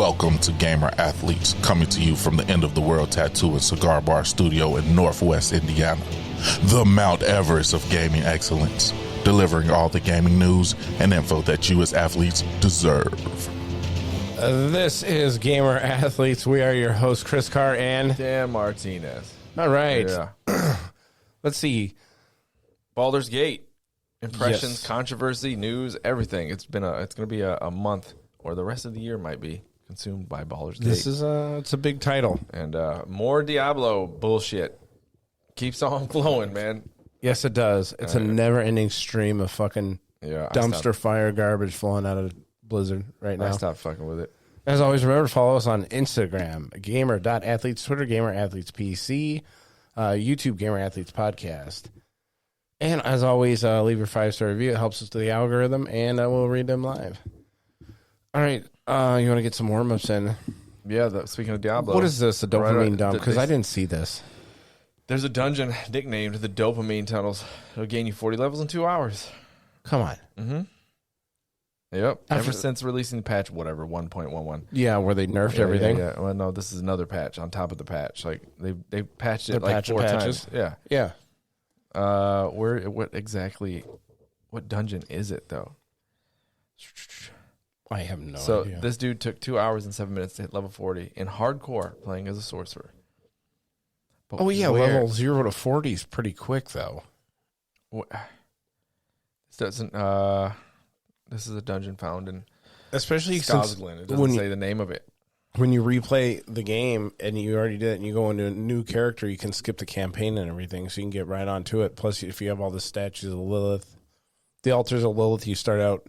Welcome to Gamer Athletes, coming to you from the End of the World Tattoo and Cigar Bar Studio in Northwest Indiana, the Mount Everest of gaming excellence, delivering all the gaming news and info that you as athletes deserve. This is Gamer Athletes. We are your hosts, Chris Carr and Dan Martinez. All right. Yeah. Let's see. Baulders Gate. Impressions, Yes. controversy, news, everything. It's going to be a month, or the rest of the year might be consumed by Baulders Gate. This is it's a big title. And more Diablo bullshit. Keeps on flowing, man. Yes, it does. It's a never-ending stream of fucking dumpster fire garbage flowing out of Blizzard right now. I stopped fucking with it. As always, remember to follow us on Instagram, gamer.athletes, Twitter, Gamer Athletes PC, YouTube, Gamer Athletes Podcast. And as always, leave your 5-star review. It helps us to the algorithm, and we'll read them live. All right. You want to get some warm-ups in? Yeah, speaking of Diablo. What is this, the dopamine dump? Because I didn't see this. There's a dungeon nicknamed the Dopamine Tunnels. It'll gain you 40 levels in 2 hours. Come on. Mm-hmm. Yep. Ever since releasing patch, 1.11. Yeah, where they nerfed everything. Yeah. Well, no, this is another patch on top of the patch. Like they patched it like patch 4 patches. times. Yeah. Yeah. What dungeon is it though? I have no idea. So this dude took 2 hours and 7 minutes to hit level 40 in hardcore playing as a sorcerer. But level 0 to 40 is pretty quick though. This doesn't. This is a dungeon found in Especially Skosglin. It doesn't say the name of it. When you replay the game and you already did it and you go into a new character, you can skip the campaign and everything, so you can get right onto it. Plus, if you have all the statues of Lilith, the altars of Lilith, you start out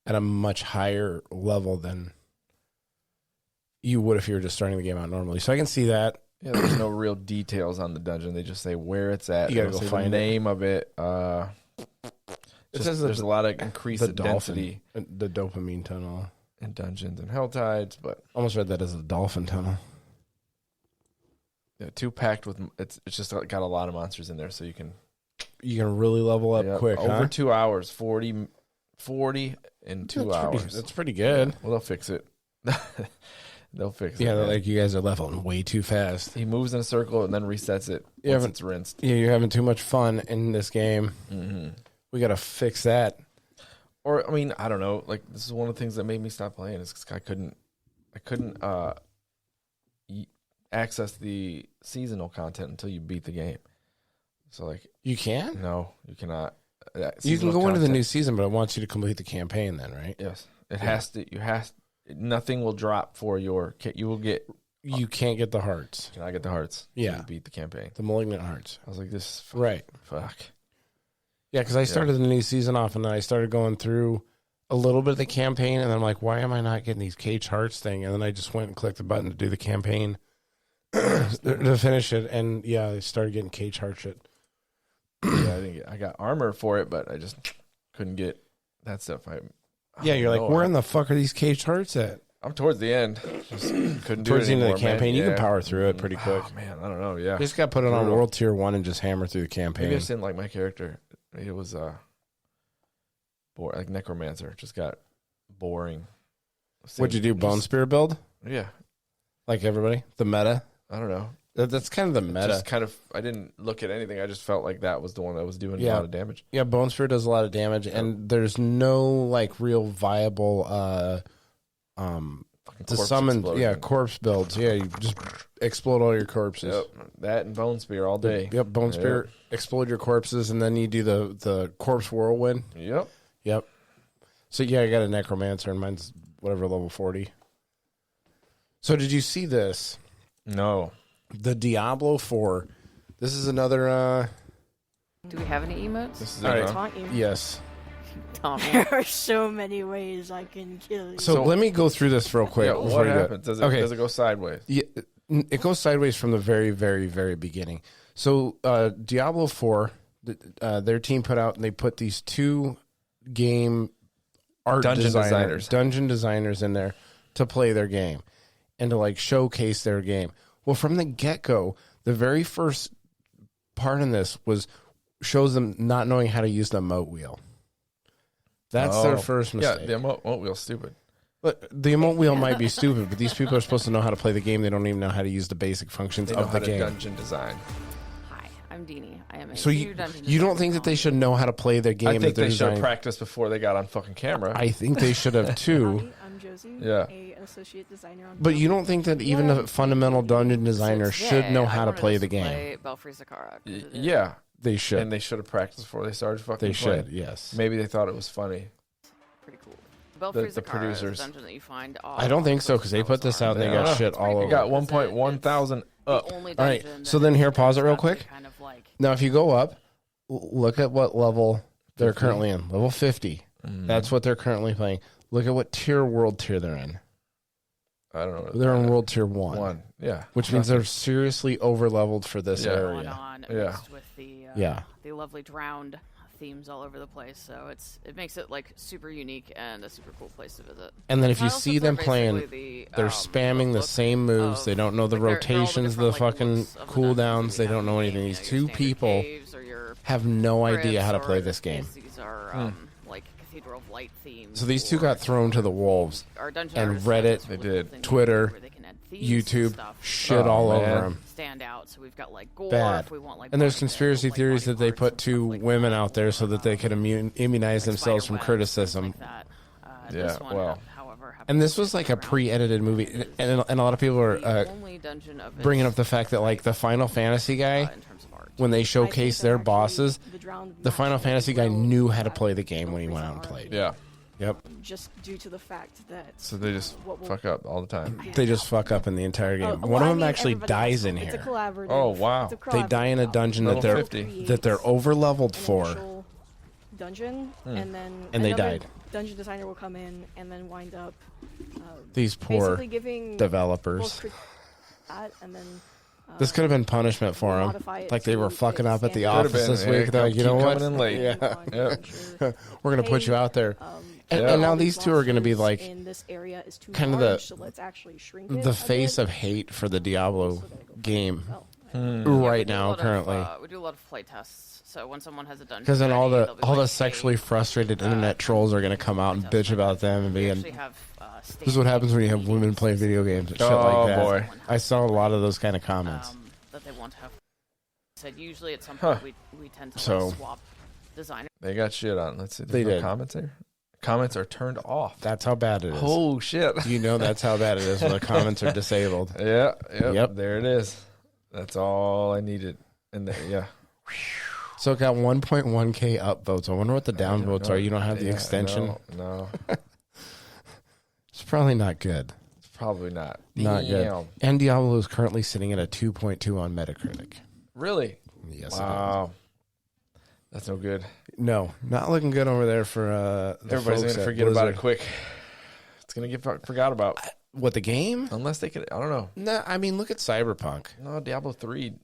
at a much higher level than you would if you were just starting the game out normally. So I can see that. Yeah, there's no real details on the dungeon. They just say where it's at. You gotta go find the name of it. It says there's a lot of increased density. The dopamine tunnel. And dungeons and hell tides, but Almost read that as a dolphin tunnel. yeah, too packed with it's just got a lot of monsters in there, so you can really level up quick. Over huh? 2 hours, 40 in 2 hours. That's pretty good. Well, they'll fix it. They'll fix it. Yeah, man. like you guys are leveling way too fast. He moves in a circle and then resets it once it's rinsed. Yeah, you're having too much fun in this game. Mm-hmm. We got to fix that. Or I mean, I don't know. Like this is one of the things that made me stop playing. Is 'cause I couldn't access the seasonal content until you beat the game. So like, You can? no, you cannot. You can go into the new season, but it wants you to complete the campaign then, right? Yes, it has to. Nothing will drop for your. You will get. You can't get the hearts. Can I get the hearts? Yeah. You beat the campaign. The malignant hearts. I was like, this. Right. Fuck. Yeah, because I started the new season off, and then I started going through a little bit of the campaign, and I'm like, why am I not getting these cage hearts thing? And then I just went and clicked the button to do the campaign to finish it, and yeah, I started getting cage heart shit. Yeah, I got armor for it, but I just couldn't get that stuff. You're like, where in the fuck are these cage hearts at? I'm towards the end. Just couldn't do Towards it the end of anymore, the campaign, man. you Yeah. can power through it pretty quick. Oh, man, I don't know. Yeah. You just got to put it on Brutal. World Tier 1 and just hammer through the campaign. Maybe I just didn't like my character. It was like Necromancer. Just got boring. What'd you do, Bone Spear build? Yeah. Like everybody? The meta? I don't know. That's kind of the meta. Just kind of, I didn't look at anything. I just felt like that was the one that was doing a lot of damage. Yeah, Bone Spear does a lot of damage, and there's no like real viable to summon corpse builds. Yeah, you just explode all your corpses. Yep. That and Bone Spear all day. Yep, Bone Spear, explode your corpses, and then you do the corpse whirlwind. Yep. So yeah, I got a Necromancer, and mine's whatever, level 40. So did you see this? No. The Diablo 4. This is another Do we have any emotes? This is All right. Taunt you. yes. Taunt me. There are so many ways I can kill you. So let me go through this real quick. Yeah, before what you do it. happens? Does it go sideways? Yeah, it goes sideways from the very, very, very beginning. So Diablo 4, their team put out, and they put these 2 game dungeon designers in there to play their game and to like showcase their game. Well, from the get-go, the very first part in this shows them not knowing how to use the emote wheel. That's their first mistake. Yeah, the emote wheel's stupid. But the emote wheel might be stupid, but these people are supposed to know how to play the game. They don't even know how to use the basic functions They know of how the to game. dungeon design. Hi, I'm Deanie. I am a So senior dungeon you don't designer think that they on- should know how to play their game? I think that they're they should have designing? practiced before they got on fucking camera. I think they should have too. Hi, I'm Josie. Yeah. An associate designer on. But you don't think that even a fundamental dungeon designer So should know today, how I to wanted play us the to game? play Belfry Zakara, 'cause it is Yeah, They should. and they should have practiced before they started fucking They playing. should. Yes. Maybe they thought it was funny. pretty cool. Belfry the Zakara producers. is a dungeon that you find I don't think so because they put this out and they Yeah. got shit all It over. got 1.1 thousand up. All right, so then here, pause it real quick. Kind of like Now, if you go up, look at what level they're currently in. Level 50. That's what they're currently playing. Look at what world tier they're in. I don't know. They're in world tier 1. One. Yeah. Which means they're seriously over leveled for this Yeah. going area. on Yeah. mixed with the lovely drowned themes all over the place. So it makes it like super unique and a super cool place to visit. And then if you Tiles see sets are them playing, basically they're spamming the look same moves. of- They don't know the like, they're all rotations, the different, like, fucking looks of the cooldowns. dungeons They that we don't have know in the anything. game. These Your two standard people caves or your have no idea crypts, how to or play in this game. case these are like Cathedral of Light themes. So these two or got thrown to the wolves. our dungeon and artists Reddit, have this they really did. cool thing Twitter, where they can add themes to YouTube, stuff shit Oh, all man. over them. stand out. So we've got like gore. Bad. If we want, like, And there's body conspiracy like theories body that they parts put and two stuff like women that. out there so that they could immunize Like themselves from spider webs, criticism. things like that. Yeah, This one, well. however, happens And this to was be like a around pre-edited movie, and a lot of people are the only dungeon of bringing its up the fact that like the Final Fantasy guy, in terms of art. when they I think showcase that their actually bosses, drowned the Final match Fantasy guy will knew how to have play the game no when he went reason out and art, played. Yeah. Yep, just due to the fact that So they just what will- fuck up all the time. they just fuck up in the entire game. well, One of I them mean, actually everybody dies else, in it's a here. collaborative. Oh, wow. It's a They die in a collaborative dungeon Level that 50. they're over leveled an for. initial dungeon, and then And they another died. Dungeon designer will come in and then wind up These poor basically giving developers. that, and then This could have been punishment for them. modify it Like they to were fit fucking up at the standard. office this yeah, week. They're like, you know keep what? coming in late. Yeah. Yep. We're gonna put you out there. And, Yeah. and now these two are gonna be like in this area is too kind of large, so let's actually shrink it the a face bit. of hate for the Diablo game Oh, right We do a now lot of, currently. we do a lot of play tests. So when someone has a dungeon, Because then all ready, the they'll be all like, the sexually "Hey, frustrated internet trolls are gonna come out and bitch about them and we be. actually have, This is what happens when you have women playing video games and shit Oh, like that. boy. I saw a lot of those kind of comments. that they want to have. Said usually at some point we tend to So- like, swap designers. They got shit on. Let's see. They There's no did. comments here. Comments are turned off. That's how bad it is. Oh shit. You know that's how bad it is when the comments are disabled. Yeah. Yep. There it is. That's all I needed. And yeah. So it got 1.1k upvotes. I wonder what the downvotes No, are. You don't have the yeah, extension. No, It's probably not good. it's probably not. Not good. Damn. And Diablo is currently sitting at a 2.2 on Metacritic. Really? Yes. it Wow. That's no good. is. No, not looking good over there for the Everybody's folks gonna at forget about Blizzard. it quick. It's gonna get forgot about What, the game? unless they could. I don't know. No, I mean, look at Cyberpunk. No, Diablo 3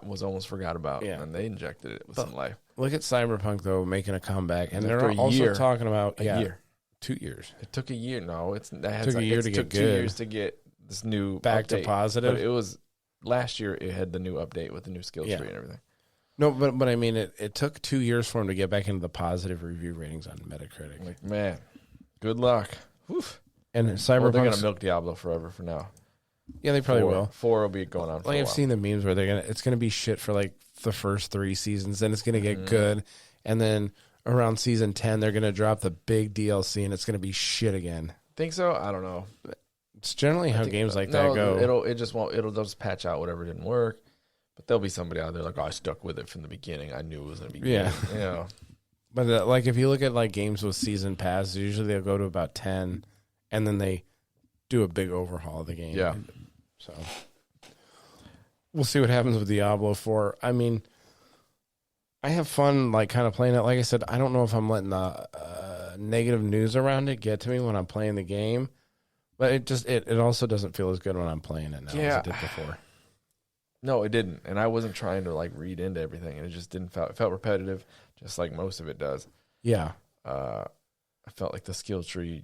was almost forgot about, Yeah. and they injected it with some life. Look at Cyberpunk, though, making a comeback. And After they're a also year. talking about A year. 2 years. It took a year. No, it's that has Took a like, year it's to took get 2 good. years to get this new Back to update. positive? But it was last year. It had the new update with the new skill Yeah. tree and everything. No, but I mean, it took 2 years for them to get back into the positive review ratings on Metacritic. Like, man, good luck. Oof. And Well, they're gonna Cyberpunk, milk Diablo forever for now. yeah, they probably will. 4 will be going on. For Like a I've while. seen the memes where it's gonna be shit for like the first 3 seasons, then it's gonna get Mm-hmm. good, and then around season 10 they're gonna drop the big DLC and it's gonna be shit again. Think so? I don't know. It's generally how I think- games like no, that go. It'll just patch out whatever didn't work. But there'll be somebody out there like, oh, I stuck with it from the beginning. I knew it was gonna be good. Yeah. You know. But like if you look at like games with season passes, usually they'll go to about 10, and then they do a big overhaul of the game. Yeah. So we'll see what happens with Diablo 4. I mean, I have fun like kind of playing it. Like I said, I don't know if I'm letting the negative news around it get to me when I'm playing the game, but it also doesn't feel as good when I'm playing it now as Yeah. it did before. No, it didn't. And I wasn't trying to like read into everything, and it just didn't it felt repetitive, just like most of it does. Yeah. I felt like the skill tree.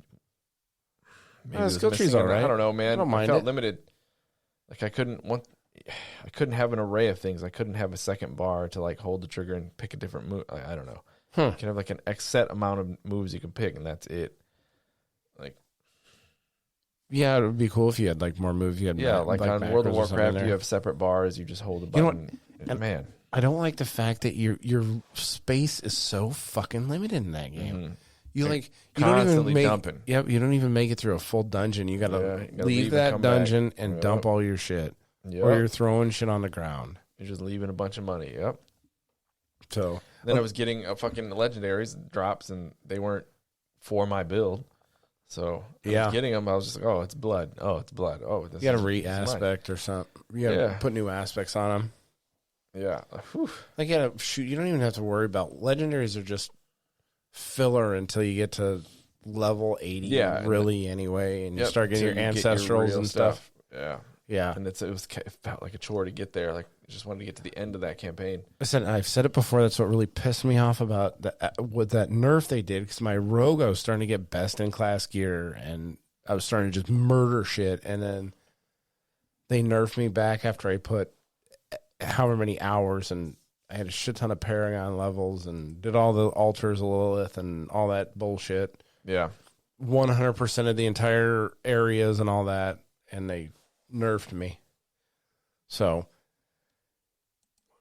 Maybe The was skill tree's missing all right. I don't know, man. I don't mind felt it. limited. Like I couldn't have an array of things. I couldn't have a second bar to like hold the trigger and pick a different move. I don't know. You can have like an X set amount of moves you can pick, and that's it. Like Yeah, it would be cool if you had like more moves. You had like on World of macros or something Warcraft, there. you have separate bars. You just hold the You know button. what? And man, I don't like the fact that your space is so fucking limited in that game. You like you don't even constantly make dumping. Yep, you don't even make it through a full dungeon. You gotta, you gotta leave leave and that come back. dungeon and Yep. dump all your shit, Yep. or you're throwing shit on the ground. You're just leaving a bunch of money. Yep. So Then I was getting a fucking legendaries drops, and they weren't for my build. So I was getting them. I was just like, oh, it's blood. Oh, it's blood. Oh, this you got to is re-aspect or something. You got to put new aspects on them. Yeah. Whew. Like you got to shoot. You don't even have to worry about legendaries. Are just filler until you get to level 80. Yeah, really anyway, and you start getting So your you get your ancestrals real and stuff. Yeah. Yeah, And it felt like a chore to get there. Like I just wanted to get to the end of that campaign. I've said it before. That's what really pissed me off about with that nerf they did, because my rogue, I was starting to get best in class gear, and I was starting to just murder shit, and then they nerfed me back after I put however many hours, and I had a shit ton of Paragon levels and did all the altars of Lilith and all that bullshit. Yeah. 100% of the entire areas and all that, and they nerfed me. So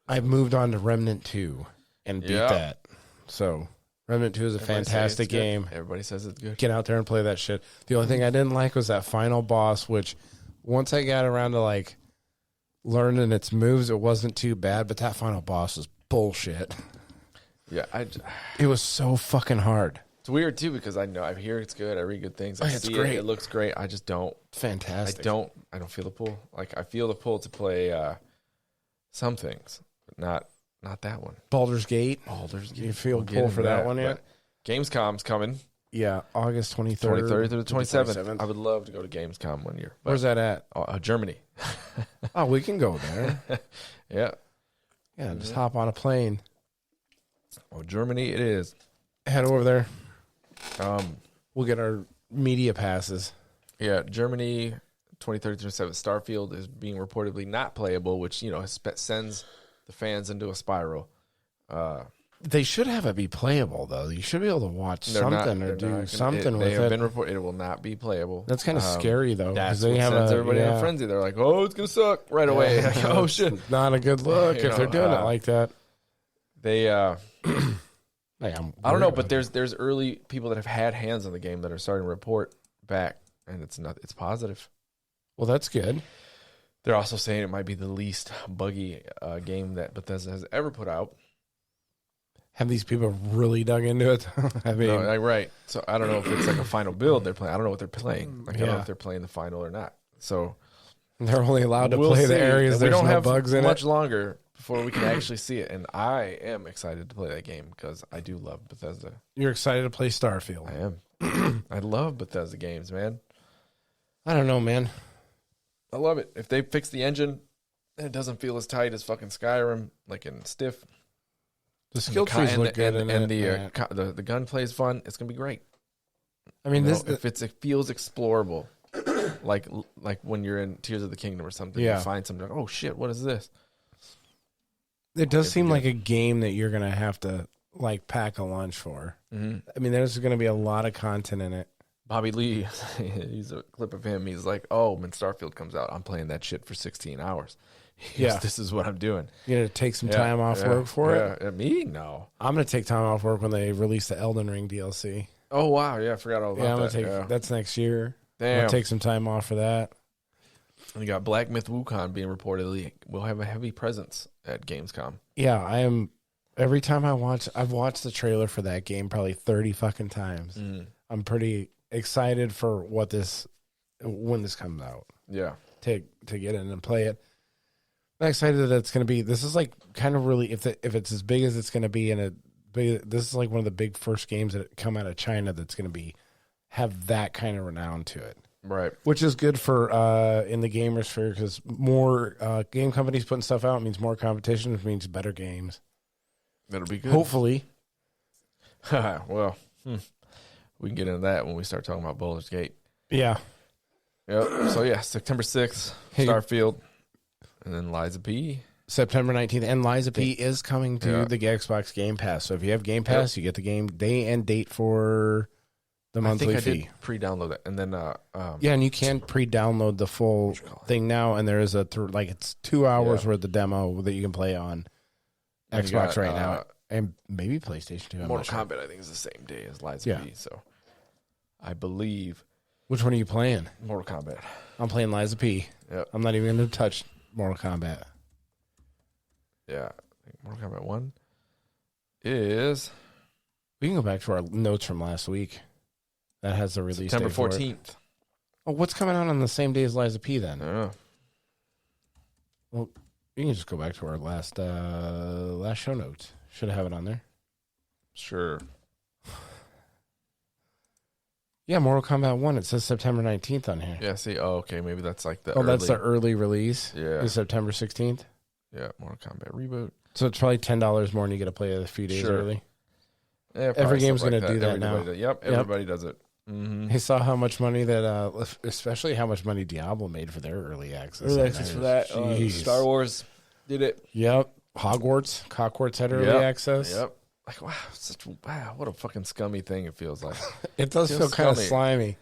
I've moved on to Remnant 2 and beat that. So Remnant 2 is a fantastic game. Everybody says it's good. Get out there and play that shit. The only thing I didn't like was that final boss, which once I got around to like learning its moves, it wasn't too bad, but that final boss is bullshit. Yeah, It was so fucking hard. it's weird too because I hear it's good. I read good things. I It's see great. it. It looks great. I just don't. Fantastic. I don't feel the pull. Like I feel the pull to play some things, but not that one. Baldur's Gate. Baldur's Gate. You feel We'll get pull into for that one yet? but Gamescom's coming. Yeah, August 23rd. 23rd through the 27th. 27th. I would love to go to Gamescom one year. But, Where's that at? Germany. Oh, we can go there. Yeah. Yeah, just hop on a plane. Oh, Germany it is. Head over there. We'll get our media passes. Yeah, Germany, 23rd through 27th. Starfield is being reportedly not playable, which, sends the fans into a spiral. They should have it be playable, though. You should be able to watch something or do something with it. Been reported it will not be playable. That's kind of scary, though. That's they what have sends everybody in a frenzy. They're like, oh, it's going to suck right away. Like, oh, shit. It's not a good look if they're doing it like that. They, I don't know, but there's early people that have had hands on the game that are starting to report back, and it's positive. Well, that's good. They're also saying it might be the least buggy game that Bethesda has ever put out. Have these people really dug into it? I mean, no, right. So I don't know if it's like a final build they're playing. I don't know what they're playing. Like I don't know if they're playing the final or not. So they're only allowed to play the areas there's no bugs in it. We don't have much longer before we can actually see it, and I am excited to play that game because I do love Bethesda. You're excited to play Starfield. I am. I love Bethesda games, man. I don't know, man. I love it. If they fix the engine and it doesn't feel as tight as fucking Skyrim, like in stiff. The skill trees look good, and the gunplay is fun. It's gonna be great. I mean, if it feels explorable, like when you're in Tears of the Kingdom or something, you find something. Like, oh shit, what is this? It does seem like a game that you're gonna have to like pack a lunch for. Mm-hmm. I mean, there's gonna be a lot of content in it. Bobby Lee, he's a clip of him. He's like, oh, when Starfield comes out, I'm playing that shit for 16 hours. Yeah, this is what I'm doing. You gonna take some time off work for it? Me? No. I'm gonna take time off work when they release the Elden Ring DLC. Oh wow, yeah, I forgot all about that. I'm gonna take that's next year. Damn. I'm gonna take some time off for that. We got Black Myth Wukong being reportedly will have a heavy presence at Gamescom. Yeah, I am. Every time I've watched the trailer for that game probably 30 fucking times. I'm pretty excited for when this comes out. Yeah, to get in and play it. I'm excited that it's going to be. This is like kind of really if it's as big as it's going to be this is like one of the big first games that come out of China that's going to have that kind of renown to it. Right. Which is good for in the gamer sphere because more game companies putting stuff out means more competition, which means better games. That'll be good. Hopefully. Well, we can get into that when we start talking about Baulders Gate. Yeah. Yep. So yeah, September 6th, Starfield. And then Liza P. September 19th. And Liza P is coming to the Xbox Game Pass. So if you have Game Pass, you get the game day and date for the monthly I fee. did pre-download it, and then Yeah, and you can pre-download the full thing now, and there is it's 2 hours worth of demo that you can play on And you Xbox got, right now, and maybe PlayStation 2. I'm Mortal not sure. Kombat, I think, is the same day as Liza P. So I believe Which one are you playing? Mortal Kombat. I'm playing Liza P. Yep. I'm not even going to touch Mortal Kombat. Yeah, I think Mortal Kombat 1 is We can go back to our notes from last week. That has the release September date for it. 14th. Oh, what's coming out on the same day as Liza P then? I don't know. Well, you can just go back to our last show notes. Should have it on there. Sure. Yeah, Mortal Kombat 1. It says September 19th on here. Yeah, see, okay, maybe that's like the Oh, early. that's the early release? Yeah. Is September 16th? Yeah, Mortal Kombat reboot. So it's probably $10 more and you get to play it a few days Sure. early. Yeah, Every game's going gonna do that now. Yep, everybody does it. Mm-hmm. He saw how much money that, especially how much money Diablo made for their early access. Early access for that. Jeez. Star Wars did it. Yep. Hogwarts had early Yep. access. Yep. Like, wow, what a fucking scummy thing it feels like. It does Feels feel kind of scummy. slimy.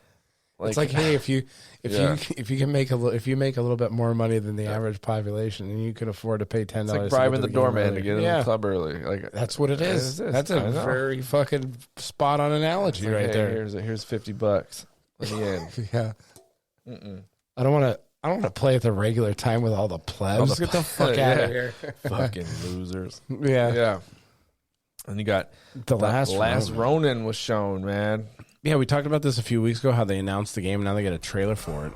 It's like, hey, if you can make a little bit more money than the average population, and you can afford to pay $10. It's like bribing the doorman to get in the club early. Like that's what it is. It is. That's a very fucking spot on analogy like, right hey, there. Here's $50. Let me in. Yeah. Mm-mm. I don't want to play at the regular time with all the plebs. Get the fuck out of here. Fucking losers. Yeah. Yeah. And you got The last Ronin was shown, man. Yeah, we talked about this a few weeks ago, how they announced the game, and now they got a trailer for it.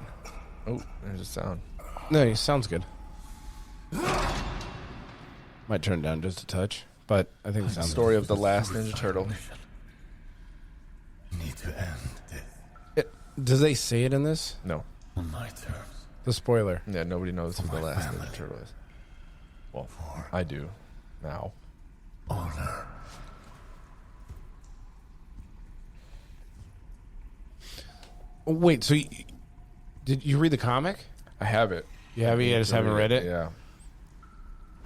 Oh, there's a sound. No, it sounds good. Might turn it down just a touch, but I think it sounds Story good. of the last Ninja Turtle. Need to end this Does they say it in this? No. on my terms. The spoiler. Yeah, nobody knows who the my last family. Ninja Turtle is. Well, For I do. Now. honor. Oh, wait, so did you read the comic? I have it. You have it? You just haven't read it? Yeah.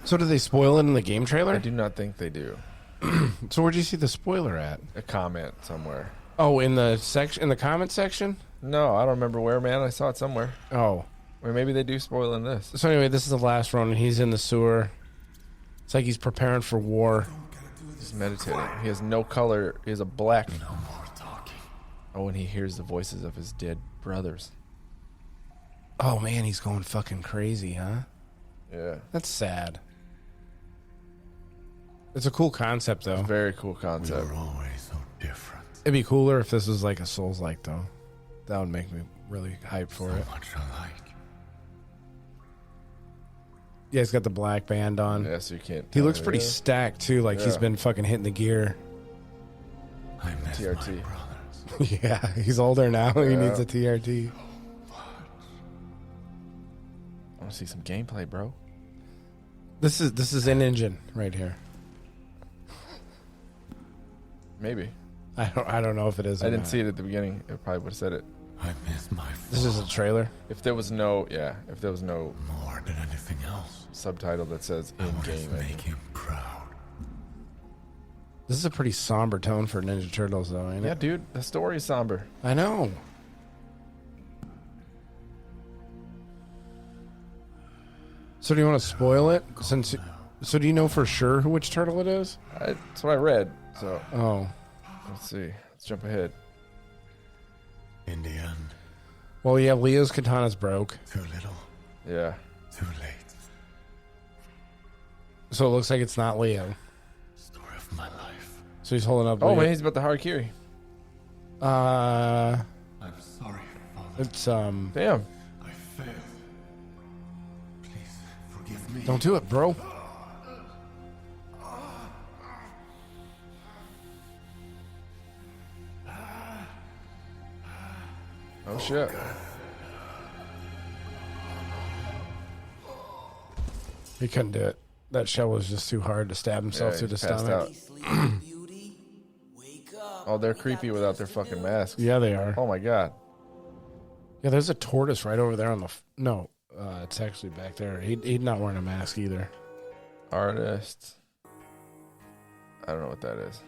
So did they spoil it in the game I trailer? do not think they do. So where'd you see the spoiler at? A comment somewhere. Oh, in the comment section? No, I don't remember where, man. I saw it somewhere. Oh. Or maybe they do spoil in this. So anyway, this is the last Ronin. He's in the sewer. It's like he's preparing for war. He's meditating. He has no color. He has a black. No more talking. Oh, and he hears the voices of his dead brothers. Oh man, he's going fucking crazy, huh? Yeah. That's sad. It's a cool concept though. Very cool We concept. were always so different. It'd be cooler if this was like a Souls-like though. That would make me really hyped for So it. much alike. Yeah, he's got the black band on. Yeah, so you can't. He tell looks me. pretty Yeah. stacked too, like he's Yeah. been fucking hitting the gear. I miss TRT. my brothers. Yeah, he's older now. He Yeah. needs a TRT. I want to see some gameplay, bro. This is an engine right here. Maybe. I don't know if it is. I didn't see it at the beginning. It probably would have said it. I miss my This is a trailer. If there was no more than anything else. subtitle that says I in want to game. make him proud. This is a pretty somber tone for Ninja Turtles, though, ain't Yeah, it? dude, the story is somber. I know. So do you want to spoil it? So do you know for sure which turtle it is? That's what I read. So Oh, let's see. Let's jump ahead. In the end, well, yeah. Leo's katana's broke, too little, Yeah. too late. so it looks like it's not Leo. Story of my life. So he's holding up. Oh Leo. man, he's about the harakiri. I'm sorry, Father. It's Damn. I failed. Please forgive me. Don't do it, bro. Oh shit. He couldn't do it. That shell was just too hard to stab himself Yeah, through the he's passed stomach. out. Oh, they're creepy without their fucking masks. Yeah, they are. Oh my god. Yeah, there's a tortoise right over there on the. No, it's actually back there. He's not wearing a mask either. Artist. I don't know what that is.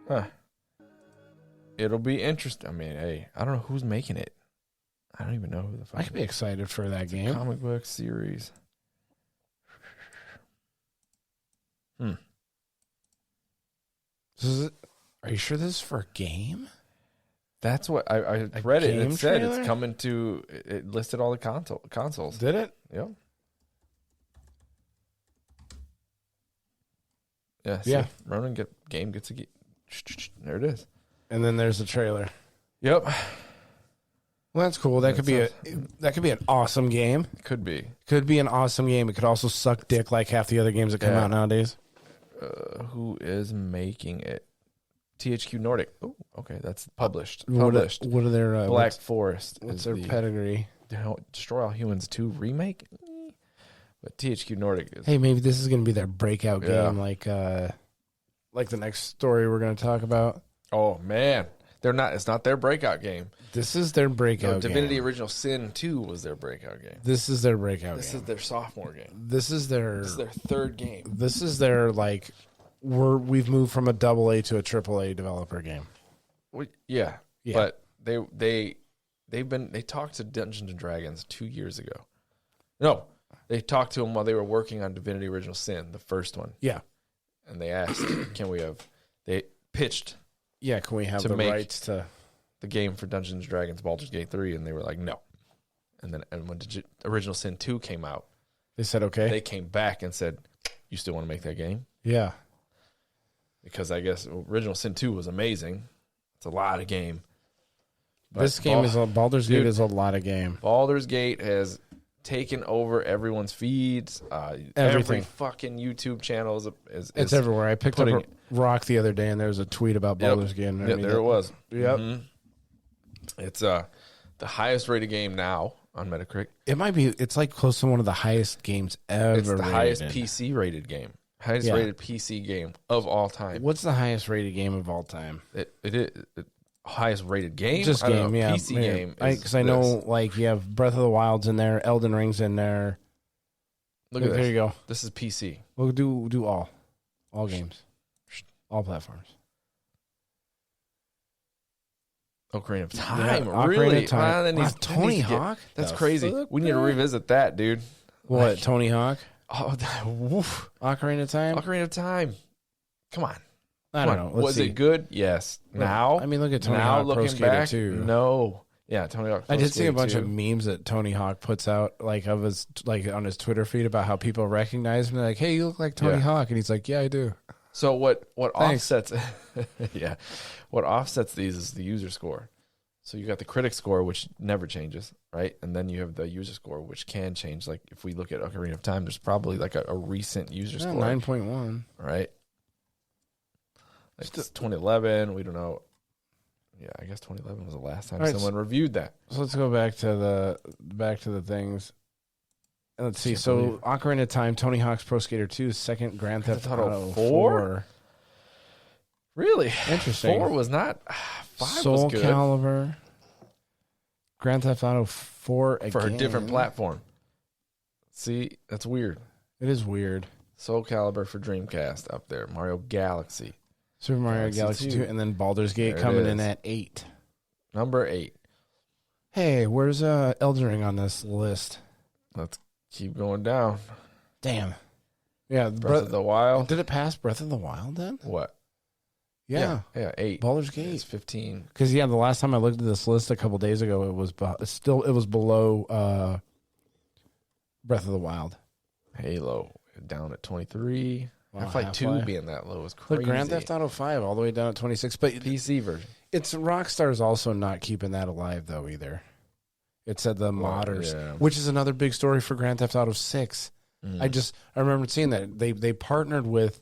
Huh. It'll be interesting. I mean, hey, I don't know who's making it. I don't even know who the fuck. I could be excited for that game. Comic book series. Are you sure this is for a game? That's what I read it. And it said trailer? it's coming to. It listed all the consoles. Did it? Yep. Yeah. See, Yeah. Ronan game gets a game. There it is. And then there's the trailer. Yep. Well, that's cool. That could be an awesome game. Could be. Could be an awesome game. It could also suck dick like half the other games that come out nowadays. Who is making it? THQ Nordic. Oh, okay, that's published. What are their Black Forest. What's is their the pedigree? Destroy All Humans 2 remake? But THQ Nordic is. Hey, maybe this is going to be their breakout Yeah. game, like the next story we're going to talk about. Oh man, they're not. It's not their breakout game. This is their breakout game. Divinity Original Sin 2 was their breakout game. This is their breakout This game. is their sophomore game. This is their third game. This is their like we've moved from a AA to a AAA developer game. Yeah. Yeah. But they talked to Dungeons and Dragons 2 years ago. No, they talked to them while they were working on Divinity Original Sin, the first one. Yeah. And they asked, they pitched Yeah, can we have To the make- rights to the game for Dungeons and Dragons Baldur's Gate 3, and they were like, no. And then when Original Sin 2 came out, They said okay. they came back and said, you still want to make that game? Yeah. Because I guess Original Sin 2 was amazing. It's a lot of game. But This game is Baldur's Gate Dude. is a lot of game. Baldur's Gate has taken over everyone's feeds. Every Everything. fucking YouTube channel is It's everywhere. I picked up putting- a rock the other day and there was a tweet about Yep. Baldur's Gate. Yeah, there it was. Yep. Mhm. It's the highest rated game now on Metacritic. It might be. It's like close to one of the highest games ever. It's the highest rated. PC rated game. Highest Yeah. rated PC game of all time. What's the highest rated game of all time? It highest rated game? Just I don't game, know. yeah. PC game. Because I know, like, you have Breath of the Wild's in there, Elden Ring's in there. Look at There this. you go. This is PC. We'll do all games, all platforms. Ocarina of Time. Ocarina Really? of Time. Man, that Wow, needs- that Tony needs to get- Hawk? That's The crazy. fuck, We need to man? revisit that, dude. What, Like- Tony Hawk? Oh, woof. Ocarina of Time? Ocarina of Time. Come on. I Come don't on. know. Let's Was see. it good? Yes. Now? I mean, look at Tony now Hawk Pro looking Skater back, 2. no. Yeah, Tony Hawk Pro I did see a Skater bunch 2. of memes that Tony Hawk puts out, like of his, like on his Twitter feed about how people recognize him. They're like, "Hey, you look like Tony Yeah. Hawk," and he's like, "Yeah, I do." So what Thanks. offsets yeah. What offsets these is the user score. So you got the critic score, which never changes, right? And then you have the user score, which can change. Like if we look at Ocarina of Time, there's probably like a recent user Yeah, score. 9.1. Right? Like it's 2011. We don't know. Yeah, I guess 2011 was the last time All right, someone reviewed that. So let's go back to the things. And let's see. Can't So believe- Ocarina of Time, Tony Hawk's Pro Skater 2, second Grand Theft Grand Theft Auto Auto 4? 4. Really? Interesting. 4 was not. 5 Soul was good Calibur, Grand Theft Auto 4 again. for a different platform. See, that's weird. It is weird. Soul Calibur for Dreamcast up there. Mario Galaxy. Super Mario Galaxy Galaxy 2, 2, and then Baldur's Gate There it coming in is. at 8. Number 8. Hey, where's Elden Ring on this list? Let's keep going down. Damn. Yeah, Breath of the Wild. Did it pass Breath of the Wild then? What? Yeah. Yeah, 8. Baldur's It's Gate. 15. Because the last time I looked at this list a couple days ago, it was below Breath of the Wild. Halo down at 23. Wow, Half-Life 2 Half-Life. being that low is crazy. Look, Grand Theft Auto 5 all the way down at 26. But PC version. it's Rockstar's also not keeping that alive though either. It said the modders, yeah. which is another big story for Grand Theft Auto 6. Mm. I remember seeing that they partnered with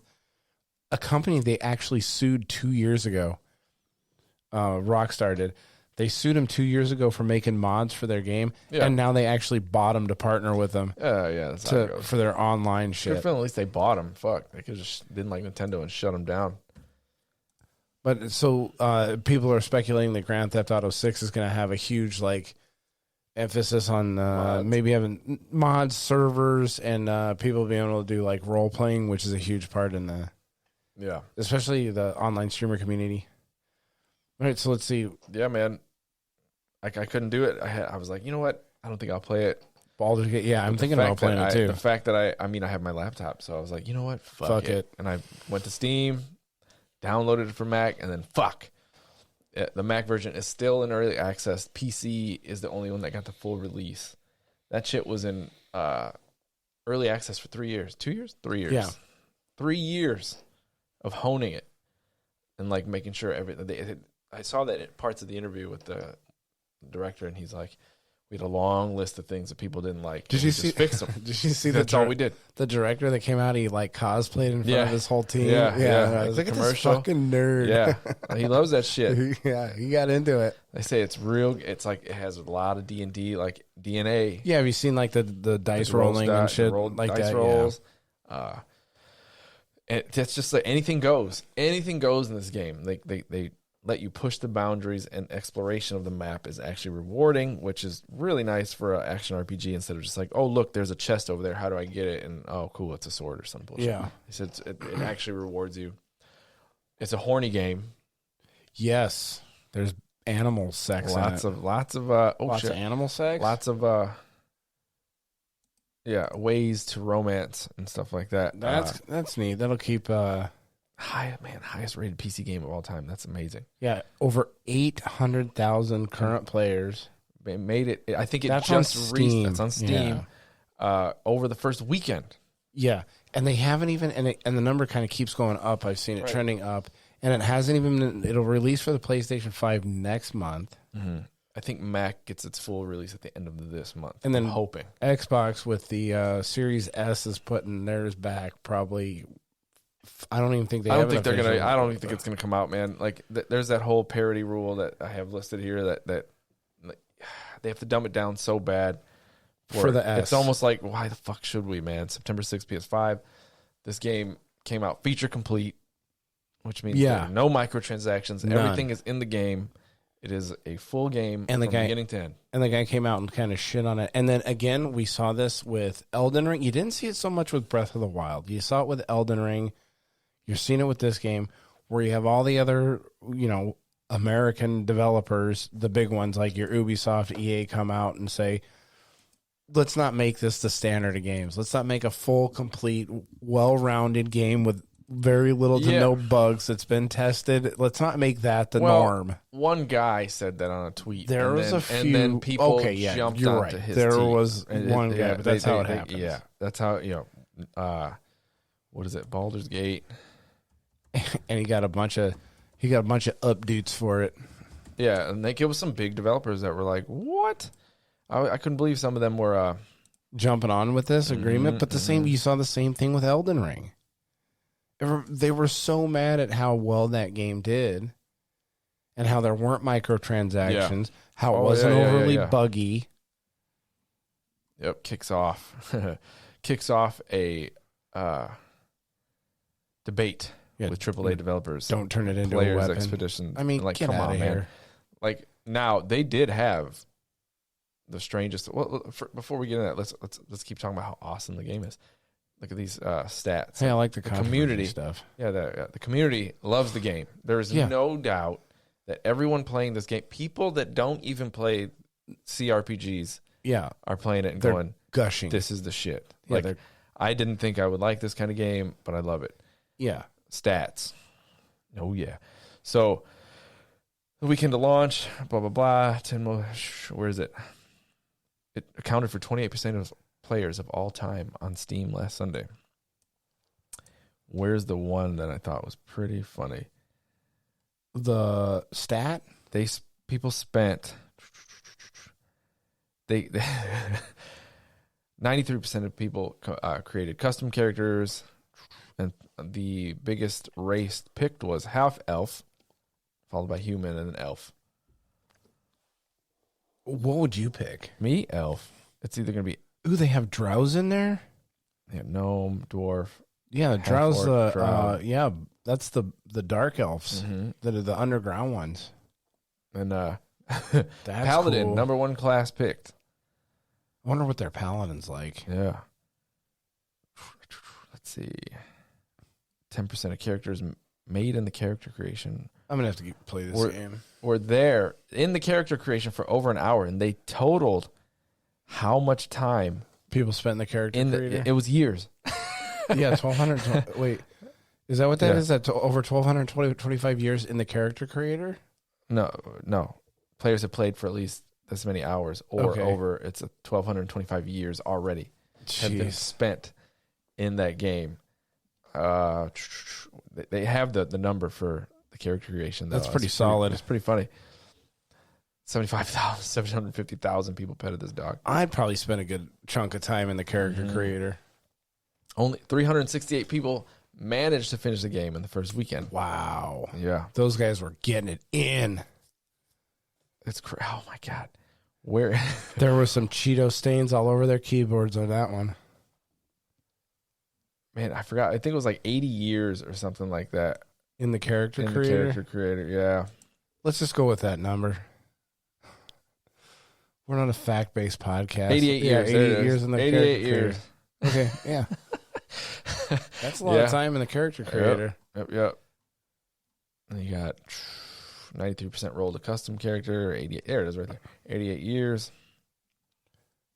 a company they actually sued 2 years ago. Rockstar did. They sued them 2 years ago for making mods for their game, Yeah. and now they actually bought them to partner with them Yeah, that's how it goes. for their online Good shit. feeling at least they bought them. Fuck. They could have just didn't like Nintendo and shut them down. But so people are speculating that Grand Theft Auto 6 is going to have a huge emphasis on maybe having mods, servers, and people being able to do role playing, which is a huge part in Yeah. especially the online streamer community. All right, so let's see. Yeah, man. I couldn't do it. I was like, you know what? I don't think I'll play it. Baldur's Gate. Yeah, I'm The thinking about fact playing that it too. The fact that I have my laptop, so I was like, you know what? Fuck it. And I went to Steam, downloaded it for Mac, and then fuck. The Mac version is still in early access. PC is the only one that got the full release. That shit was in early access for 3 years. 2 years? 3 years. Yeah. 3 years of honing it and like making sure everything. I saw that in parts of the interview with the director, and he's like, we had a long list of things that people didn't like. Did you just see? fix them? Did you see? That's all we did. The director that came out, he like cosplayed in front Yeah. of his whole team. Yeah. I was Like like, a this commercial. fucking nerd. Yeah, he loves that shit. Yeah, he got into it. They say it's real. It's like it has a lot of D&D, like DNA. Yeah, have you seen like the dice The rolls rolling die- and shit the rolled like dice that? rolls. And that's just like anything goes. Anything goes in this game. They let you push the boundaries, and exploration of the map is actually rewarding, which is really nice for an action RPG instead of just like, oh look, there's a chest over there. How do I get it? And oh cool, it's a sword or some bullshit. Yeah. He said it actually rewards you. It's a horny game. Yes, there's animal sex. Lots in it. of lots of Animal sex. lots of ways to romance and stuff like that. That's neat. That'll keep. Highest rated PC game of all time. That's amazing. Yeah, over 800,000 current players. They made it. I think it That's just on Steam. That's on Steam. Over the first weekend. Yeah, and they haven't even, and the number kind of keeps going up. I've seen it trending up, and it hasn't even. It'll release for the PlayStation 5 next month. Mm-hmm. I think Mac gets its full release at the end of this month. And then I'm hoping Xbox with the Series S is putting theirs back probably. I don't even think they. I have don't think an they're gonna. official- I don't think it's gonna come out, man. Like there's that whole parity rule that I have listed here that like, they have to dumb it down so bad For the S. It's almost like, why the fuck should we, man? September 6th, PS5. This game came out feature complete, which means there are no microtransactions. None. Everything is in the game. It is a full game And from beginning to end. And the guy came out and kind of shit on it. And then again, we saw this with Elden Ring. You didn't see it so much with Breath of the Wild. You saw it with Elden Ring. You're seeing it with this game, where you have all the other, American developers, the big ones like your Ubisoft, EA, come out and say, let's not make this the standard of games. Let's not make a full, complete, well-rounded game with very little to no bugs that's been tested. Let's not make that the norm. One guy said that on a tweet. There was a few. And then people jumped you're onto right. his There team. was one guy, but that's how it happens. Yeah, that's how, what is it? Baulders Gate. And he got a bunch of updates for it. Yeah, and it was some big developers that were like, what? I couldn't believe some of them were jumping on with this agreement, but you saw the same thing with Elden Ring. They were so mad at how well that game did and how there weren't microtransactions, how it wasn't overly buggy. Yep, kicks off a debate with AAA developers. Don't turn it into Players a weapon. Expedition. I mean, like, get come out on, of man. here. Like, now they did have the strangest. Well, before we get into that, let's keep talking about how awesome the game is. Look at these stats. Hey, I like the community stuff. Yeah, the community loves the game. There is no doubt that everyone playing this game, people that don't even play CRPGs, are playing it and they're going, gushing. This is the shit. Yeah, Like, I didn't think I would like this kind of game, but I love it. Yeah. Stats. Oh, yeah. So, the weekend of launch, blah, blah, blah. 10 more. Where is it? It accounted for 28% of players of all time on Steam last Sunday. Where's the one that I thought was pretty funny? The stat? People spent... They 93% of people created custom characters, and the biggest race picked was half elf, followed by human, and then elf. What would you pick? Me, elf. It's either going to be Ooh, they have drows in there? gnome, dwarf. Yeah, drows. Drow. Yeah, that's the dark elves Mm-hmm. that are the underground ones. And That's paladin, cool. number one class picked. I wonder what their paladin's like. Yeah. Let's see. 10% of characters made in the character creation I'm gonna have to play this game. were there in the character creation for over an hour, and they totaled how much time People spent in the character creator. it was years. Yeah, 1,200. Wait, is that what that Yeah. is? That over 1,225 years in the character creator? No. Players have played for at least this many hours, or Okay. over. It's 1,225 years already have been Jeez. spent in that game. They have the number for the character creation. Though. That's pretty It's solid. It's pretty funny. 750,000 people petted this dog. I'd probably spend a good chunk of time in the character Mm-hmm. creator. Only 368 people managed to finish the game in the first weekend. Wow. Yeah, Those guys were getting it in. it's oh my god, where There were some Cheeto stains all over their keyboards on that one. man, I forgot. I think it was like 80 years or something like that In the character in creator? the character creator. Yeah. Let's just go with that number. We're not a fact-based podcast. 88 Yeah, years. 88 years in the 88 character years. creator. Okay, yeah. That's a lot Yeah. of time in the character creator. Yep. And you got 93% rolled a custom character. 88. There it is right there. 88 years.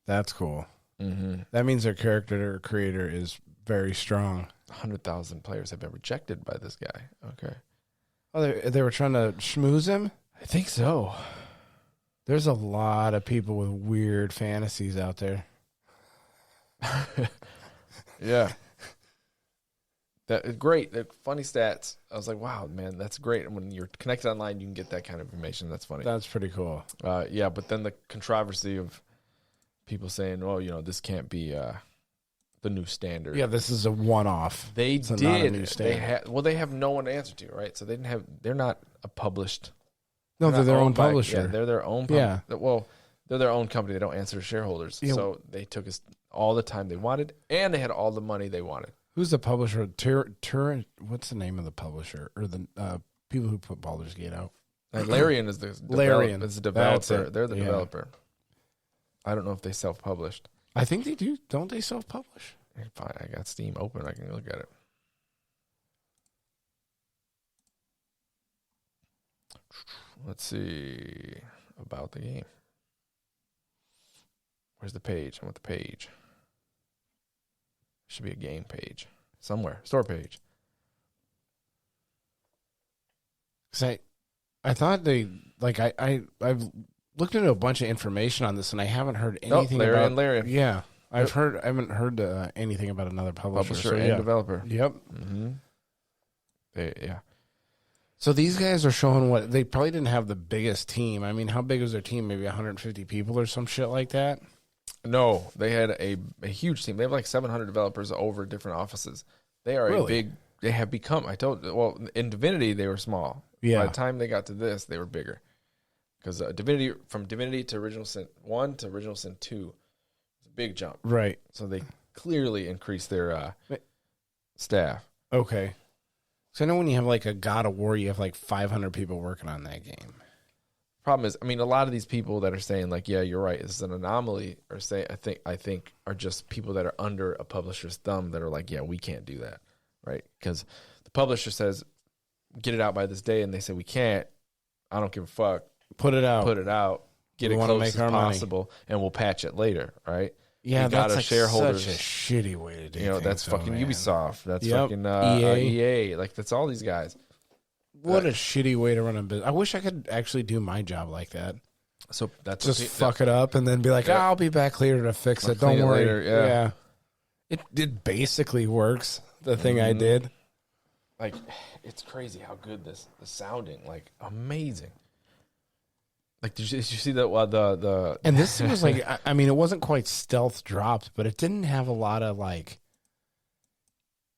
That's cool. Mm-hmm. That means their character creator is very strong. 100,000 players have been rejected by this guy. Okay. Oh, they were trying to schmooze him? I think so. There's a lot of people with weird fantasies out there. Yeah. That great. Funny stats. I was like, wow, man, that's great. And when you're connected online, you can get that kind of information. That's funny. That's pretty cool. Yeah, but then the controversy of people saying, "Oh, this can't be the new standard." Yeah, this is a one-off. they It's not a did. new They standard. they have no one to answer to, right? So they're not a published. No, they're not their own owned by- publisher. Yeah, they're their own. Yeah. Well, they're their own company. They don't answer to shareholders. Yeah. So they took us all the time they wanted, and they had all the money they wanted. Who's the publisher? What's the name of the publisher or the people who put Baulders Gate out? And Larian is the Larian. is the That's developer. it. They're the Yeah. developer. I don't know if they self-published. I think they do. Don't they self-publish? Fine, I got Steam open. I can look at it. Let's see about the game. Where's the page? I want the page. Should be a game page somewhere. Store page. Cause I thought they I've looked into a bunch of information on this and I haven't heard anything about. Larian. Yeah, I haven't heard anything about another publisher. Publisher so and yeah. developer. Yep. Mm-hmm. Yeah. So these guys are showing what they probably didn't have the biggest team. I mean, how big was their team? Maybe 150 people or some shit like that. No, they had a huge team. They have like 700 developers over different offices. They are Really? a big. They have become. Well, in Divinity they were small. Yeah. By the time they got to this, they were bigger. Because Divinity to Original Sin 1 to Original Sin 2, it's a big jump. Right. So they clearly increased their staff. Okay. So I know when you have like a God of War, you have like 500 people working on that game. Problem is, I mean, a lot of these people that are saying like, yeah, you're right, this is an anomaly, or say I think are just people that are under a publisher's thumb that are like, yeah, we can't do that, right? Because the publisher says, get it out by this day, and they say we can't. I don't give a fuck. Put it out. Put it out. Get We it wanna close make as our money. possible, and we'll patch it later, right? Yeah, You got that's a like shareholders. such a shitty way to do You know, things, that's though, fucking man. Ubisoft. That's Yep. fucking EA. EA. Like, that's all these guys. What a shitty way to run a business. I wish I could actually do my job like that. So that's Just fuck it up and then be like, Yeah. I'll be back later to fix I'll it. Don't clean it worry. later, yeah. It basically works. The thing I Mhm. did. Like, it's crazy how good the sounding. Like, amazing. Like, did you see that? The And this was like, I mean, it wasn't quite stealth dropped, but it didn't have a lot of like,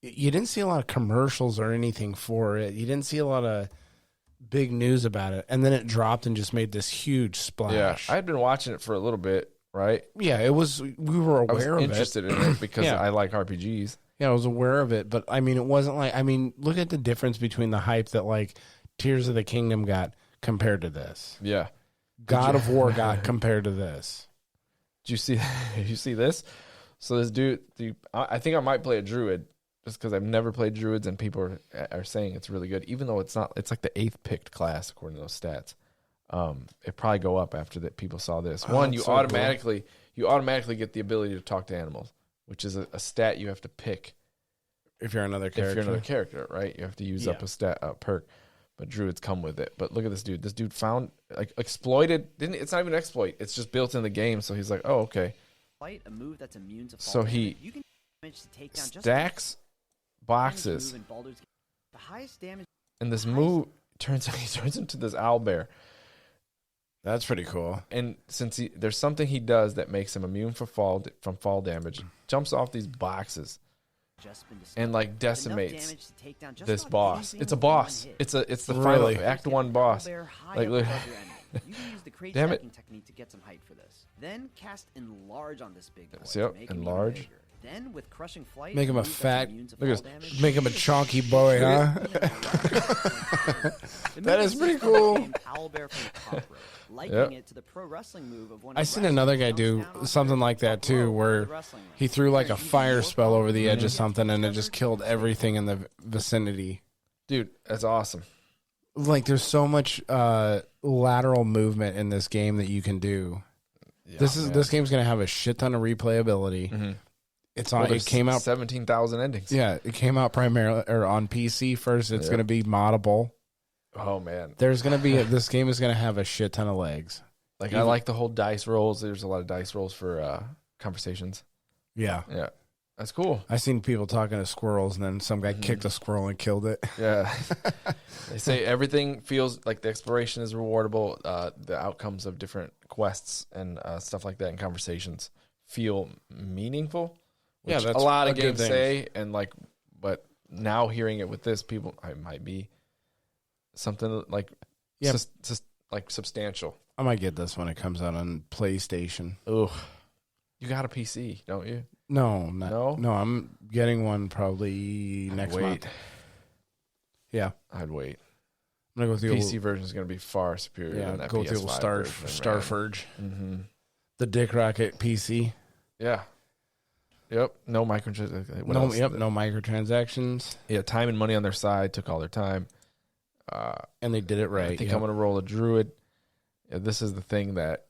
you didn't see a lot of commercials or anything for it. You didn't see a lot of big news about it. And then it dropped and just made this huge splash. yeah, I had been watching it for a little bit, right? Yeah, it was, we were I was aware of it. interested in it because Yeah. I like RPGs. Yeah, I was aware of it, but I mean, it wasn't like, I mean, look at the difference between the hype that like Tears of the Kingdom got compared to this. Yeah. God of War got compared to this. Did you see? Did you see this? So this dude, I think I might play a druid. just because I've never played druids and people are saying it's really good, even though it's not. It's like the 8th picked class according to those stats. It probably go up after that. People saw this. One, you so automatically get the ability to talk to animals, which is a stat you have to pick if you're another if you're character. another character, right? You have to use up a perk. But druids come with it. But look at this dude. This dude found exploited. It's not even an exploit. It's just built in the game. So he's like, oh, okay. Fight a move that's immune to fall So damage. he You can manage to take down just stacks boxes, move in Baldur's Gate. The highest damage. and this move he turns into this owlbear. That's pretty cool. And since there's something he does that makes him immune from fall damage, jumps off these boxes Just been discovered. and like Enough decimates damage to take down just this about boss. anything It's a with one boss. hit. It's the Really? final Act 1 boss. Owlbear high Like, up look- above your enemy. You can use the crate Damn it. stacking technique to get some height for this. Then cast enlarge on this big boy. Yes, to yep, make him even enlarge. bigger. Then with crushing flight, Make him a move that's fat- immune to look at fall this- damage. Make him a chonky boy, huh? That is pretty cool. Owlbear from the top rope, likening Yep. it to the pro wrestling move of one I of seen wrestlers another guy bounce do down off something the like that top too, rope where of the wrestling ring. he threw like a Even fire more spell over the edge powerful of something, and it just killed discovered. everything in the vicinity. Dude, that's awesome. Like, there's so much lateral movement in this game that you can do. Yeah, This game's gonna have a shit ton of replayability. It's on. Well, it there's came out. 17,000 endings. Yeah, it came out primarily or on PC first. It's Yep. gonna be moddable. Oh man. There's gonna be this game is gonna have a shit ton of legs. Like I like the whole dice rolls. There's a lot of dice rolls for conversations. Yeah, Yeah, that's cool. I seen people talking to squirrels, and then some guy kicked a squirrel and killed it. Yeah, they say everything feels like the exploration is rewardable. The outcomes of different quests and stuff like that in conversations feel meaningful. Which Yeah, that's a lot of a good games thing. say, and but now hearing it with this, it might be something like like substantial. I might get this when it comes out on PlayStation. Ugh, you got a PC, don't you? No, No? I'm getting one probably next month. Yeah, I'd wait. I'm gonna go through. PC version is going to be far superior. Yeah, than that go through PS5 version, man. Starforge, Mm-hmm. the Dick Rocket PC. Yeah. Yep. No microtransactions. No microtransactions, Yeah, time and money on their side. Took all their time. and they did it right. I think yeah. I'm going to roll a druid. Yeah, this is the thing that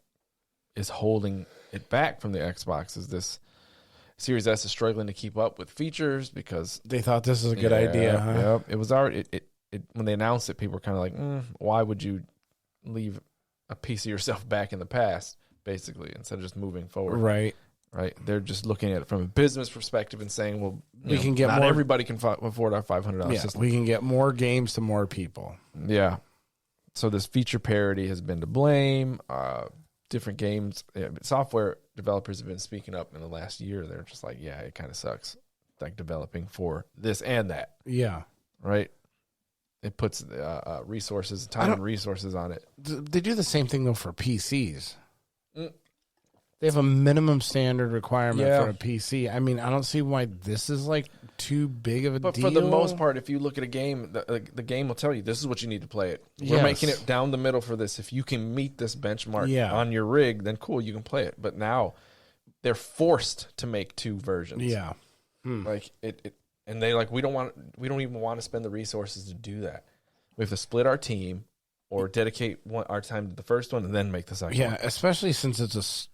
is holding it back from the Xbox. Is this Series S is struggling to keep up with features because They thought this was a good idea, huh? Yep. It was already it when they announced it, people were kind of like, why would you leave a piece of yourself back in the past, basically, instead of just moving forward? Right. They're just looking at it from a business perspective and saying, well, We can get not more- everybody can afford our $500 Yeah, system. we can get more games to more people. Yeah. So this feature parity has been to blame. Different games, software developers have been speaking up in the last year. They're just like, yeah, it kind of sucks, like developing for this and that, Yeah. right? It puts resources, time and resources on it. They do the same thing, though, for PCs. Mm. They have a minimum standard requirement Yeah. for a PC. I mean, I don't see why this is, like, too big of a But deal. for the most part, if you look at a game, the game will tell you this is what you need to play it. We're Yes. making it down the middle for this. If you can meet this benchmark on your rig, then cool, you can play it. But now they're forced to make two versions. Yeah. Like it and they we don't even want to spend the resources to do that. We have to split our team or dedicate our time to the first one and then make the second one. Yeah, especially since it's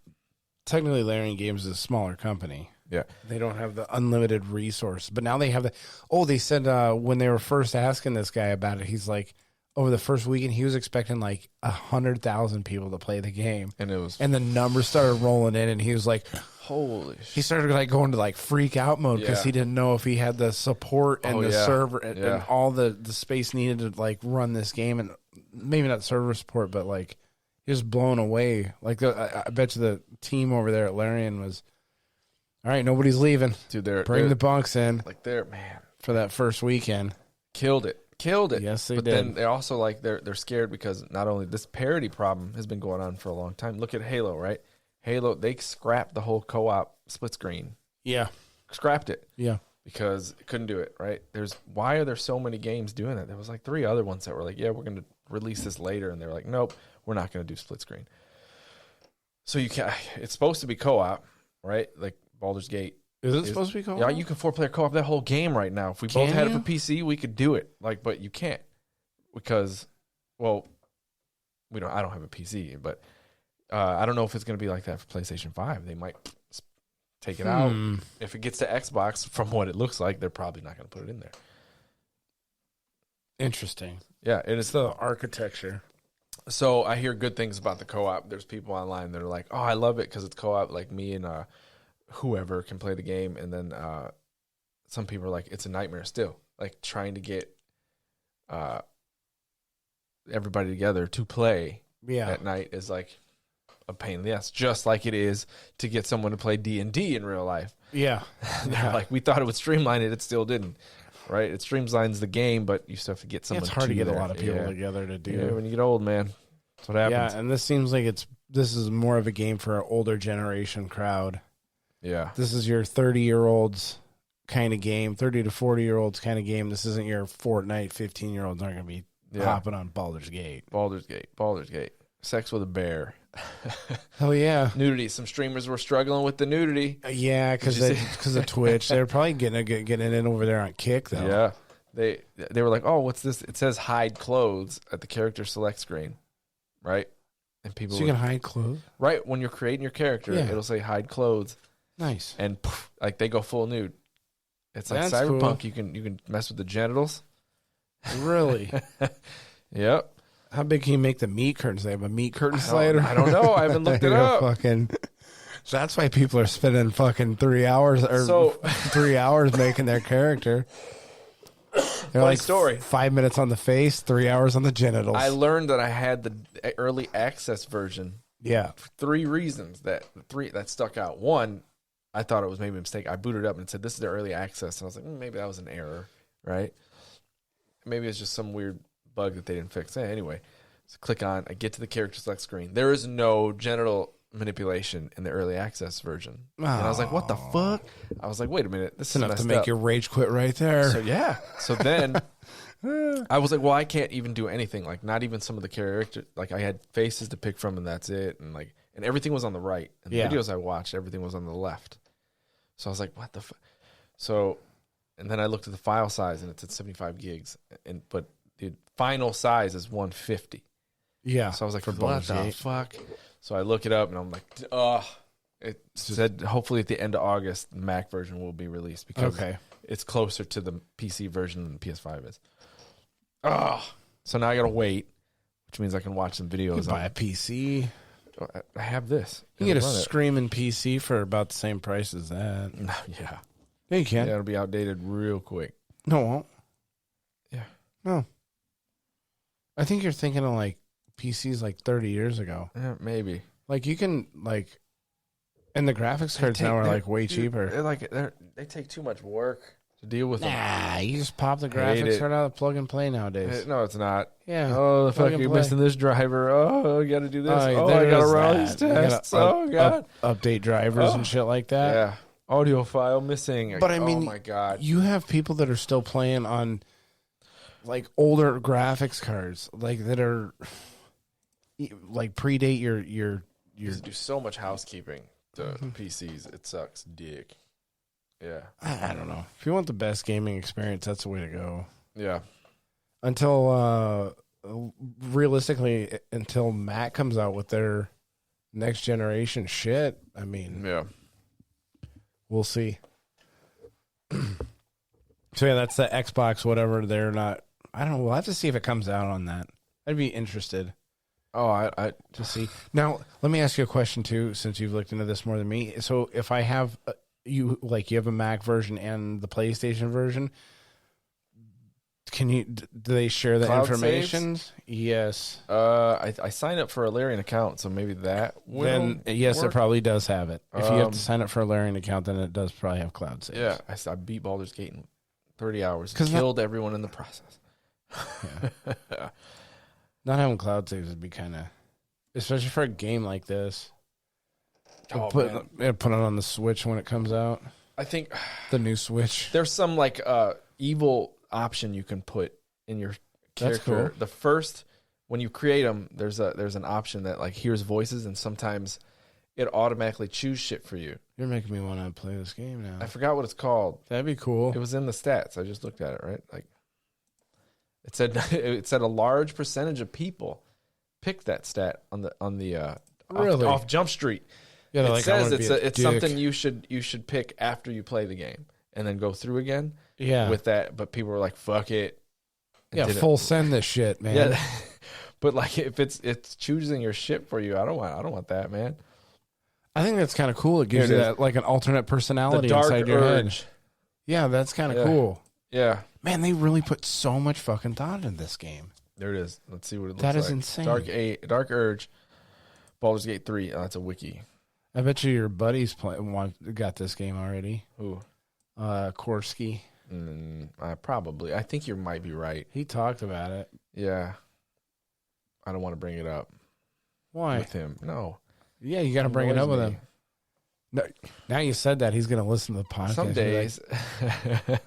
technically Larian Games is a smaller company. Yeah. They don't have the unlimited resource, but now they have the. Oh, they said when they were first asking this guy about it, he's like, over the first weekend, he was expecting like 100,000 people to play the game, And it was and the numbers started rolling in, and he was like, holy he started like going to like freak out mode because Yeah. he didn't know if he had the support and Oh, the yeah. server and Yeah. all the space needed to like run this game, and maybe not server support, but like he was blown away. Like I bet you the team over there at Larian was, all right, nobody's leaving. dude, Bring the bunks in like they're man. for that first weekend. Killed it. Yes, they but did. then they're also like they're scared because not only this parity problem has been going on for a long time. Look at Halo, right? Halo, they scrapped the whole co-op split screen. Yeah, Scrapped it yeah. because it couldn't do it, right? Why are there so many games doing that? There was like 3 other ones that were like, yeah, we're going to release this later, and they're like, nope, we're not going to do split screen. So you can't. It's supposed to be co-op, right? Like Baulders Gate Is it supposed to be co-op? Yeah, you can 4-player co-op that whole game right now. If we both had it for PC, we could do it. Like, but you can't because, well, I don't have a PC, but I don't know if it's going to be like that for PlayStation 5. They might take it out. If it gets to Xbox, from what it looks like, they're probably not going to put it in there. Interesting. Yeah, it is the architecture. So I hear good things about the co-op. There's people online that are like, "Oh, I love it because it's co-op. Like me and whoever can play the game." And then some people are like, "It's a nightmare still. Like trying to get everybody together to play at night is like a pain in the ass, just like it is to get someone to play D&D in real life." Yeah. They're like, we thought it would streamline it. It still didn't. Right? It streamlines the game, but you still have to get someone. It's hard to get a there. lot of people together to do. Yeah, when you get old, man, that's what happens. Yeah, and this seems like this is more of a game for an older generation crowd. Yeah. This is your 30-year-olds kind of game, 30 to 40-year-olds kind of game. This isn't your Fortnite 15-year-olds aren't going to be hopping on Baulders Gate. Baulders Gate. Sex with a bear. Oh, yeah. Nudity. Some streamers were struggling with the nudity. Yeah, because of Twitch. They're probably getting it over there on Kick, though. Yeah. They were like, "Oh, what's this?" It says hide clothes at the character select screen. Right? And people So you can hide clothes? Right. When you're creating your character, it'll say hide clothes. Nice. And poof, like they go full nude. It's like That's Cyberpunk. cool. You can mess with the genitals. Really? Yep. How big can you make the meat curtains? They have a meat curtain slider? I don't know. I haven't looked it up. So that's why people are spending fucking 3 hours or 3 hours making their character. They're like story. 5 minutes on the face, 3 hours on the genitals. I learned that I had the early access version. Yeah. For 3 reasons that stuck out. One, I thought it was maybe a mistake. I booted up and it said this is the early access, and I was like, maybe that was an error, right? Maybe it's just some weird bug that they didn't fix. Anyway, so click on. I get to the character select screen. There is no genital manipulation in the early access version, and I was like, "What the fuck?" I was like, "Wait a minute, this is enough messed to make up." your rage quit right there. So yeah. So then I was like, "Well, I can't even do anything. Like, not even some of the characters. Like, I had faces to pick from, and that's it. And everything was on the right. And the videos I watched, everything was on the left. So I was like, what the fuck? So, and then I looked at the file size, and it's at 75 gigs, but the final size is 150. Yeah. So I was like, for what the fuck? So I look it up, and I'm like, it said hopefully at the end of August, the Mac version will be released because it's closer to the PC version than the PS5 is. So now I got to wait, which means I can watch some videos. You buy a PC. I have this. You can get a screaming PC for about the same price as that. Yeah. Yeah, you can. Yeah, it'll be outdated real quick. No, it won't. Yeah. No. I think you're thinking of like PCs like 30 years ago. Yeah, maybe. Like you can and the graphics cards now are like way cheaper. They take too much work to deal with them. Nah, you just pop the graphics card out of plug and play nowadays. No, it's not. Yeah. Oh, the fuck, you're missing this driver. Oh, you got to do this. I got to run all these tests. Oh, God. Update drivers and shit like that. Yeah. Audio file missing. But I mean, oh my God. You have people that are still playing on like older graphics cards, like that are like predate your. Just do so much housekeeping to PCs. It sucks dick. Yeah. I don't know. If you want the best gaming experience, that's the way to go. Yeah. Until realistically, until Mac comes out with their next generation shit, I mean, yeah, we'll see. So yeah, that's the Xbox, whatever. They're not. I don't know. We'll have to see if it comes out on that. I'd be interested. Oh, I to see. Now, let me ask you a question too, since you've looked into this more than me. So, if I have you have a Mac version and the PlayStation version, can you? Do they share the Cloud information? saves? Yes. I signed up for a Larian account, so maybe that will then yes, work. It probably does have it. If you have to sign up for a Larian account, then it does probably have cloud saves. Yeah, I beat Baulders Gate in 30 hours. Killed everyone in the process. Yeah. Not having cloud saves would be kind of, especially for a game like this. Put it on the Switch when it comes out. I think the new Switch. There's some like evil option you can put in your character. That's cool. The first, when you create them, there's an option that like hears voices, and sometimes it automatically choose shit for you. You're making me want to play this game now. I forgot what it's called. That'd be cool. It was in the stats. I just looked at it, right? Like it said a large percentage of people picked that stat on the Really? off Jump Street. Yeah, It like, I says wanna be a it's dick. something you should pick after you play the game and then go through again. Yeah. With that, but people were like, "Fuck it." and Yeah, didn't. full send this shit, man. Yeah, but like if it's choosing your shit for you, I don't want that, man. I think that's kind of cool. It gives Here you it is. that like an alternate personality The dark inside your head. urge. Yeah, that's kind of Yeah. cool. Yeah, Man, they really put so much fucking thought into this game. there it is. Let's see what it looks That like. is insane. Dark Urge, Baldur's Gate 3. Oh, that's a wiki. I bet you your buddies got this game already. Who? Korsky. Probably. I think you might be right. He talked about it. Yeah. I don't want to bring it up Why? with him. No. Yeah, you got to bring it up with him. No, now you said that, he's going to listen to the podcast. Some and be days. like,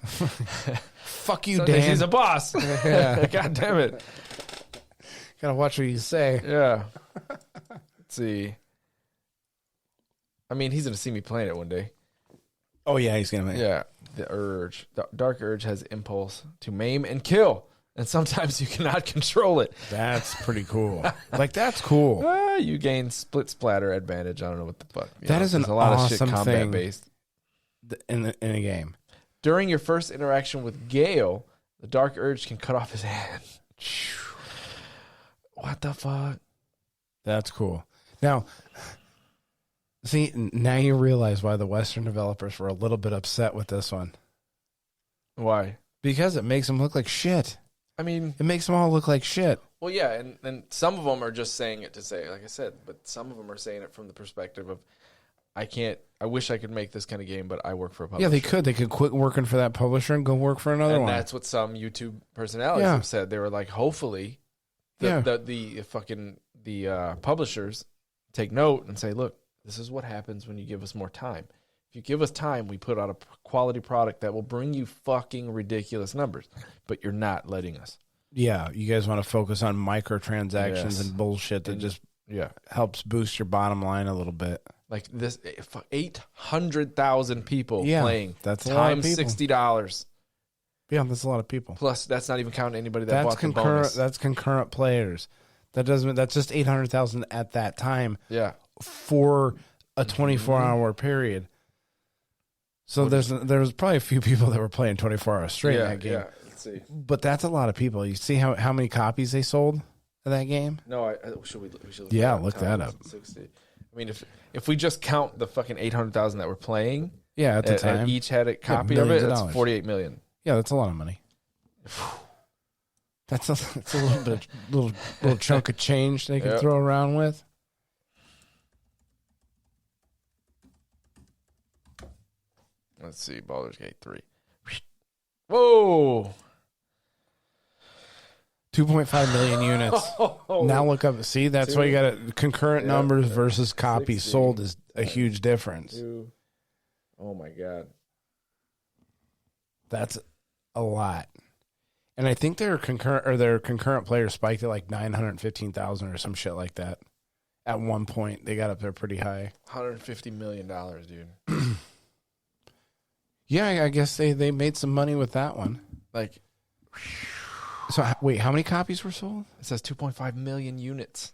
fuck you, Some Dan. days he's a boss. Yeah. God damn it. Got to watch what you say. Yeah. Let's see. I mean, he's going to see me playing it one day. Oh, yeah, he's going to. Yeah. The urge. The Dark Urge has impulse to maim and kill. And sometimes you cannot control it. That's pretty cool. Like, that's cool. You gain split splatter advantage. I don't know what the fuck. That is there's an a lot of awesome shit combat thing. based. In a game. During your first interaction with Gale, the Dark Urge can cut off his hand. What the fuck? That's cool. Now, see, now you realize why the Western developers were a little bit upset with this one. Why? Because it makes them look like shit. I mean, It makes them all look like shit. well, yeah, and some of them are just saying it to say, like I said, but some of them are saying it from the perspective of, I wish I could make this kind of game, but I work for a publisher. Yeah, they could. They could quit working for that publisher and go work for another And one. that's what some YouTube personalities Yeah. have said. They were like, hopefully, the publishers take note and say, look, this is what happens when you give us more time. If you give us time, we put out a quality product that will bring you fucking ridiculous numbers, but you're not letting us. Yeah, you guys want to focus on microtransactions Yes. and bullshit that just Yeah. helps boost your bottom line a little bit. Like this, 800,000 people Yeah, playing. that's a lot of times people. $60. Yeah, that's a lot of people. Plus, that's not even counting anybody that That's bought the concurrent. bonus. That's concurrent players. That's just 800,000 at that time Yeah. for a 24-hour period. So there was probably a few people that were playing 24 hours straight in that game. Yeah. Let's see. But that's a lot of people. You see how many copies they sold of that game? No, should we look Yeah, at look that up. 60. I mean, if we just count the fucking 800,000 that were playing, Yeah, at the time. and each had a copy of millions it, of that's dollars. 48 million. Yeah, that's a lot of money. That's a little bit, little chunk of change they can Yep. throw around with. Let's see, Baldur's Gate 3. Whoa! 2.5 million units. Now look up. See, that's why you got concurrent numbers versus copies 60. sold is a huge difference. Oh my god. That's a lot. And I think their concurrent players spiked at like 915,000 or some shit like that. At one point, they got up there pretty high. $150 million, dude. Yeah, I guess they made some money with that one. Like, So wait, how many copies were sold? it says 2.5 million units.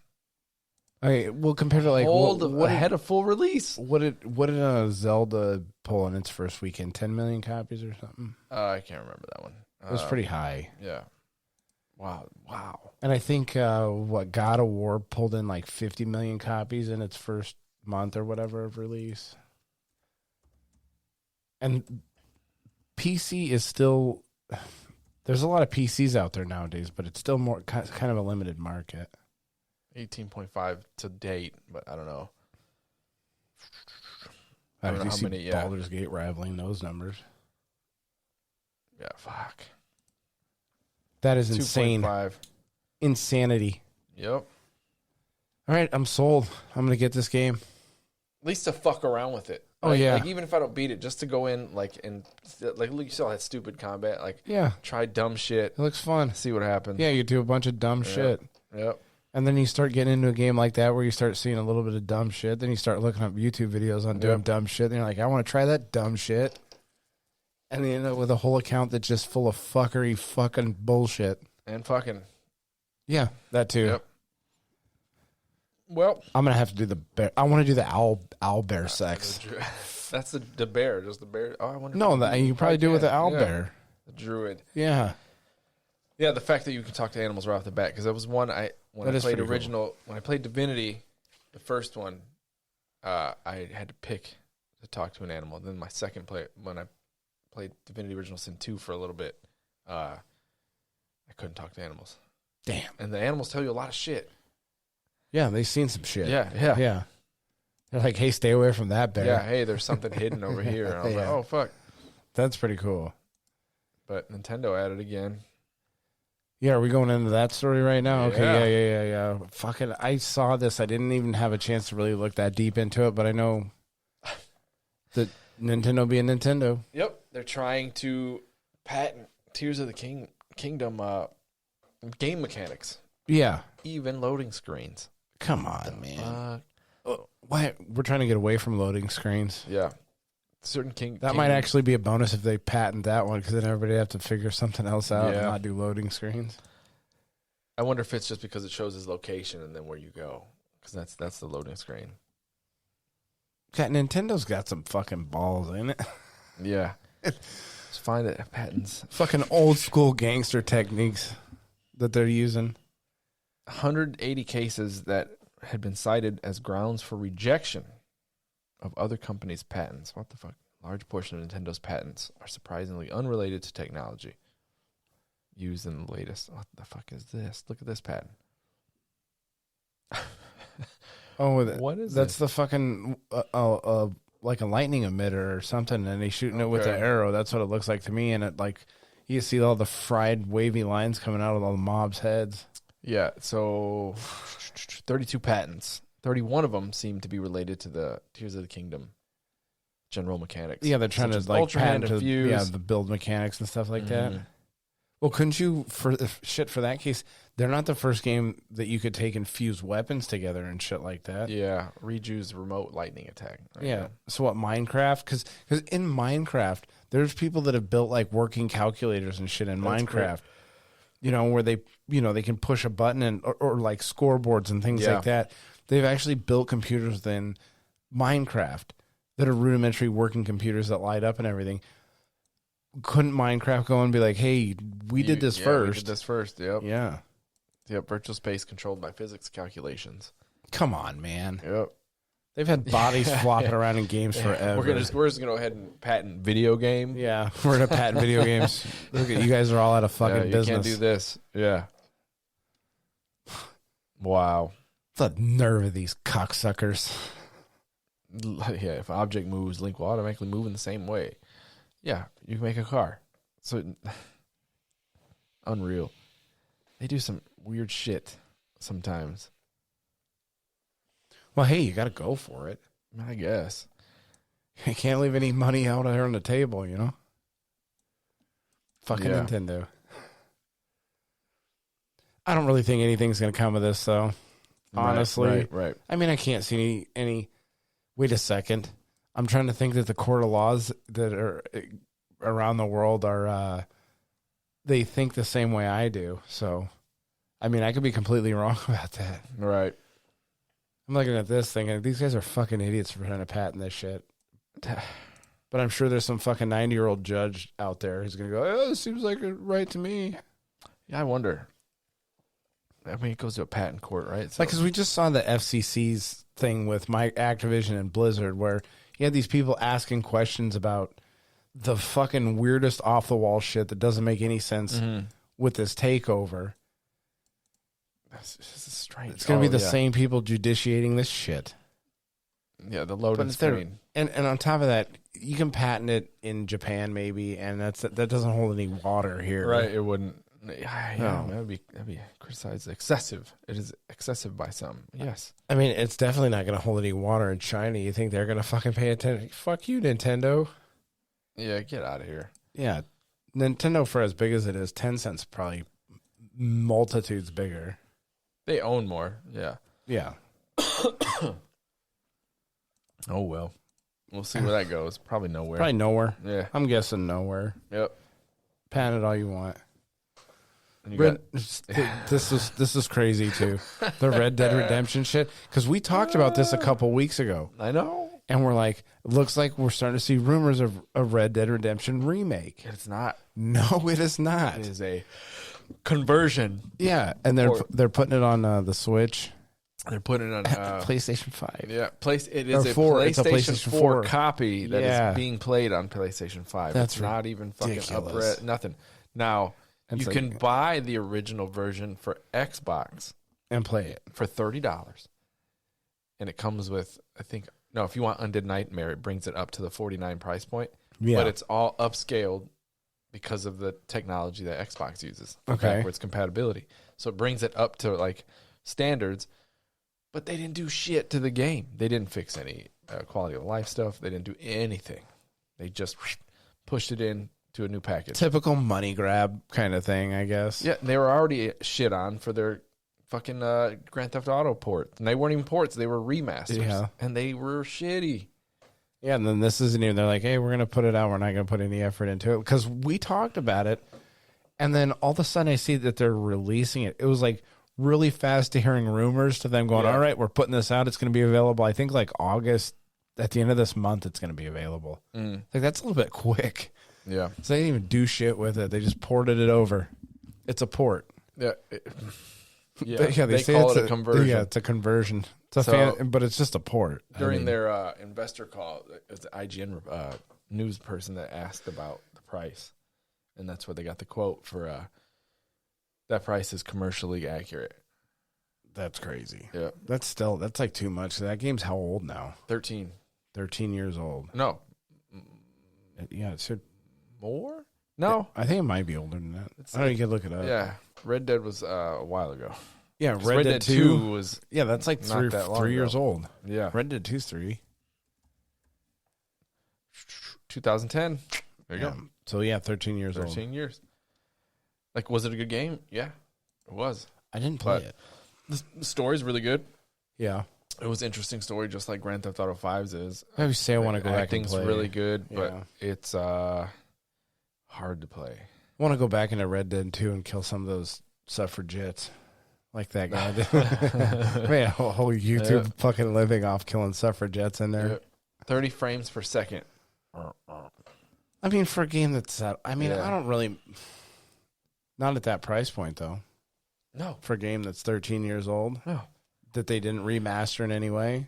Okay, well, compared to like Hold ahead of full release. what did Zelda pull in its first weekend? 10 million copies or something? I can't remember that one. It was pretty high. Yeah. Wow. And I think God of War pulled in like 50 million copies in its first month or whatever of release. And PC is still, there's a lot of PCs out there nowadays, but it's still more kind of a limited market. 18.5 to date, but I don't know. I don't do know how see many, yeah. Baldur's Gate rivaling those numbers. Yeah, fuck. That is insane. 2.5. Insanity. Yep. All right, I'm sold. I'm going to get this game. At least to fuck around with it. Oh, Like- yeah. Like even if I don't beat it, just to go in look, you saw that stupid combat. Like Yeah, try dumb shit, it looks fun. see what happens. Yeah, you do a bunch of dumb shit. Yep. And then you start getting into a game like that where you start seeing a little bit of dumb shit. Then you start looking up YouTube videos on doing dumb shit. And you're like, I want to try that dumb shit. And then you end up with a whole account that's just full of fuckery fucking bullshit. And fucking. Yeah, that too. Yep. Well, I'm going to have to do the bear. I want to do the owl bear sex. That's the bear. Just the bear. Oh, I wonder. No, you can probably do it with the owl bear. The druid. Yeah. Yeah, the fact that you can talk to animals right off the bat, because that was one when I played original, when I played Divinity, the first one, I had to pick to talk to an animal. Then my second play, when I played Divinity Original Sin 2 for a little bit, I couldn't talk to animals. Damn. And the animals tell you a lot of shit. Yeah, they've seen some shit. Yeah. They're like, hey, stay away from that bear. Yeah, hey, there's something hidden over here. And I was like, oh, fuck. That's pretty cool. But Nintendo added again. Yeah, are we going into that story right now? Yeah. Okay, yeah. Fucking, I saw this. I didn't even have a chance to really look that deep into it, but I know that Nintendo being Nintendo. Yep, they're trying to patent Tears of the Kingdom game mechanics. Yeah. Even loading screens. Come on, man. Why? We're trying to get away from loading screens. Yeah. Certain That might actually be a bonus if they patent that one, because then everybody have to figure something else out and not do loading screens. I wonder if it's just because it shows his location and then where you go, because that's the loading screen. God, Nintendo's got some fucking balls in it. Yeah. Just find it patents. Fucking old school gangster techniques that they're using. 180 cases that had been cited as grounds for rejection of other companies' patents. What the fuck? A large portion of Nintendo's patents are surprisingly unrelated to technology used in the latest. What the fuck is this? Look at this patent. What is that's this? the fucking like a lightning emitter or something, and he's shooting it with an arrow. That's what it looks like to me. And it like you see all the fried wavy lines coming out of all the mobs' heads. Yeah. So 32 patents. 31 of them seem to be related to the Tears of the Kingdom general mechanics. Yeah, they're trying to like patent the build mechanics and stuff like that. Well, couldn't you for that case? They're not the first game that you could take and fuse weapons together and shit like that. Yeah, Riju's remote lightning attack. Right Yeah. now. So what, Minecraft? Because in Minecraft, there's people that have built like working calculators and shit in That's Minecraft. great. You know, where they can push a button and or like scoreboards and things like that. They've actually built computers within Minecraft that are rudimentary working computers that light up and everything. Couldn't Minecraft go and be like, hey, we did this first? We did this first, yep. Yeah. Yep, virtual space controlled by physics calculations. Come on, man. Yep. They've had bodies flopping around in games forever. We're just gonna go ahead and patent video game. Yeah, we're gonna patent video games. Look at you guys are all out of fucking you business. Can't do this. Yeah. Wow. The nerve of these cocksuckers. Yeah, if an object moves, Link will automatically move in the same way. Yeah, you can make a car. So unreal. They do some weird shit sometimes. Well, hey, you got to go for it. I guess. You can't leave any money out there on the table, you know? Fucking Nintendo. I don't really think anything's going to come of this, though. Honestly. Right. I mean, I can't see any... Wait a second. I'm trying to think that the court of laws that are around the world are... they think the same way I do. So, I mean, I could be completely wrong about that. Right. I'm looking at this thinking, these guys are fucking idiots for trying to patent this shit. But I'm sure there's some fucking 90-year-old judge out there who's going to go, oh, this seems like a right to me. Yeah, I wonder. I mean, it goes to a patent court, right? So, Like, because we just saw the FCC's thing with Activision and Blizzard where you had these people asking questions about the fucking weirdest off-the-wall shit that doesn't make any sense with this takeover. That's just strange. It's going to be the same people judiciating this shit. Yeah, the loading screen. And on top of that, you can patent it in Japan maybe, and that doesn't hold any water here. Right, it wouldn't. Yeah, No. that'd be criticized excessive. It is excessive by some. Yes. I mean, it's definitely not going to hold any water in China. You think they're going to fucking pay attention? Fuck you, Nintendo. Yeah, get out of here. Yeah, Nintendo, for as big as it is, Tencent's probably multitudes bigger. They own more. Yeah. Yeah. Oh, well. We'll see where that goes. Probably nowhere. Probably nowhere. Yeah. I'm guessing nowhere. Yep. Pan it all you want. And you This is crazy too. The Red Dead Redemption shit. Because we talked about this a couple weeks ago. I know. And we're like, looks like we're starting to see rumors of a Red Dead Redemption remake. It's not. No, it is not. It is a conversion. Yeah, and they're putting it on the Switch. They're putting it on PlayStation 5. Yeah, it is a 4. PlayStation, It's a PlayStation 4 4 copy that Yeah. is being played on PlayStation 5. That's it's not even fucking ridiculous. up nothing. Now, It's you like- can buy the original version for Xbox And play it. for $30. And it comes with, if you want Undead Nightmare, it brings it up to the $49 price point. Yeah. But it's all upscaled because of the technology that Xbox uses for Okay. backwards compatibility. So it brings it up to like standards, but they didn't do shit to the game. They didn't fix any quality of life stuff. They didn't do anything. They just pushed it in to a new package. Typical money grab kind of thing, I guess. Yeah, they were already shit on for their fucking Grand Theft Auto ports. And they weren't even ports, they were remasters. Yeah. And they were shitty. Yeah, and then this isn't even. They're like, hey, we're going to put it out. We're not going to put any effort into it. Because we talked about it. And then all of a sudden I see that they're releasing it. It was like really fast to hearing rumors to them going, Yeah. all right, we're putting this out. It's going to be available. I think like August, at the end of this month, it's going to be available. Like, that's a little bit quick. Yeah. So they didn't even do shit with it. They just ported it over. It's a port. Yeah. They say call it's it a conversion. Yeah, it's a conversion. It's a So- but it's just a port. During their investor call, it was the IGN news person that asked about the price, and that's where they got the quote for that price is commercially accurate. That's crazy. Yeah, That's like too much. That game's how old now? 13. 13 years old. No, Yeah, it should. more. No, I think it might be older than that. I don't know. You can look it up. yeah, Red Dead was a while ago. Yeah, 'Cause Red Dead 2 was Yeah, that's like not that long 3 years ago. old. yeah Red Dead 2's 3. 2010. There you Yeah. go. So yeah, 13 years 13 old. years. Like, was it a good game? Yeah, it was. I didn't play But- it. The story's really good. Yeah. It was an interesting story, just like Grand Theft Auto 5's is. I would say I want to go back and Acting's play. really good, but Yeah. it's hard to play. I want to go back into Red Dead 2 and kill some of those suffragettes. Like that guy did. Made a whole YouTube fucking living off killing suffragettes in there. 30 frames per second. I mean, for a game that's that, I mean, Yeah. I don't really, not at that price point though. No, For a game that's 13 years old no. that they didn't remaster in any way,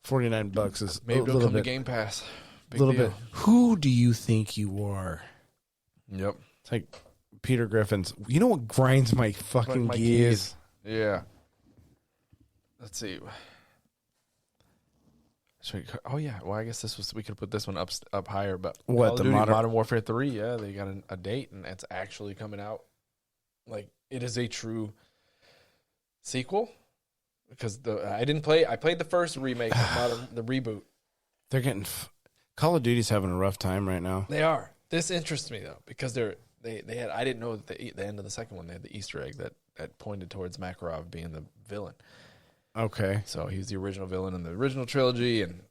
$49 is Maybe a it'll little come to bit. Game Pass. Big Little deal. bit. Who do you think you are? Yep. It's like Peter Griffin's. You know what grinds my fucking my gears? Yeah. Let's see. Oh yeah. Well, I guess we could put this one up higher, but What, Call of the Duty Modern Warfare 3? Yeah, they got a date, and it's actually coming out. Like, it is a true sequel because I didn't play. I played the first remake, the reboot. They're getting. Call of Duty's having a rough time right now. They are. This interests me though because they had. I didn't know that the end of the second one they had the Easter egg that pointed towards Makarov being the villain. Okay. So he's the original villain in the original trilogy, and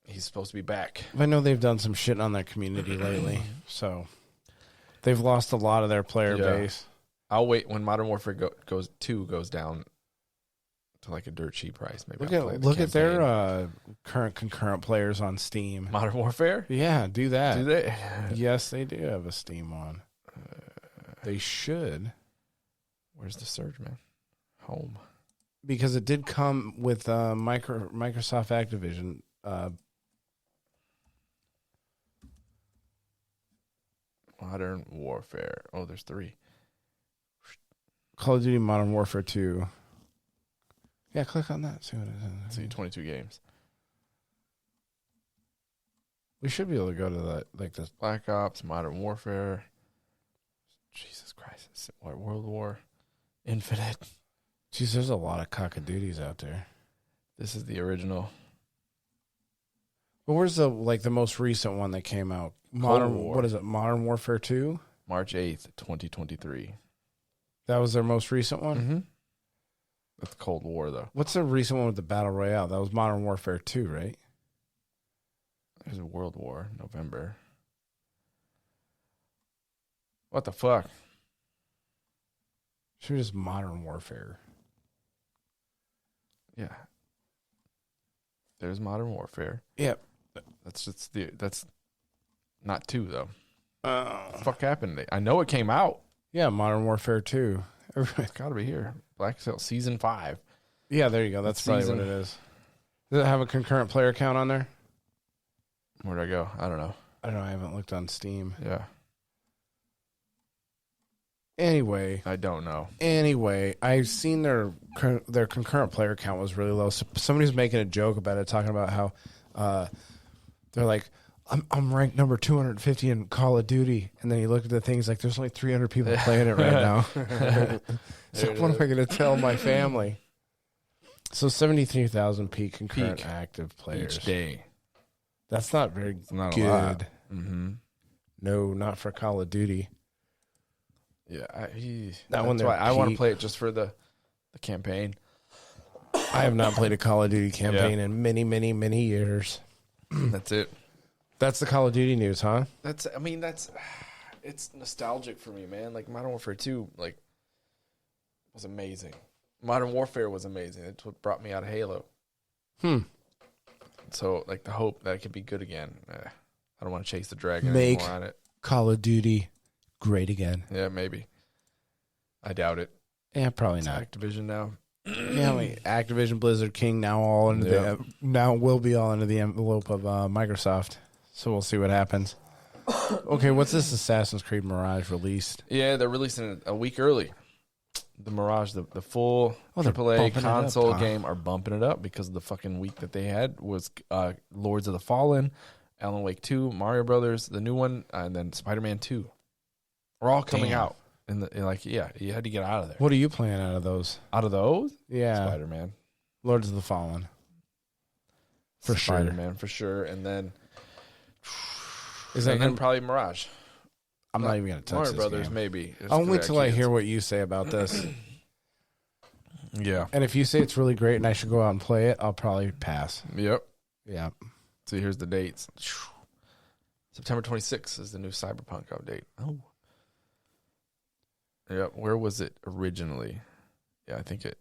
he's supposed to be back. I know they've done some shit on their community lately, so they've lost a lot of their player Yeah. base. I'll wait when Modern Warfare 2 goes down to like a dirt cheap price. Maybe I'll play the Look at their campaign. current concurrent players on Steam. Modern Warfare. Yeah, do that. Do they? Yes, they do have a Steam one. They should, Where's the surge, man? Home. because it did come with Microsoft Activision. Modern Warfare. Oh, there's 3. Call of Duty Modern Warfare 2. Yeah, click on that. See what it is. See, 22 games. We should be able to go to that, like this. Black Ops, Modern Warfare. Jesus Christ. World War. Infinite. Jeez, there's a lot of cock-a-doodies out there. This is the original. But where's the most recent one that came out? Cold War. What is it? Modern Warfare 2? March 8th, 2023. That was their most recent one? Mm-hmm. That's Cold War though. What's the recent one with the Battle Royale? That was Modern Warfare 2, right? There's a World War, November. What the fuck? Sure, just Modern Warfare. Yeah. There's Modern Warfare. Yep. That's not 2 though. What the fuck happened? I know it came out. Yeah, Modern Warfare 2. It's got to be here. Black Sail Season 5. Yeah, there you go. That's probably what it is. Does it have a concurrent player count on there? Where'd I go? I don't know. I don't know. I haven't looked on Steam. Yeah. Anyway, I don't know. I've seen their concurrent player count was really low. So somebody's making a joke about it, talking about how they're like, I'm ranked number 250 in Call of Duty, and then you look at the things like there's only 300 people playing it right now. So what am I going to tell my family? So 73,000 peak concurrent active players Each day. That's not very not good. a lot. Mm-hmm. No, not for Call of Duty. Yeah, That one that's why I want to peak. play it just for the campaign. I have not played a Call of Duty campaign in many, many, many years. That's it. That's the Call of Duty news, huh? It's nostalgic for me, man. Like Modern Warfare 2, like was amazing. Modern Warfare was amazing. It's what brought me out of Halo. So like the hope that it could be good again. I don't want to chase the dragon Make anymore on it. Call of Duty great again. Yeah, maybe. I doubt it. Yeah, probably It's not. Activision now. Yeah, Activision, Blizzard, King now all under will be all under the envelope of Microsoft. So we'll see what happens. Okay, what's this Assassin's Creed Mirage released? Yeah, they're releasing it a week early. The Mirage, the full they're AAA bumping it console up, huh? game are bumping it up because of the fucking week that they had was Lords of the Fallen, Alan Wake 2, Mario Brothers, the new one, and then Spider-Man 2. Are all coming Damn. out. You had to get out of there. What are you playing out of those? Out of those? Yeah, Spider-Man. Lords of the Fallen. For sure. Spider-Man, for sure. And then, Is that and then gonna, probably Mirage. I'm not even going to touch Mario this Brothers, game. maybe. It's I'll for wait the till I kids. hear what you say about this. Yeah. And if you say it's really great and I should go out and play it, I'll probably pass. Yep. Yeah. So here's the dates. September 26th is the new Cyberpunk update. Oh. Yep. Where was it originally? Yeah, I think it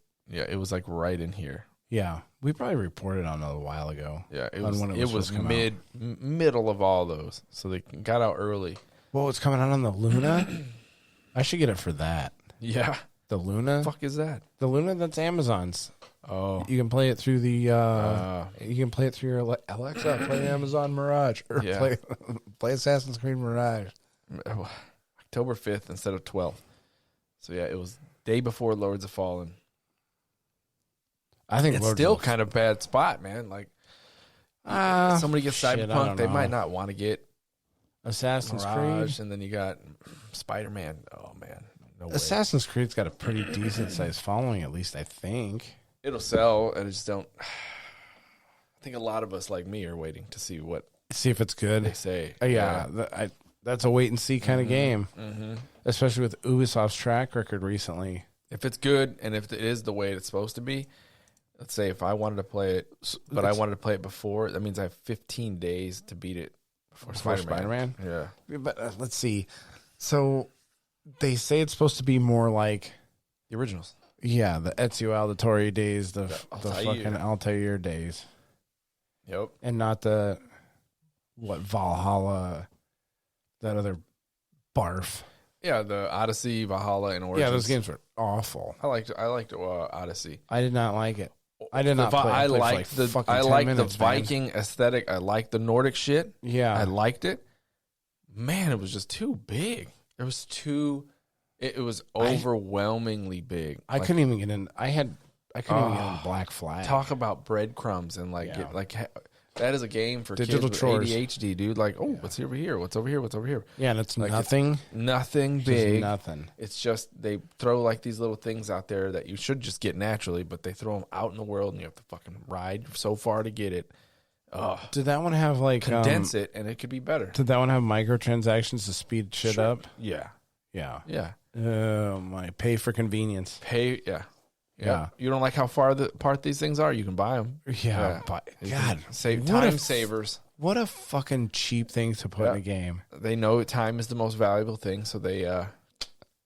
was like right in here. Yeah. We probably reported on it a while ago. Yeah, it On was when it it was was supposed to come middle of all those. So they got out early. Well, it's coming out on the Luna. I should get it for that. Yeah. The Luna? The fuck is that? The Luna, that's Amazon's. Oh. You can play it through the you can play it through your Alexa, play Amazon Mirage or Yeah. play Assassin's Creed Mirage. October 5th instead of 12th. So yeah, it was day before Lords of Fallen. I think It's Lords still of the- kind of bad spot, man. Like somebody gets shit, I Cyberpunk, don't they know. might not want to get Assassin's Mirage, Creed. and then you got Spider-Man. Oh man, no way. Assassin's Creed's got a pretty decent sized following, at least I think. It'll sell. I just don't. I think a lot of us, like me, are waiting to see what See if it's good. they say. That's a wait and see kind of game, Mm-hmm. especially with Ubisoft's track record recently. If it's good and if it is the way it's supposed to be, let's say if I wanted to play it, but I wanted to play it before, that means I have 15 days to beat it before Spider-Man. Yeah. But let's see. So they say it's supposed to be more like, The originals. yeah, the Ezio Auditore days, the Altair. fucking Altair days, Yep. and not the Valhalla, that other barf. Yeah, the Odyssey, Valhalla, and Origins. Yeah, those games were awful. I liked Odyssey. I did not like it. I did not play. I played for liked like the fucking I 10 liked minutes, the man. Viking aesthetic. I liked the Nordic shit. Yeah, I liked it. Man, it was just too big. It was too. It was overwhelmingly big. I couldn't even get in. I couldn't even get in Black Flag. Talk about breadcrumbs and that is a game for Digital kids chores. with ADHD, dude. Like, oh, what's over here? What's over here? What's over here? Yeah, and it's Like, nothing. Nothing Just big. nothing. It's just they throw like these little things out there that you should just get naturally, but they throw them out in the world and you have to fucking ride so far to get it. Did that one have like Condense it and it could be better. Did that one have microtransactions to speed shit Sure. up? Yeah. Yeah. Yeah. Oh my! Pay for convenience. Pay. Yeah. Yeah. You don't like how far apart these things are? You can buy them. Yeah, but God, Save what a time savers. What a fucking cheap thing to put in a game. They know time is the most valuable thing, so they Yeah.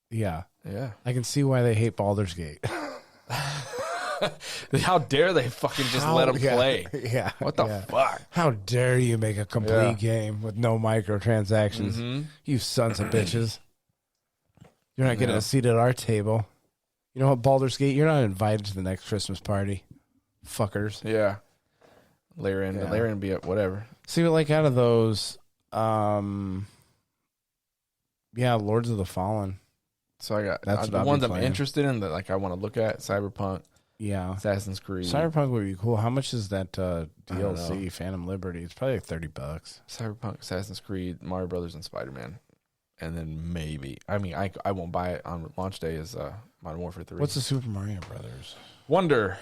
yeah. I can see why they hate Baulders Gate. How dare they fucking just let them play? Yeah. What the fuck? How dare you make a complete game with no microtransactions? Mm-hmm. You sons of bitches. You're not getting a seat at our table. You know what, Baldur's Gate? You're not invited to the next Christmas party. Fuckers. Yeah. Larian be at whatever. See, like out of those, Lords of the Fallen. So I got That's the what ones I've I'm been playing. interested in that like I want to look at. Cyberpunk, Yeah. Assassin's Creed. Cyberpunk would be cool. How much is that don't DLC, Phantom Liberty? It's probably like $30. Cyberpunk, Assassin's Creed, Mario Brothers, and Spider-Man. And then maybe. I mean, I won't buy it on launch day as Modern Warfare 3. What's the Super Mario Brothers? Wonder?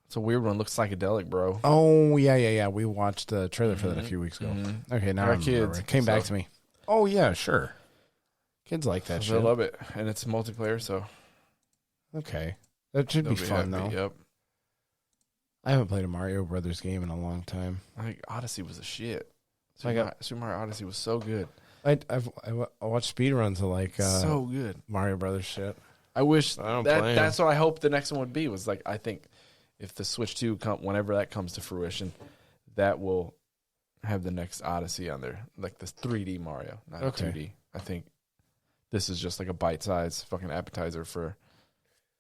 It's a weird one. Looks psychedelic, bro. Oh, yeah. We watched the trailer for that a few weeks ago. Okay, now I I got remember. kids, It came back so- to me. Oh, yeah, sure. Kids like that They shit. love it. And it's multiplayer, so Okay. That should they'll be fun, happy. though. Yep. I haven't played a Mario Brothers game in a long time. I think Odyssey was a shit. I Super Mario Odyssey was so good. I watched speedruns of like So good. Mario Brothers shit. I wish I don't play 'em. that's what I hope the next one would be. Was like I think if the Switch 2 whenever that comes to fruition, that will have the next Odyssey on there, like the 3D Mario, not Okay. 2D. I think this is just like a bite-sized fucking appetizer for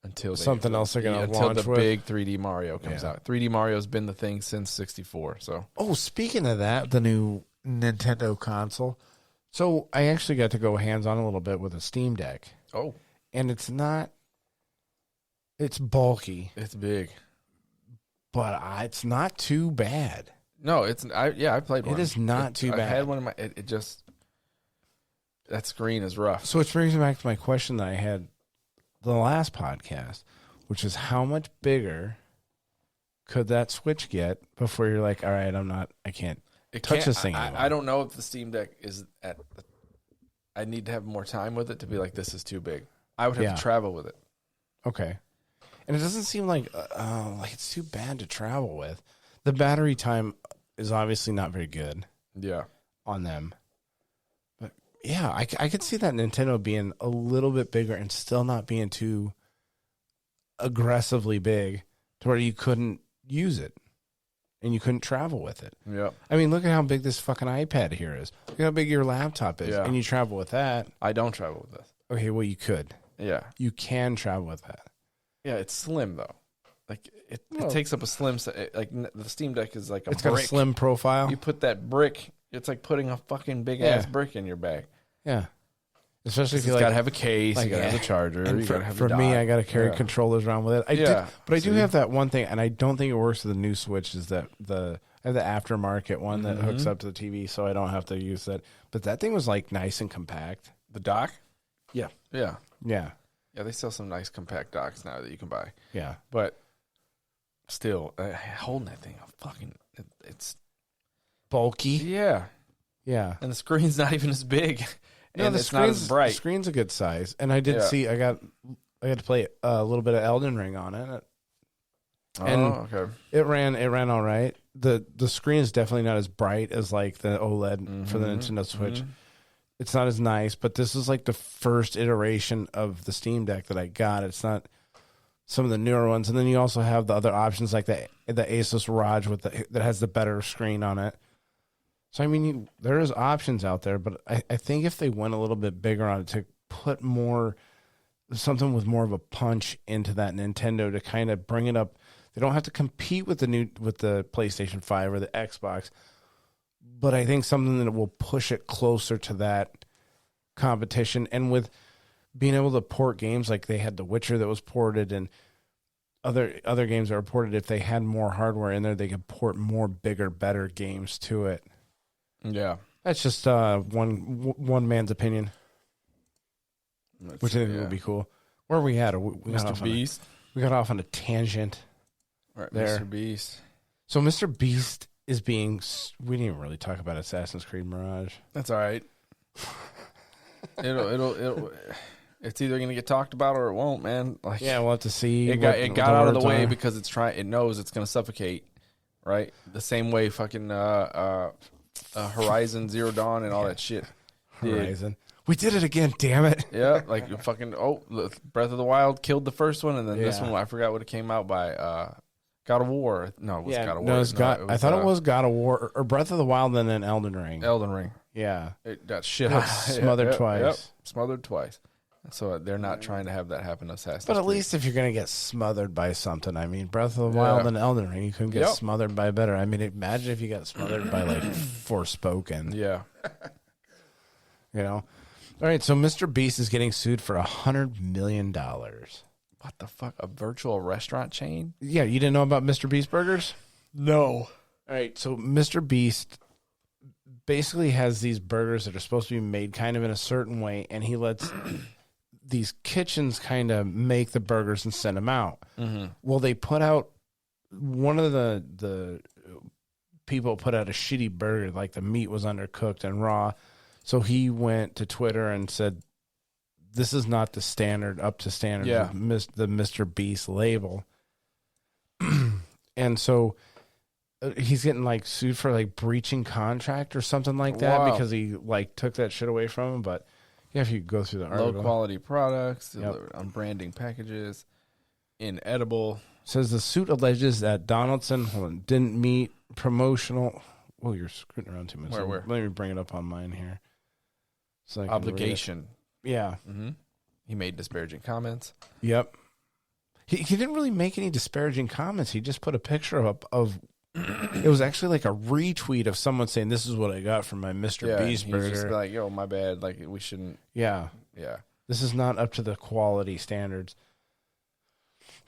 until Something else they're gonna until launch the with. big 3D Mario comes Yeah. out. 3D Mario's been the thing since '64. So Oh, speaking of that, the new Nintendo console. So I actually got to go hands-on a little bit with a Steam Deck. And it's bulky, it's big. but it's not too bad. No, I played one. It is not too I bad. had one in my. It just that screen is rough. So which brings me back to my question that I had the last podcast, which is how much bigger could that Switch get before you're like, all right, I can't touch this thing anymore. I don't know if the Steam Deck is at. I need to have more time with it to be like this is too big. I would have to travel with it. Okay. And it doesn't seem like it's too bad to travel with. The battery time is obviously not very good Yeah. on them. But yeah, I could see that Nintendo being a little bit bigger and still not being too aggressively big to where you couldn't use it and you couldn't travel with it. Yeah. I mean, look at how big this fucking iPad here is. Look at how big your laptop is. Yeah. And you travel with that. I don't travel with this. Okay, well, you could. Yeah. You can travel with that. Yeah. It's slim though. Like it takes up a slim. The Steam Deck is like a It's brick. got a slim profile. You put that brick. It's like putting a fucking big ass brick in your bag. Yeah. Especially if You you gotta like. have a case. like, you gotta have a charger. And You gotta have for a me, dock. I got to carry Yeah. controllers around with it. I Yeah. but I do See? have that one thing, and I don't think it works with the new Switch. Is that I have the aftermarket one that hooks up to the TV, so I don't have to use that. But that thing was like nice and compact. The dock. Yeah. Yeah. Yeah. Yeah. They sell some nice compact docks now that you can buy. Yeah. But still, holding that thing, it's Bulky. yeah, Yeah. and the screen's not even as big, No, and the it's not as screen's, bright. the screen's a good size, and I did Yeah. see. I got to play a little bit of Elden Ring on it. and okay. It ran all right. The screen is definitely not as bright as like the OLED for the Nintendo Switch. It's not as nice, but this is like the first iteration of the Steam Deck that I got. It's not some of the newer ones, and then you also have the other options like the Asus ROG that has the better screen on it. So I mean, there is options out there, but I think if they went a little bit bigger on it to put something with more of a punch into that Nintendo to kind of bring it up. They don't have to compete with the PlayStation 5 or the Xbox, but I think something that will push it closer to that competition. And with being able to port games like they had The Witcher that was ported and other games that were ported, if they had more hardware in there, they could port more bigger, better games to it. Yeah, That's just one man's opinion, which I think would be cool. Where are we at? We got Mr. Beast. we got off on a tangent. Right, there. Mr. Beast. So Mr. Beast is being. We didn't even really talk about Assassin's Creed Mirage. That's all right. It'll It's either going to get talked about or it won't, man. Like, Yeah, we'll have to see. it got out of the way because because it knows it's going to suffocate, right? The same way fucking Horizon Zero Dawn and all that shit. Horizon. We did it again, damn it. Yeah, like fucking Breath of the Wild killed the first one, and then this one I forgot what it came out by. God of War. No, it was God of War. No, I thought it was God of War or Breath of the Wild, and then Elden Ring. Elden Ring. Yeah, It got shit smothered twice. Yep, smothered twice. So they're not trying to have that happen to Assassin's But at Creed. least if you're gonna get smothered by something, I mean, Breath of the Wild and Elden Ring, you couldn't get smothered by better. I mean, imagine if you got smothered by like Forspoken. Yeah. You know. All right, so Mr. Beast is getting sued for $100 million. What the fuck? A virtual restaurant chain? Yeah, you didn't know about Mr. Beast burgers? No. All right, so Mr. Beast basically has these burgers that are supposed to be made kind of in a certain way, and he lets these kitchens kind of make the burgers and send them out. Mm-hmm. Well, they put out one of the people put out a shitty burger, like the meat was undercooked and raw. So he went to Twitter and said, "This is not the standard, up to standard of the Mr. Beast label." And so he's getting like sued for like breaching contract or something like that because he like took that shit away from him. But yeah, if you go through the article, Low quality products, delivered on branding packages, inedible. Says the suit alleges that Donaldson didn't meet promotional. Oh, you're scooting around too much. Where? Let me bring it up on mine here. So Obligation. Yeah. Mm-hmm. He made disparaging comments. Yep. He didn't really make any disparaging comments. He just put a picture of it was actually like a retweet of someone saying, "This is what I got from my Mr. Beast burger." Just be like, "Yo, my bad. Like, we shouldn't." Yeah. This is not up to the quality standards.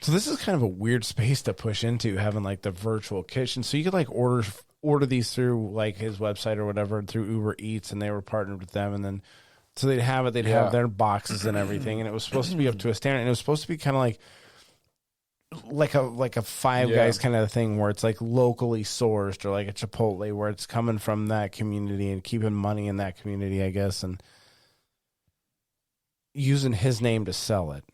So this is kind of a weird space to push into, having like the virtual kitchen. So you could like order these through like his website or whatever, through Uber Eats, and they were partnered with them, and then so they'd have their boxes and everything, and it was supposed to be up to a standard, and it was supposed to be kind of like a Five Guys kind of thing, where it's like locally sourced, or like a Chipotle, where it's coming from that community and keeping money in that community, I guess, and using his name to sell it.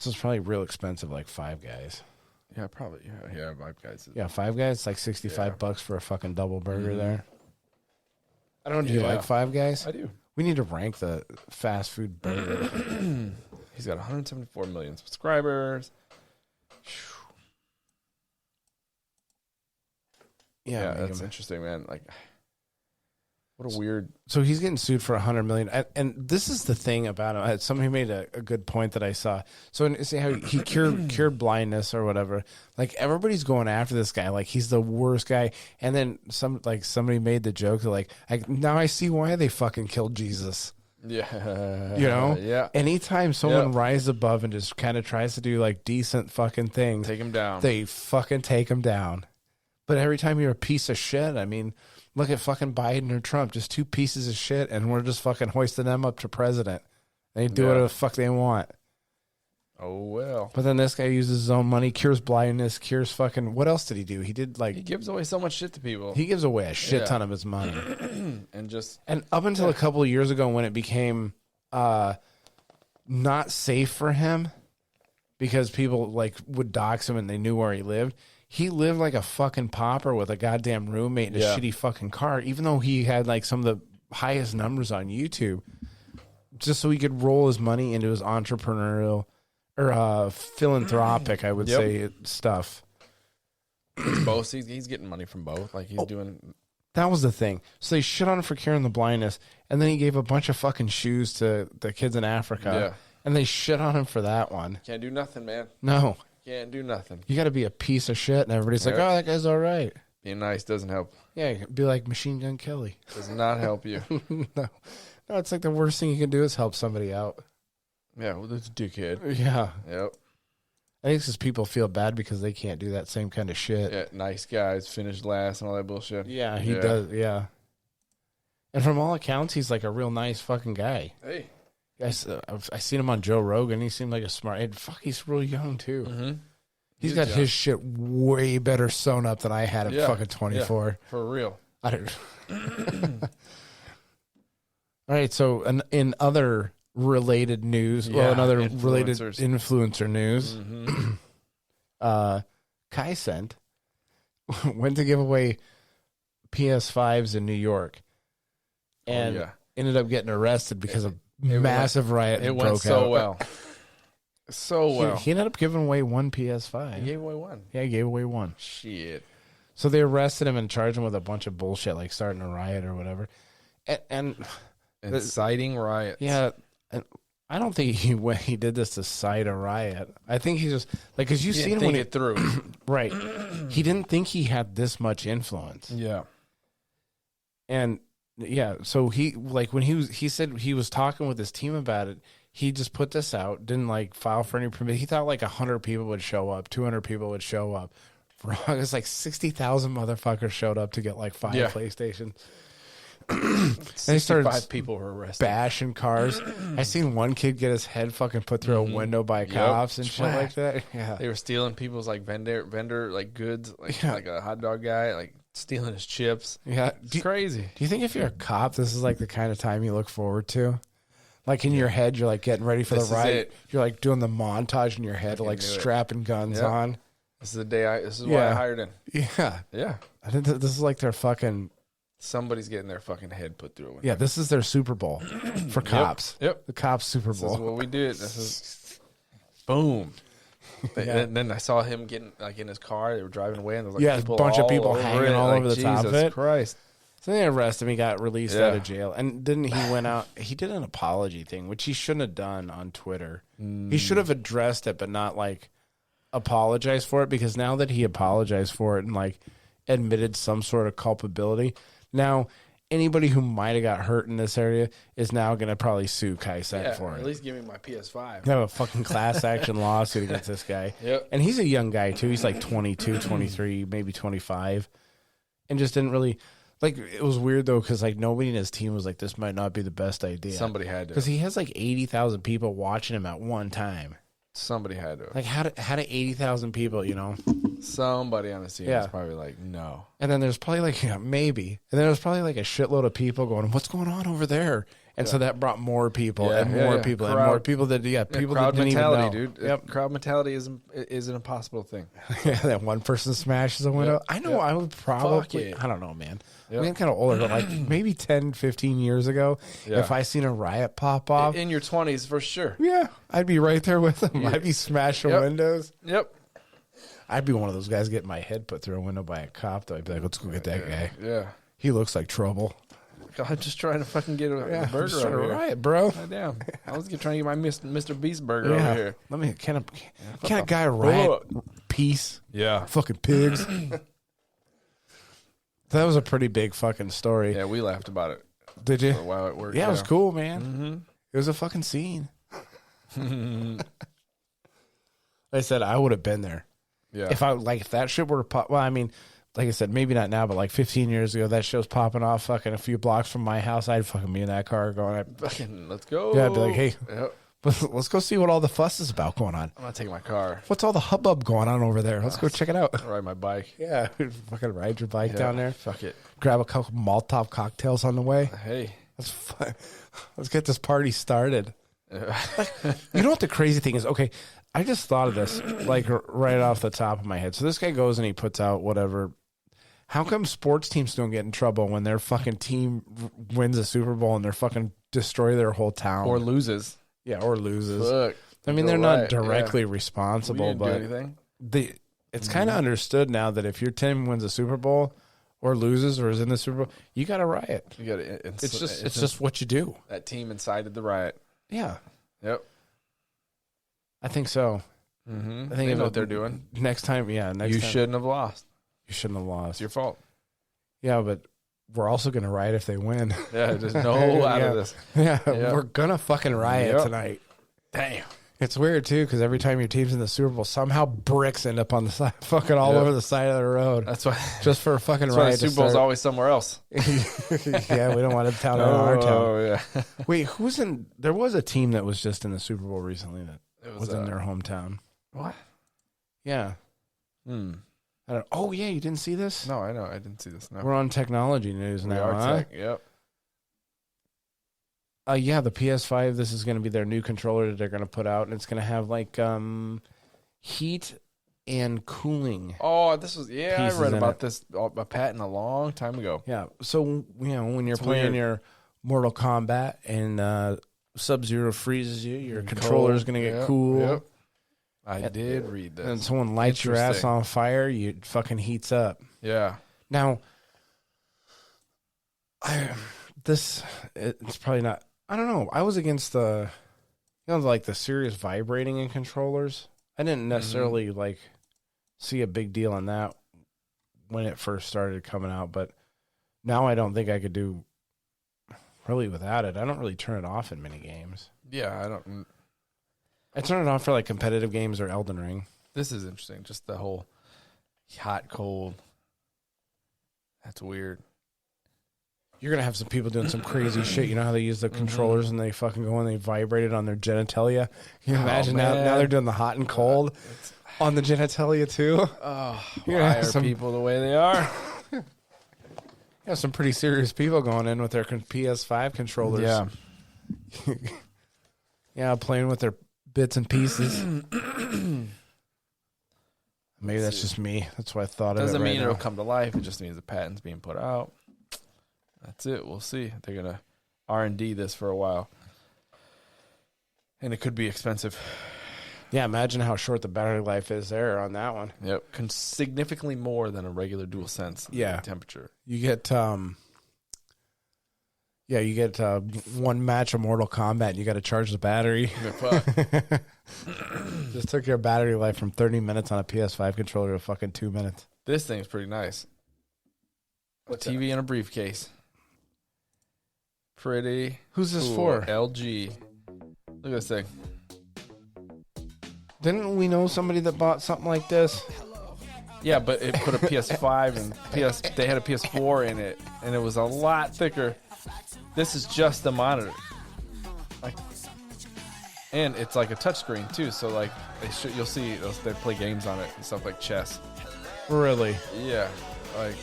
So it's probably real expensive, like Five Guys. Yeah, probably. Yeah, Five Guys. Yeah, Five Guys, like $65 for a fucking double burger there. I don't know. Do you like Five Guys? I do. We need to rank the fast food burger. He's got 174 million subscribers. Yeah, that's interesting, man. Like, what a weird. So he's getting sued for $100 million, and this is the thing about him. Somebody made a good point that I saw. So see how he cured blindness or whatever. Like, everybody's going after this guy, like he's the worst guy. And then somebody made the joke that like, now I see why they fucking killed Jesus. Yeah, you know. Yeah. Anytime someone rises above and just kind of tries to do like decent fucking things, take him down. They fucking take him down. But every time you're a piece of shit, I mean. Look at fucking Biden or Trump, just two pieces of shit, and we're just fucking hoisting them up to president. They do whatever the fuck they want. Oh, well. But then this guy uses his own money, cures blindness, cures fucking... What else did he do? He did like... He gives away so much shit to people. He gives away a shit ton of his money. And up until a couple of years ago when it became not safe for him because people like would dox him and they knew where he lived... He lived like a fucking pauper with a goddamn roommate in a shitty fucking car, even though he had like some of the highest numbers on YouTube, just so he could roll his money into his entrepreneurial or philanthropic, I would say, stuff. It's both. He's getting money from both. Like he's doing. That was the thing. So they shit on him for curing the blindness, and then he gave a bunch of fucking shoes to the kids in Africa, and they shit on him for that one. Can't do nothing, man. No. Can't do nothing. You got to be a piece of shit, and everybody's like, "Oh, that guy's all right." Being nice doesn't help. Yeah, be like Machine Gun Kelly. Does not help you. No, it's like the worst thing you can do is help somebody out. Yeah, well, that's a dickhead. Yeah. Yep. I think it's just people feel bad because they can't do that same kind of shit. Yeah, nice guys finish last and all that bullshit. Yeah, he does. Yeah. And from all accounts, he's like a real nice fucking guy. Hey. I seen him on Joe Rogan. He seemed like a smart... he's real young, too. Mm-hmm. He's got his shit way better sewn up than I had at fucking 24. Yeah, for real. I don't... All right, so in other related news. Yeah, Well, another related influencers. influencer news. Kai Cent went to give away PS5s in New York, and ended up getting arrested because of massive riot. It went so well. So well. He ended up giving away one PS5. He gave away one. Yeah, he gave away one. Shit. So they arrested him and charged him with a bunch of bullshit, like starting a riot or whatever. And inciting riots. Yeah, and I don't think he did this to cite a riot. I think he just like because you seen him when it through. Right. He didn't think he had this much influence. Yeah. And yeah, so he like when he said he was talking with his team about it. He just put this out, didn't like file for any permit. He thought like 100 people would show up, 200 people would show up. Wrong. It's like 60,000 motherfuckers showed up to get like 5 PlayStations. And they started 5 people were arrested. Bashing cars. I seen one kid get his head fucking put through a window by cops and shit like that. Yeah, they were stealing people's like vendor like goods, like a hot dog guy, like stealing his chips. Yeah, it's crazy. Do you think if you're a cop, this is like the kind of time you look forward to? Like in your head, you're like getting ready for the riot. You're like doing the montage in your head, like strapping guns on. This is the day this is why I hired in. Yeah. Yeah. I think this is like their fucking. Somebody's getting their fucking head put through a window. Yeah, this is their Super Bowl for cops. Yep. The cops Super Bowl. This is what we did. This is boom. And then I saw him getting like in his car. They were driving away, and there was like a bunch of people hanging all over the top of it. Jesus Christ. So they arrested him. He got released out of jail. And then he went out. He did an apology thing, which he shouldn't have done on Twitter. He should have addressed it, but not like apologized for it, because now that he apologized for it and like admitted some sort of culpability, now anybody who might have got hurt in this area is now going to probably sue Kai Cent for it. At least give me my PS5. They have a fucking class action lawsuit against this guy. Yep. And he's a young guy too. He's like 22, 23, maybe 25. And just didn't really... Like, it was weird, though, because, like, nobody in his team was like, this might not be the best idea. Somebody had to. Because he has, like, 80,000 people watching him at one time. Somebody had to. Like, how do 80,000 people, you know? Somebody on the team was probably like, no. And then there's probably, like, maybe. And then there's probably, like, a shitload of people going, what's going on over there? And so that brought more people and more people and more people that, people that didn't even know. Dude. Yep. Crowd mentality is an impossible thing. Yeah, that one person smashes a window. I know I would probably, I don't know, man. I mean, I'm kind of older, but like maybe 10, 15 years ago, if I seen a riot pop off. In your 20s, for sure. Yeah, I'd be right there with them. I'd be smashing windows. Yep. I'd be one of those guys getting my head put through a window by a cop, though. I'd be like, let's go get that guy. Yeah. He looks like trouble. I'm just trying to fucking get a burger over here. Riot, bro. God damn. I was trying to get my Mr. Beast burger over here. Let me, can a guy riot peace? Yeah. Fucking pigs. That was a pretty big fucking story. Yeah, we laughed about it. Did you? For a while at work. Yeah, it was cool, man. Mm-hmm. It was a fucking scene. Like I said, I would have been there. Yeah. If that shit were to pop, well, I mean, like I said, maybe not now, but like 15 years ago, that show's popping off fucking a few blocks from my house. I'd fucking be in that car going, fucking, let's go. Yeah, I'd be like, hey, let's go see what all the fuss is about going on. I'm not taking my car. What's all the hubbub going on over there? Let's go check it out. Ride my bike. Yeah, fucking ride your bike down there. Fuck it. Grab a couple Molotov cocktails on the way. Hey. That's fun. Let's get this party started. You know what the crazy thing is? Okay, I just thought of this like right off the top of my head. So this guy goes and he puts out whatever. How come sports teams don't get in trouble when their fucking team wins a Super Bowl and they're fucking destroy their whole town? Or loses. Yeah, or loses. Look, I mean, they're not directly responsible, but it's kind of understood now that if your team wins a Super Bowl or loses or is in the Super Bowl, you got to riot. You got to. It's just what you do. That team incited the riot. Yeah. Yep. I think so. Mm-hmm. I think they know what they're doing. Next time, you shouldn't have lost. You shouldn't have lost. It's your fault. Yeah, but we're also going to riot if they win. Yeah, there's no out of this. Yeah, we're going to fucking riot tonight. Damn. It's weird, too, because every time your team's in the Super Bowl, somehow bricks end up on the side, fucking all over the side of the road. That's why. Just for a fucking riot. That's why the Super Bowl's always somewhere else. Yeah, we don't want to town in our town. Oh, yeah. Wait, who's in? There was a team that was just in the Super Bowl recently that was in their hometown. What? Yeah. Oh, yeah, you didn't see this? No, I know. I didn't see this. No. We're on technology news now, huh? Yep. Yeah, the PS5. This is going to be their new controller that they're going to put out, and it's going to have like heat and cooling. Oh, this was I pieces read in about it. this a patent a long time ago. Yeah, so when you're playing weird. your Mortal Kombat and Sub-Zero freezes you, your controller is going to get cool. Yep. I did read this. And someone lights your ass Interesting. on fire, you fucking heats up. Yeah. Now, it's probably not. I don't know. I was against like the serious vibrating in controllers. I didn't necessarily like see a big deal on that when it first started coming out, but now I don't think I could do really without it. I don't really turn it off in many games. Yeah, I don't. I turn it off for like competitive games or Elden Ring. This is interesting. Just the whole hot, cold. That's weird. You're going to have some people doing some crazy shit. You know how they use the controllers and they fucking go and they vibrate it on their genitalia? Can you imagine now they're doing the hot and cold on the genitalia too? Oh, You're why gonna are have some, people the way they are? you have some pretty serious people going in with their PS5 controllers. Yeah. Yeah, playing with their bits and pieces. Maybe that's just me. That's why I thought of it. Doesn't right mean now. it'll come to life. It just means the patent's being put out. That's it. We'll see. They're gonna R&D this for a while, and it could be expensive. Yeah, imagine how short the battery life is there on that one. Yep, significantly more than a regular DualSense. Yeah. Temperature. You get one match of Mortal Kombat and you got to charge the battery. Just took your battery life from 30 minutes on a PS5 controller to fucking 2 minutes. This thing's pretty nice. What's a TV in a briefcase. Pretty. Who's this cool. for? LG. Look at this thing. Didn't we know somebody that bought something like this? Yeah, but it put a PS5 and they had a PS4 in it, and it was a lot thicker. This is just the monitor. And it's like a touchscreen too, so like you'll see they play games on it and stuff like chess. Really? Yeah, like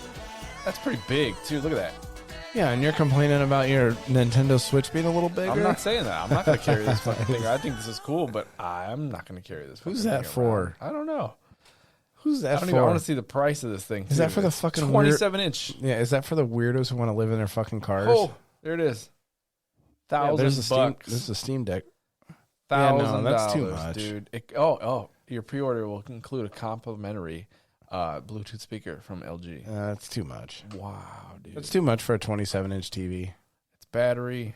that's pretty big too. Look at that. Yeah, and you're complaining about your Nintendo Switch being a little bigger? I'm not saying that. I'm not going to carry this fucking thing. I think this is cool, but I'm not going to carry this. Who's that for? I don't know. Who's that I don't for? even want to see the price of this thing. Is that for the fucking 27 inch? Yeah, is that for the weirdos who want to live in their fucking cars? Oh, there it is. $1,000. There's a Steam Deck. $1,000. Yeah, no, that's too much, dude. Your pre-order will include a complimentary Bluetooth speaker from LG. That's too much. Wow, dude. That's too much for a 27-inch TV. It's battery.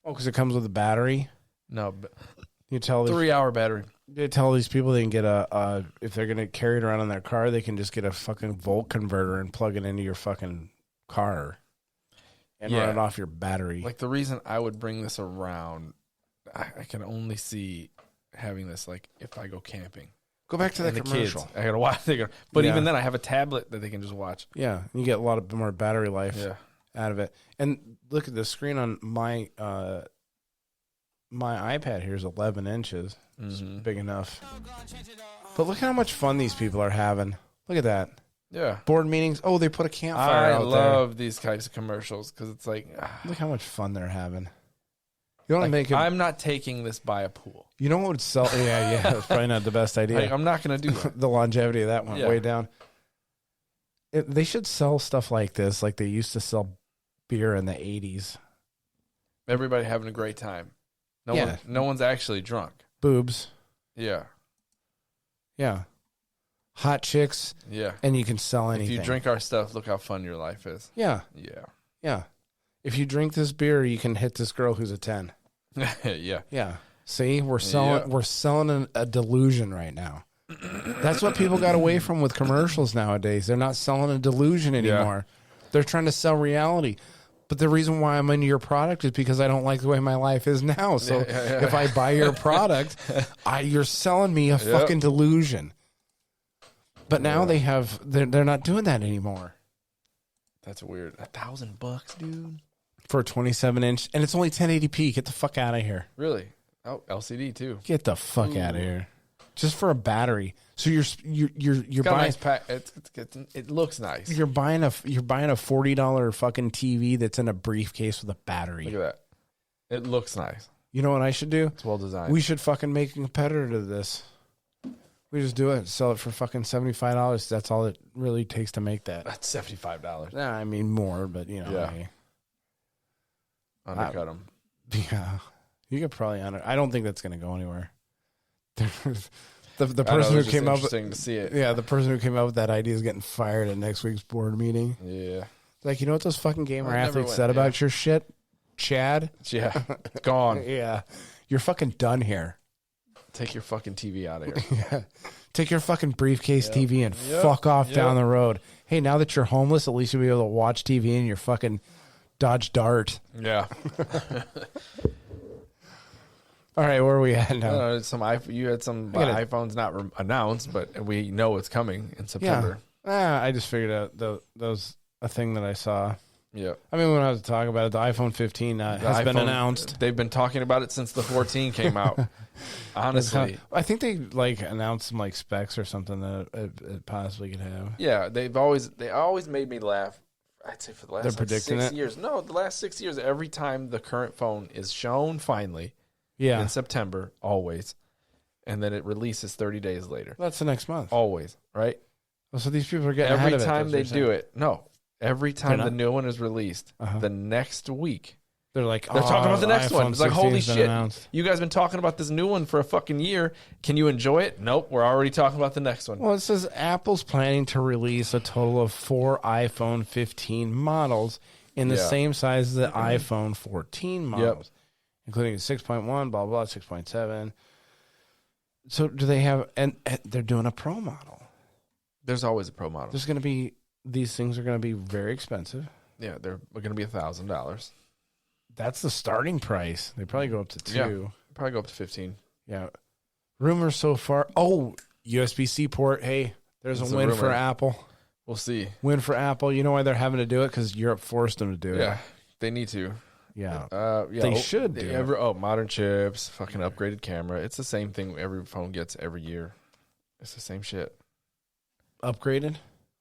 Oh, because it comes with a battery? No, You tell 3-hour battery. You tell these people they can get if they're going to carry it around in their car, they can just get a fucking volt converter and plug it into your fucking car and run it off your battery. Like the reason I would bring this around, I can only see having this like if I go camping. Go back to the commercial. Kids, I gotta watch. But even then, I have a tablet that they can just watch. Yeah, you get a lot of more battery life Yeah. out of it. And look at the screen on my my iPad here is 11 inches. It's big enough. But look how much fun these people are having. Look at that. Yeah. Board meetings. Oh, they put a campfire I out there. love these types of commercials because it's like, Look how much fun they're having. You want to like, make it. I'm not taking this by a pool. You know what would sell? Yeah. That's probably not the best idea. Like, I'm not going to do that. The longevity of that went Yeah. way down. They should sell stuff like this, like they used to sell beer in the 80s. Everybody having a great time. Yeah. No one's actually drunk. Boobs. Yeah. Yeah. Hot chicks. Yeah. And you can sell anything. If you drink our stuff, look how fun your life is. Yeah. Yeah. Yeah. If you drink this beer, you can hit this girl who's a 10. Yeah. Yeah. See, we're selling a delusion right now. That's what people got away from with commercials nowadays. They're not selling a delusion anymore. They're trying to sell reality. But the reason why I'm into your product is because I don't like the way my life is now. So if I buy your product, you're selling me a fucking delusion. But now they're not doing that anymore. That's weird. $1,000, dude. For a 27-inch, and it's only 1080p. Get the fuck out of here. Really? Oh, LCD too. Get the fuck out of here. just for a battery. So you're Got a buying nice pack. It looks nice. you're buying a $40 fucking TV that's in a briefcase with a battery. Look at that. It looks nice. You know what I should do? It's well designed. We should fucking make a competitor to this. We just do it, sell it for fucking $75. That's all it really takes to make that. That's $75. Nah, I mean more, but you know, Yeah. hey. Undercut them. Yeah, you could probably I don't think that's gonna go anywhere. the I know, person who it's just came up with interesting to see it. yeah, the person who came up with that idea is getting fired at next week's board meeting. Yeah. Like, you know what those fucking gamer I never athletes went, said yeah. about your shit, Chad? Yeah. It's gone. Yeah, you're fucking done here. Take your fucking TV out of here. Yeah. Take your fucking briefcase TV and Yep. fuck off Yep. down the road. Hey, now that you're homeless, at least you'll be able to watch TV in your fucking Dodge Dart. Yeah. All right, where are we at now? You had some gotta- iPhones not announced, but we know it's coming in September. I just figured out that was a thing that I saw. Yeah. I mean, when I was talking about it, the iPhone 15 has been announced. They've been talking about it since the 14 came out. Honestly. I think they like announced some like specs or something that it possibly could have. Yeah, they always made me laugh. I'd say for the last They're like, predicting 6 it? years. No, the last 6 years, every time the current phone is shown finally Yeah, in September, always, and then it releases 30 days later. that's the next month. Always, right? So these people are getting Every ahead of it, time that's they what you're do saying. it. No. Every time They're the not? new one is released, Uh-huh. the next week, They're like, they're talking about the next one. iPhone It's like, holy 16's been shit. announced. You guys been talking about this new one for a fucking year. Can you enjoy it? Nope. We're already talking about the next one. Well, it says Apple's planning to release a total of 4 iPhone 15 models in the Yeah. same size as the iPhone 14 models, including 6.1, blah, blah, 6.7. So do they have, and they're doing a Pro model. There's always a Pro model. There's going to be, these things are going to be very expensive. Yeah, they're going to be $1,000. That's the starting price. They probably go up to 2. Yeah. Probably go up to 15. Yeah. Rumors so far. Oh, USB-C port. Hey, there's It's a a win for rumor. Apple. We'll see. Win for Apple. You know why they're having to do it? Because Europe forced them to do it. Yeah, they need to. Yeah. Yeah, They should do it. Modern chips, fucking upgraded camera. It's the same thing every phone gets every year. It's the same shit. Upgraded?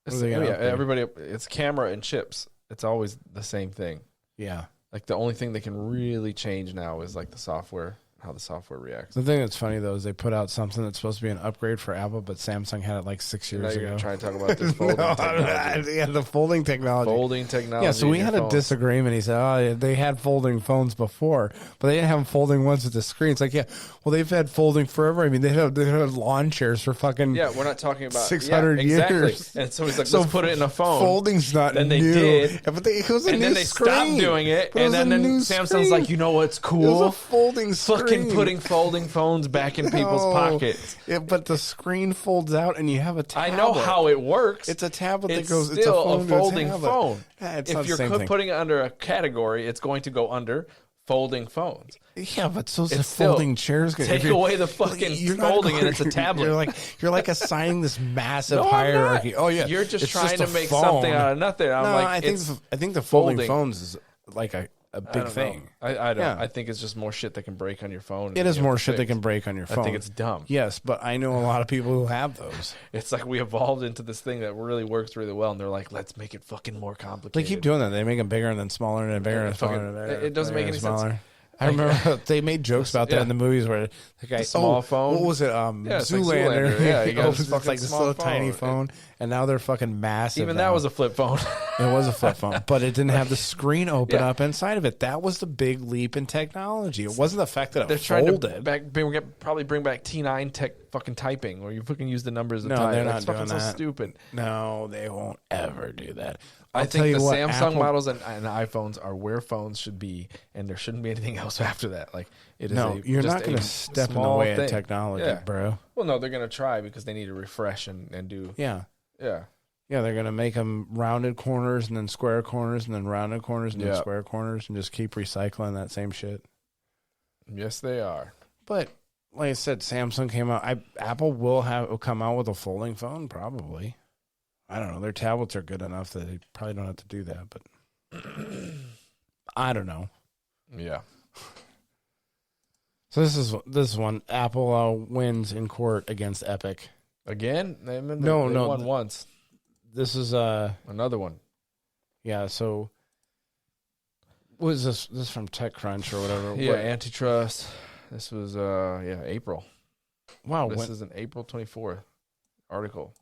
It's, What are they gonna upgrade? everybody. It's camera and chips. It's always the same thing. Yeah. Like the only thing they can really change now is like the software, how the software reacts. The thing that's funny, though, is they put out something that's supposed to be an upgrade for Apple, but Samsung had it like 6 Now years you're ago. gonna try and talk about this folding technology. Yeah, the folding technology. Folding technology. Yeah, so we in had your a phones. disagreement. He said, "Oh, they had folding phones before, but they didn't have folding ones with the screen." It's like, yeah, well, they've had folding forever. I mean, they had lawn chairs for fucking Yeah, we're not talking about 600 exactly. years. And so he's like, So let's put it in a phone. Folding's not Then they new. did. Yeah, but it was a And new then they screen. stopped doing it. But it And was a then new Samsung's screen. like, you know what's It was cool? a folding screen. Fucking putting folding phones back in people's No. pockets. Yeah, but the screen folds out, and you have a I tablet. know how it works. It's a tablet It's that goes. still It's a, phone to folding tablet. phone. Yeah, it's if not you're the same thing. putting it under a category, it's going to go under folding phones. Yeah, but so is It's the still- folding chairs. If Take you're- away the fucking you're not folding going- and it's a tablet. You're like assigning this massive No, I'm hierarchy. not. Oh yeah, You're just it's trying a to make phone. something out of nothing. I'm No, like, I think it's I think the folding folding. phones is like a I big don't thing. know. I don't. Yeah. I think it's just more shit that can break on your phone. It is more shit that can break on your phone. I think it's dumb. Yes, but I know a lot of people who have those. It's like we evolved into this thing that really works really well, and they're like, let's make it fucking more complicated. They keep doing that. They make them bigger and then smaller and then bigger and Yeah, smaller. fucking- And bigger, it doesn't bigger make and any sense. smaller. I remember they made jokes about that Yeah. in the movies where the guy, small phone. What was it? Yeah, it's like Zoolander. Zoolander. Yeah, you He got opens this it's like fucking this small little tiny phone. phone, and now they're fucking massive. Even now. that was a flip phone. It was a flip phone, but it didn't have the screen open Yeah. up inside of it. That was the big leap in technology. It wasn't the fact that They're it trying folded. to probably bring back T9 tech fucking typing, where you fucking use the numbers of No, type. they're That's not fucking doing so that. stupid. No, they won't ever do that. I I'll tell think you the what, Samsung Apple- models and iPhones are where phones should be, and there shouldn't be anything else after that. Like it is. No, you're just not going a to step in the small way thing. of technology, Yeah. bro. Well, no, they're going to try because they need to refresh and do. Yeah. Yeah. Yeah, they're going to make them rounded corners and then square corners and then rounded corners and then Yeah. square corners and just keep recycling that same shit. Yes, they are. But like I said, Samsung came out. Apple will come out with a folding phone, probably. I don't know. Their tablets are good enough that they probably don't have to do that, but I don't know. Yeah. So this is one. Apple wins in court against Epic. Again? They No. won once. This is Another one. yeah. So what is this? This is from TechCrunch or whatever. Yeah, What- antitrust. This was April. Wow. This is an April 24th article.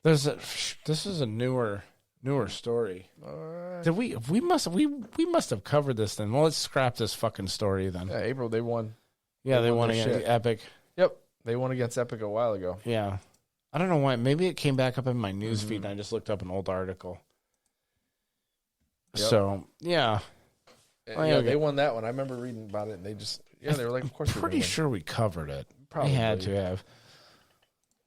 This is a newer story. Did we must have covered this then? Well, let's scrap this fucking story then. Yeah, April they won. Yeah, they won won their against shit. Epic. Yep, they won against Epic a while ago. Yeah, I don't know why. Maybe it came back up in my news feed, and I just looked up an old article. Yep. So yeah, Oh, yeah, They okay. won that one. I remember reading about it, and they were like, of course, we're pretty gonna win. sure we covered it. Probably. We had to have.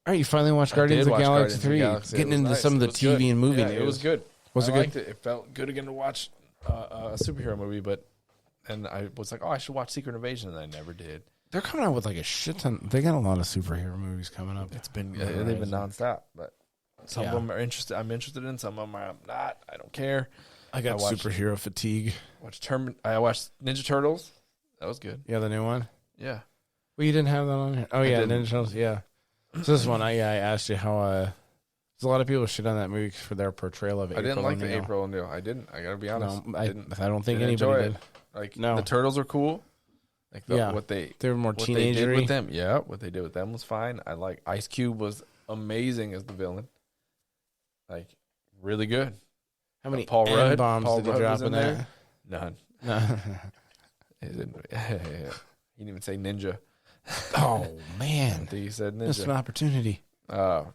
All right, you finally watched I Guardians did of watch Galaxy Guardians of 3. Galaxy. It Getting was into nice. some of It the was TV good. and movie Yeah, news. it was good. Was it I good? liked it. It felt good again to watch a superhero movie, but and I was like, oh, I should watch Secret Invasion, and I never did. They're coming out with like a shit ton. They got a lot of superhero movies coming up. It's been Yeah, they've been right. nonstop, but some Yeah. of them are interested. I'm interested in. Some of them I'm not. I don't care. I got I watched- superhero fatigue. I watched Ninja Turtles. That was good. Yeah, the new one. Yeah. Well, you didn't have that on here. Oh yeah, didn't. Ninja Turtles. Yeah. So this one, I asked you how. There's a lot of people shit on that movie for their portrayal of I April. didn't like the O'Neil. April O'Neil. I didn't. I gotta be honest. No, I I don't think didn't enjoy anybody it. did. Like No. the turtles are cool. Like Yeah. what they They were more what they did with teenagery. them. Yeah, what they did with them was fine. I like Ice Cube was amazing as the villain. Like really good. How many Paul Rudd. bombs Paul did you Rudd drop was in there. that? None. No. He didn't even say ninja. Oh I man, think he said missed an ninja. opportunity. Yeah,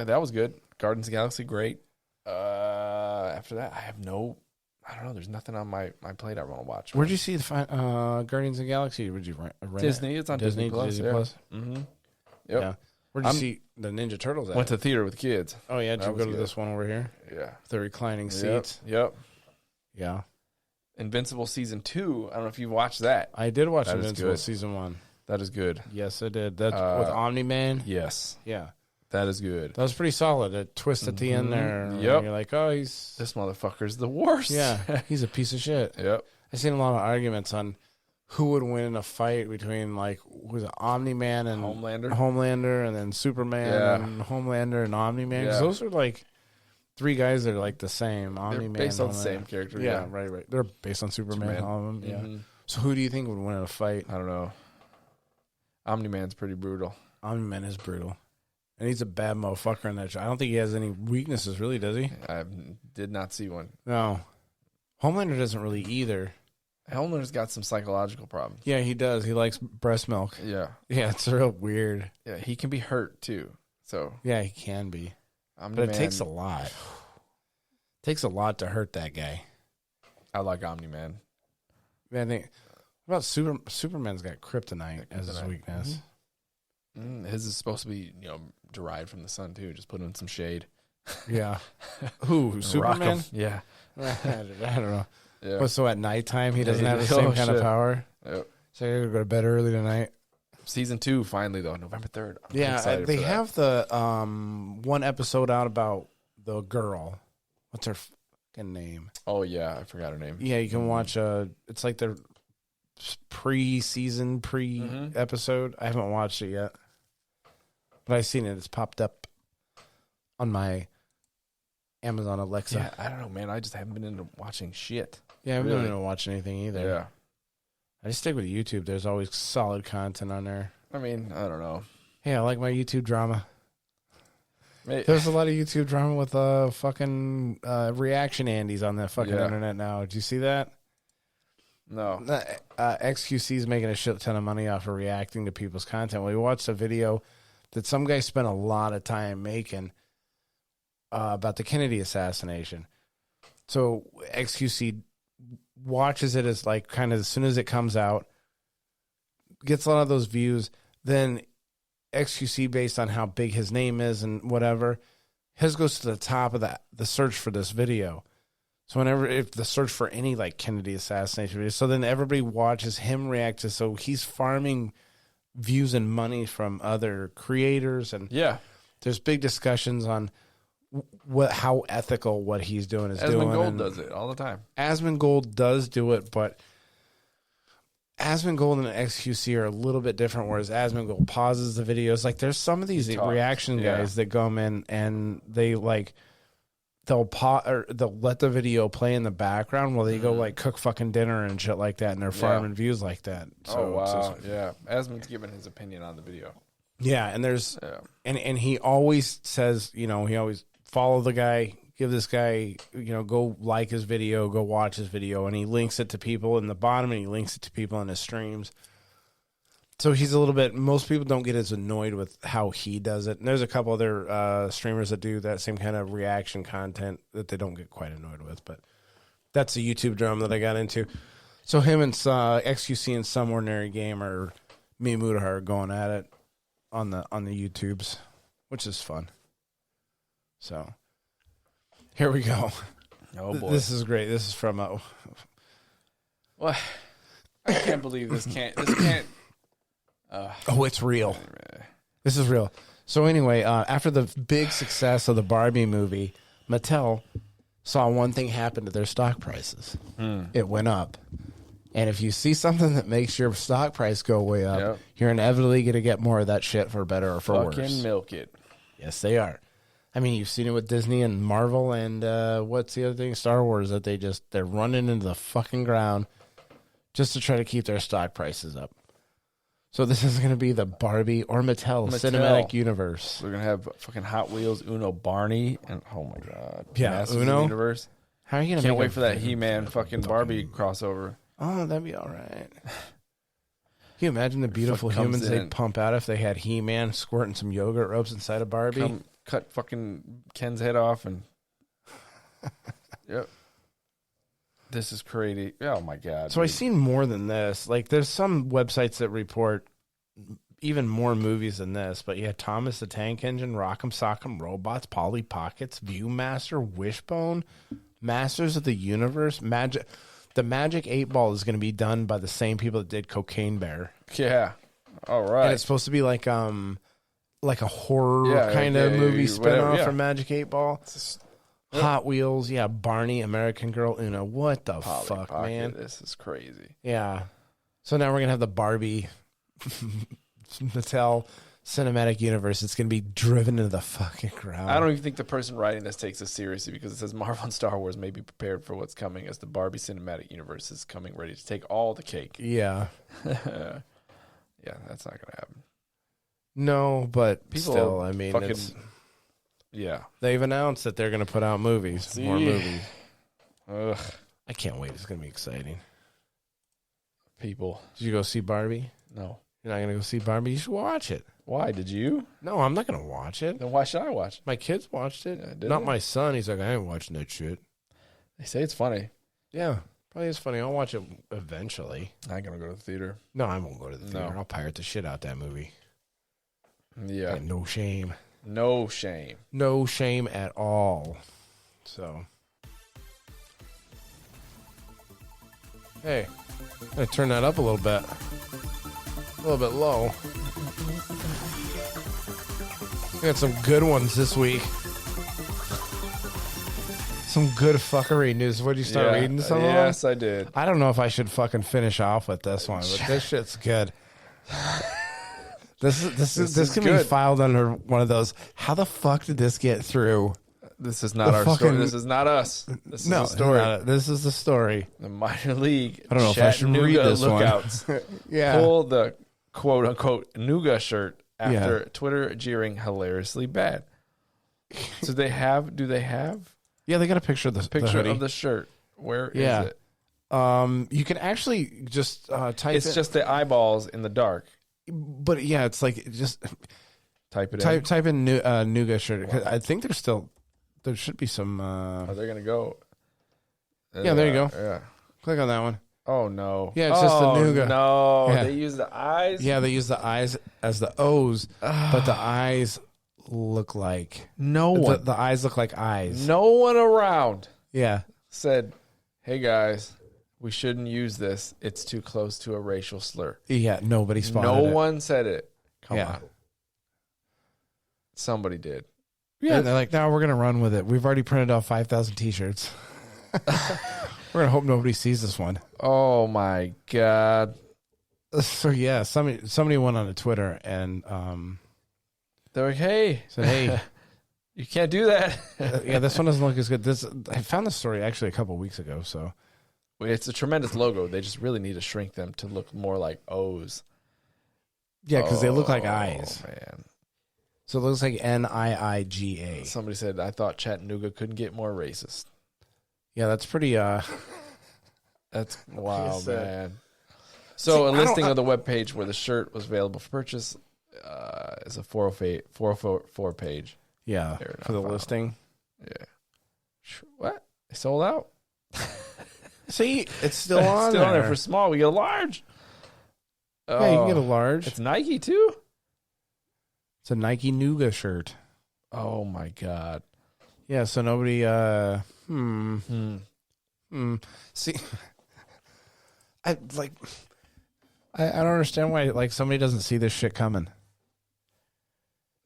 that was good. Guardians of the Galaxy, great. After that, I don't know. There's nothing on my plate I want to watch. Where'd you see the Guardians of the Galaxy? Would you rent it? Disney. It's on Disney Plus. Disney yeah. Plus. Mm-hmm. Yep. Yeah. Where'd you I'm- see the Ninja Turtles at? Went to theater with kids. Oh yeah, did that you was go to good. this one over here? Yeah. The reclining Yep. seats. Yep. Yeah. Invincible season 2. I don't know if you've watched that. I did watch That is Invincible good. season 1. That is good. Yes, I did. That's with Omni-Man. Yes, Yeah. that is good. That was pretty solid. A twist at the end there. Mhm. where Yep. You're like, oh, he's... This motherfucker's the worst. Yeah, he's a piece of shit. Yep. I've seen a lot of arguments on who would win in a fight between, like, was it Omni-Man and Homelander. and then Superman Yeah. and Homelander and Omni-Man. 'Cause Yeah. those are, like, three guys that are, like, the same. They're Omni-Man. based on the Homelander. same character. Yeah, right. They're based on Superman. All of them, yeah. Mhm. So who do you think would win in a fight? I don't know. Omni-Man's pretty brutal. Omni-Man is brutal. And he's a bad motherfucker in that show. I don't think he has any weaknesses, really, does he? I did not see one. No. Homelander doesn't really either. Homelander's got some psychological problems. Yeah, he does. He likes breast milk. Yeah. Yeah, it's real weird. Yeah, he can be hurt too. So Yeah, he can be. Omni-Man, But it takes a lot. Takes a lot to hurt that guy. I like Omni-Man. Man, what about Superman's got kryptonite as his kryptonite. weakness. His is supposed to be, derived from the sun too. Just put him in some shade. Yeah. Who? Rock Superman? him. Yeah. I don't know. Yeah. But so at nighttime he doesn't Yeah, have the same oh, kind of shit. power. Yep. So I gotta go to bed early tonight. Season 2 finally though, November 3rd. I'm Yeah, excited they for that. have the one episode out about the girl. What's her fucking name? Oh yeah, I forgot her name. Yeah, you can watch. It's like their pre-season episode. I haven't watched it yet, but I've seen it. It's popped up on my Amazon Alexa. Yeah, I don't know, man. I just haven't been into watching shit. Yeah, I haven't Really? been able to watch anything either. Yeah. I just stick with YouTube. There's always solid content on there. I mean, I don't know. Hey, I like my YouTube drama. May- There's a lot of YouTube drama with fucking reaction Andes on the fucking Yeah. internet now. Did you see that? No. XQC's making a shit ton of money off of reacting to people's content. We watched a video that some guy spent a lot of time making about the Kennedy assassination. So XQC watches it as like kind of as soon as it comes out, gets a lot of those views. Then XQC, based on how big his name is and whatever, his goes to the top of the search for this video. So if the search for any like Kennedy assassination video, so then everybody watches him react to. So he's farming views and money from other creators, and Yeah. there's big discussions on how ethical what he's doing is doing. Esmond Gold and does it all the time. Asmongold does do it, but Asmongold and XQC are a little bit different, whereas Asmongold pauses the videos. Like, there's some of these reaction guys that come in and they like they'll let the video play in the background while they go like cook fucking dinner and shit like that, and they're farming views like that. So wow, yeah. Asmon's giving his opinion on the video. Yeah, and there's and he always says, he always follow the guy, give this guy, go like his video, go watch his video, and he links it to people in the bottom, and he links it to people in his streams. So he's a little bit, most people don't get as annoyed with how he does it. And there's a couple other streamers that do that same kind of reaction content that they don't get quite annoyed with, but that's the YouTube drum that I got into. So him and XQC and Some Ordinary Gamer, me and Mudaha are going at it on the YouTubes, which is fun. So here we go. Oh boy, this is great. This is from Well, I can't believe this can't. Oh, it's real. This is real. So anyway, after the big success of the Barbie movie, Mattel saw one thing happen to their stock prices. It went up. And if you see something that makes your stock price go way up, you're inevitably going to get more of that shit, for better or for worse. Fucking milk it. Yes, they are. I mean, you've seen it with Disney and Marvel and what's the other thing? Star Wars, that they're running into the fucking ground just to try to keep their stock prices up. So this is going to be the Barbie or Mattel cinematic universe. We're going to have fucking Hot Wheels, Uno, Barney, and oh my god. Yeah, Masters Uno. of the Universe. How are you going to Can't wait for that He-Man fucking Barbie crossover. Oh, that'd be all right. Can you imagine the beautiful Fuck comes humans in. they'd pump out if they had He-Man squirting some yogurt ropes inside a Barbie? Cut fucking Ken's head off and... Yep. This is crazy. Oh, my God. So I've seen more than this. Like, there's some websites that report even more movies than this, but yeah, Thomas the Tank Engine, Rock'em Sock'em Robots, Polly Pockets, Viewmaster, Wishbone, Masters of the Universe, The Magic 8 Ball is going to be done by the same people that did Cocaine Bear. Yeah. All right. And it's supposed to be like a horror kind of movie spinoff from Magic 8 Ball. Hot Wheels, Barney, American Girl, Uno. What the Polly fuck, Pocket, man? This is crazy. Yeah. So now we're going to have the Barbie Mattel cinematic universe. It's going to be driven into the fucking ground. I don't even think the person writing this takes this seriously, because it says Marvel and Star Wars may be prepared for what's coming, as the Barbie cinematic universe is coming ready to take all the cake. Yeah. Yeah, that's not going to happen. No, but People still, I mean, fucking... Yeah. They've announced that they're going to put out movies, more movies. Ugh. I can't wait. It's going to be exciting. People. Did you go see Barbie? No. You're not going to go see Barbie? You should watch it. Why? Did you? No, I'm not going to watch it. Then why should I watch? My kids watched it. Yeah, not they? my son. He's like, I ain't watching that shit. They say it's funny. Yeah, probably is funny. I'll watch it eventually. I ain't going to go to the theater. No, I won't go to the theater. No. I'll pirate the shit out that movie. Yeah. And no shame. No shame. No shame at all. So, hey, I'm going to turn that up a little bit. A little bit low. We got some good ones this week. Some good fuckery news. What did you start reading some of them? Yes, I did. I don't know if I should fucking finish off with this one, but this shit's good. This can be filed under one of those. How the fuck did this get through? This is not our story. This is not us. This is the story. This is the story. The minor league. I don't know if I should read this lookouts. one. Yeah. Pull the quote unquote Nuga shirt after Twitter jeering hilariously bad. So they have. Do they have? Yeah, they got a picture of the Picture hoodie. of the shirt. Where is it? You can actually just type. It's just the eyeballs in the dark. But yeah, it's like just type it in. Type in Nuga shirt. 'Cause I think there's still there should be some. Are they gonna go? Yeah, there you go. Yeah. Click on that one. Oh no. Yeah, it's just the Nuga. No, Yeah. they use the eyes. Yeah, they use the eyes as the O's, but the eyes look like the eyes look like eyes. No one around. Yeah. Said, "Hey guys, we shouldn't use this. It's too close to a racial slur." Yeah, nobody spotted No it. one said it. Come Yeah. on. Somebody did. Yeah, and they're like, no, we're going to run with it. We've already printed out 5,000 T-shirts. We're going to hope nobody sees this one. Oh, my God. So yeah, somebody went on to Twitter and They're like, hey, said, "Hey, you can't do that. yeah, this one doesn't look as good." I found this story actually a couple weeks ago. So It's a tremendous logo. They just really need to shrink them to look more like O's. yeah, because they look like eyes. Man. So it looks like NIIGA. Somebody said, I thought Chattanooga couldn't get more racist. Yeah, that's pretty. That's wow, Like I said. man. So a See, listing of the webpage where the shirt was available for purchase is a 404 page. Yeah, They're not for the found. listing. Yeah. What? They sold out? See, it's still on Still on there there. for small. We get a large. Yeah, you can get a Oh, large. It's Nike too? It's a Nike Nougat shirt. Oh my God. Yeah, so nobody. See, I like. I don't understand why like somebody doesn't see this shit coming.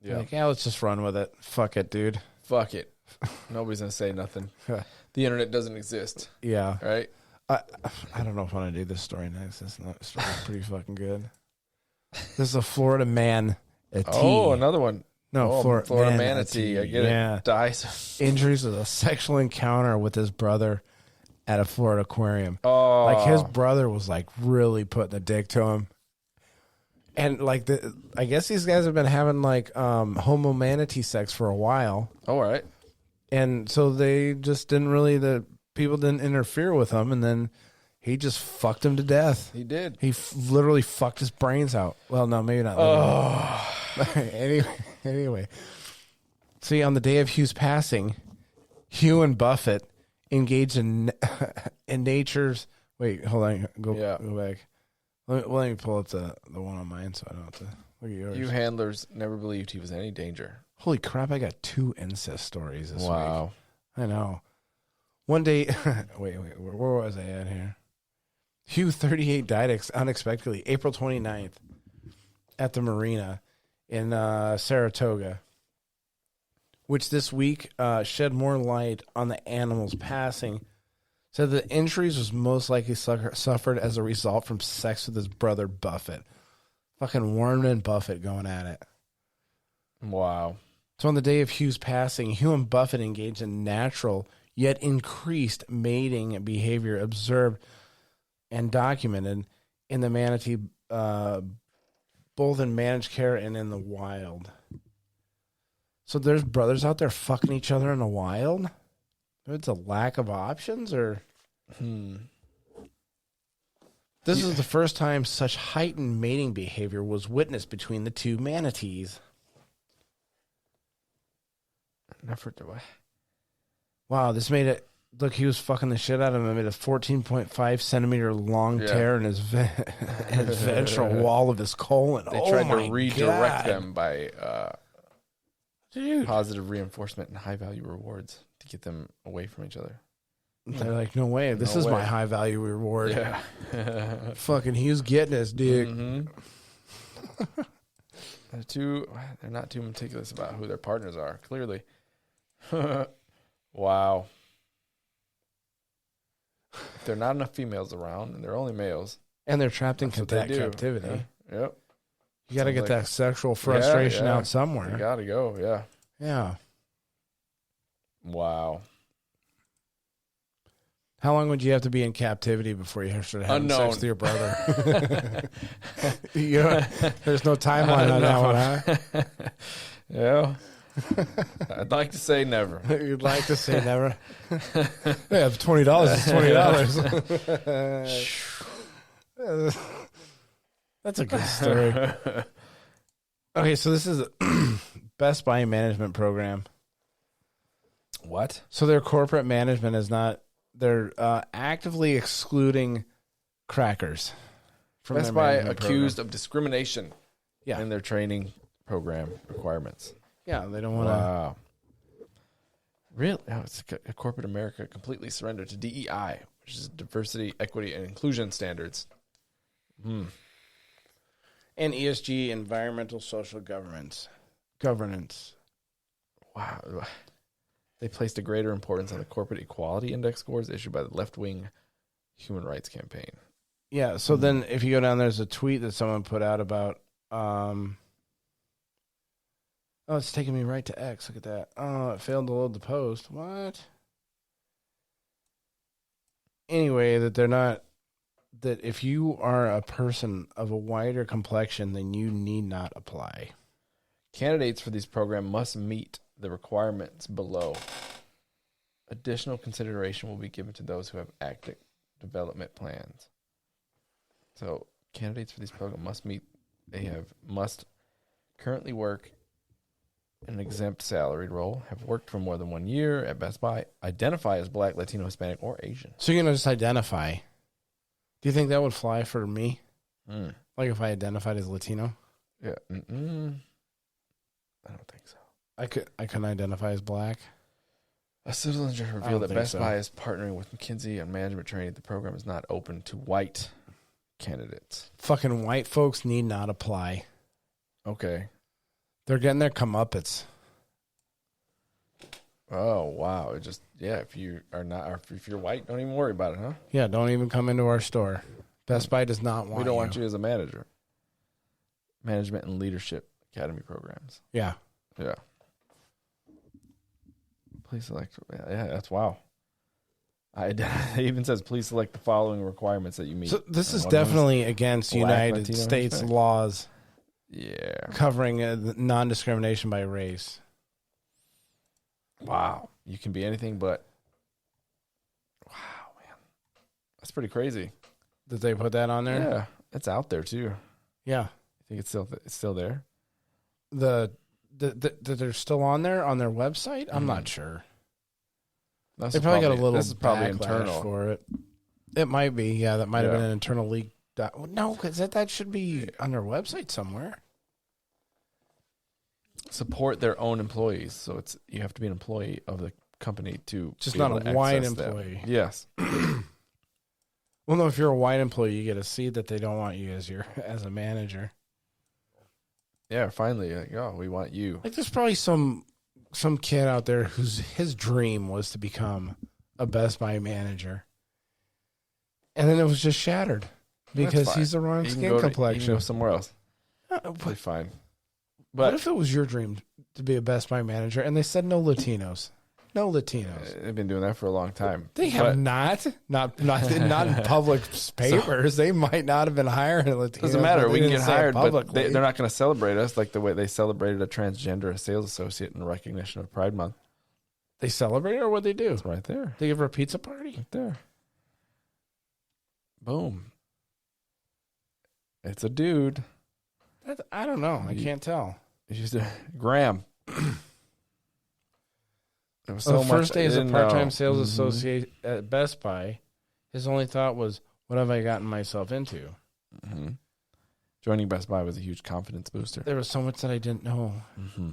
Yeah. Like, yeah, let's just run with it. Fuck it, dude. Fuck it. Nobody's gonna say nothing. The internet doesn't exist, Yeah. right? I don't know if I want to do this story next. This story's pretty fucking good. This is a Florida man. Oh, another one. No, Florida Manatee. I get Yeah. it. Dies. Injuries with a sexual encounter with his brother at a Florida aquarium. Oh, Like his brother was like really putting a dick to him. And like I guess these guys have been having like homo manatee sex for a while. all right. And so they just didn't really, the people didn't interfere with him. And then he just fucked him to death. He did. He literally fucked his brains out. Well, no, maybe not. Anyway. See, on the day of Hugh's passing, Hugh and Buffett engaged in nature's. Wait, hold on. Go back. Let me pull up the one on mine so I don't have to look at yours. You handlers never believed he was in any danger. Holy crap! I got 2 incest stories this week. Wow. I know. One day, wait, where was I at here? Hugh, 38, died unexpectedly April 29th at the marina in Saratoga, which this week shed more light on the animal's passing. Said the injuries was most likely suffered as a result from sex with his brother Buffett. Fucking Warren and Buffett going at it. Wow. So on the day of Hugh's passing, Hugh and Buffett engaged in natural yet increased mating behavior observed and documented in the Manatee, both in managed care and in the wild. So there's brothers out there fucking each other in the wild? It's a lack of options, or this is the first time such heightened mating behavior was witnessed between the two manatees. Wow, this made it look. He was fucking the shit out of him. It made a 14.5 centimeter long tear in his ventral wall of his colon. They tried to redirect God. them by Dude. positive reinforcement and high value rewards to get them away from each other. They're like, no way. This is my high value reward. Yeah. Fucking Hughes getting his dick. Mm-hmm. They're not too meticulous about who their partners are, clearly. Wow. If there are not enough females around and they're only males. And they're trapped in That's what they do. captivity. Yeah. Yep. You got to Sounds get like- that sexual frustration out You somewhere. gotta go, yeah. Yeah. Wow. How long would you have to be in captivity before you started having Unknown. sex with your brother? You know, there's no timeline on that one, huh? Yeah. I'd like to say never. You'd like to say never. Yeah, $20 is $20. That's a good story. Okay, so this is a Best Buy management program. What? So their corporate management is not. They're actively excluding crackers from Best their Buy management accused program. of discrimination in their training program requirements. Yeah, they don't want to. Wow. Really? No, it's a corporate America completely surrendered to DEI, which is diversity, equity, and inclusion standards. And ESG, environmental, social governance. Wow. They placed a greater importance on the corporate equality index scores issued by the left-wing human rights campaign. Yeah, so then if you go down, there's a tweet that someone put out about, oh, it's taking me right to X. Look at that. Oh, it failed to load the post. What? Anyway, that if you are a person of a whiter complexion, then you need not apply. Candidates for these programs must meet the requirements below. Additional consideration will be given to those who have active development plans. So candidates for these programs must currently work in an exempt salaried role, have worked for more than 1 year at Best Buy, identify as Black, Latino, Hispanic, or Asian. So you're going to just identify. Do you think that would fly for me? Like if I identified as Latino? Yeah. I don't think so. I couldn't identify as Black. A citizen revealed that Best Buy is partnering with McKinsey on management training. The program is not open to white candidates. Fucking white folks need not apply. Okay. They're getting their comeuppance. Oh wow! It just if you are not, or if you're white, don't even worry about it, huh? Yeah, don't even come into our store. Best Buy does not want. We don't want you as a manager. Management and Leadership Academy programs. Yeah. Yeah. Please select. Yeah, that's wow. It even says please select the following requirements that you meet. So this is definitely against Black, United Latino, States Hispanic. laws. Yeah. Covering non-discrimination by race. Wow. You can be anything but. Wow, man. That's pretty crazy. Did they put that on there? Yeah. It's out there too. Yeah. I think it's still there. They're still on there on their website? I'm not sure. That's They probably got a little this is probably backlash internal for it. It might be. Yeah, that might have been an internal leak. No, because that should be on their website somewhere. Support their own employees. So you have to be an employee of the company to Just be not able a to white access them. employee. Yes. Well, no, if you're a white employee, you get to see that they don't want you as a manager. Yeah, finally, we want you. Like, there's probably some kid out there his dream was to become a Best Buy manager, and then it was just shattered because he's the wrong skin complexion. You can go somewhere else. Be fine. But what if it was your dream to be a Best Buy manager, and they said no Latinos? No Latinos. They've been doing that for a long time. They have not in public papers. They might not have been hiring Latinos. Doesn't matter. We can get hired, but publicly. they're not going to celebrate us like the way they celebrated a transgender sales associate in recognition of Pride Month. They celebrate, or what they do? It's right there. They give her a pizza party. Right there. Boom. It's a dude. I don't know. I can't tell. He's Graham. There was So so first day as a part-time sales Mm-hmm. associate at Best Buy, his only thought was, what have I gotten myself into? Mm-hmm. Joining Best Buy was a huge confidence booster. There was so much that I didn't know. Mm-hmm.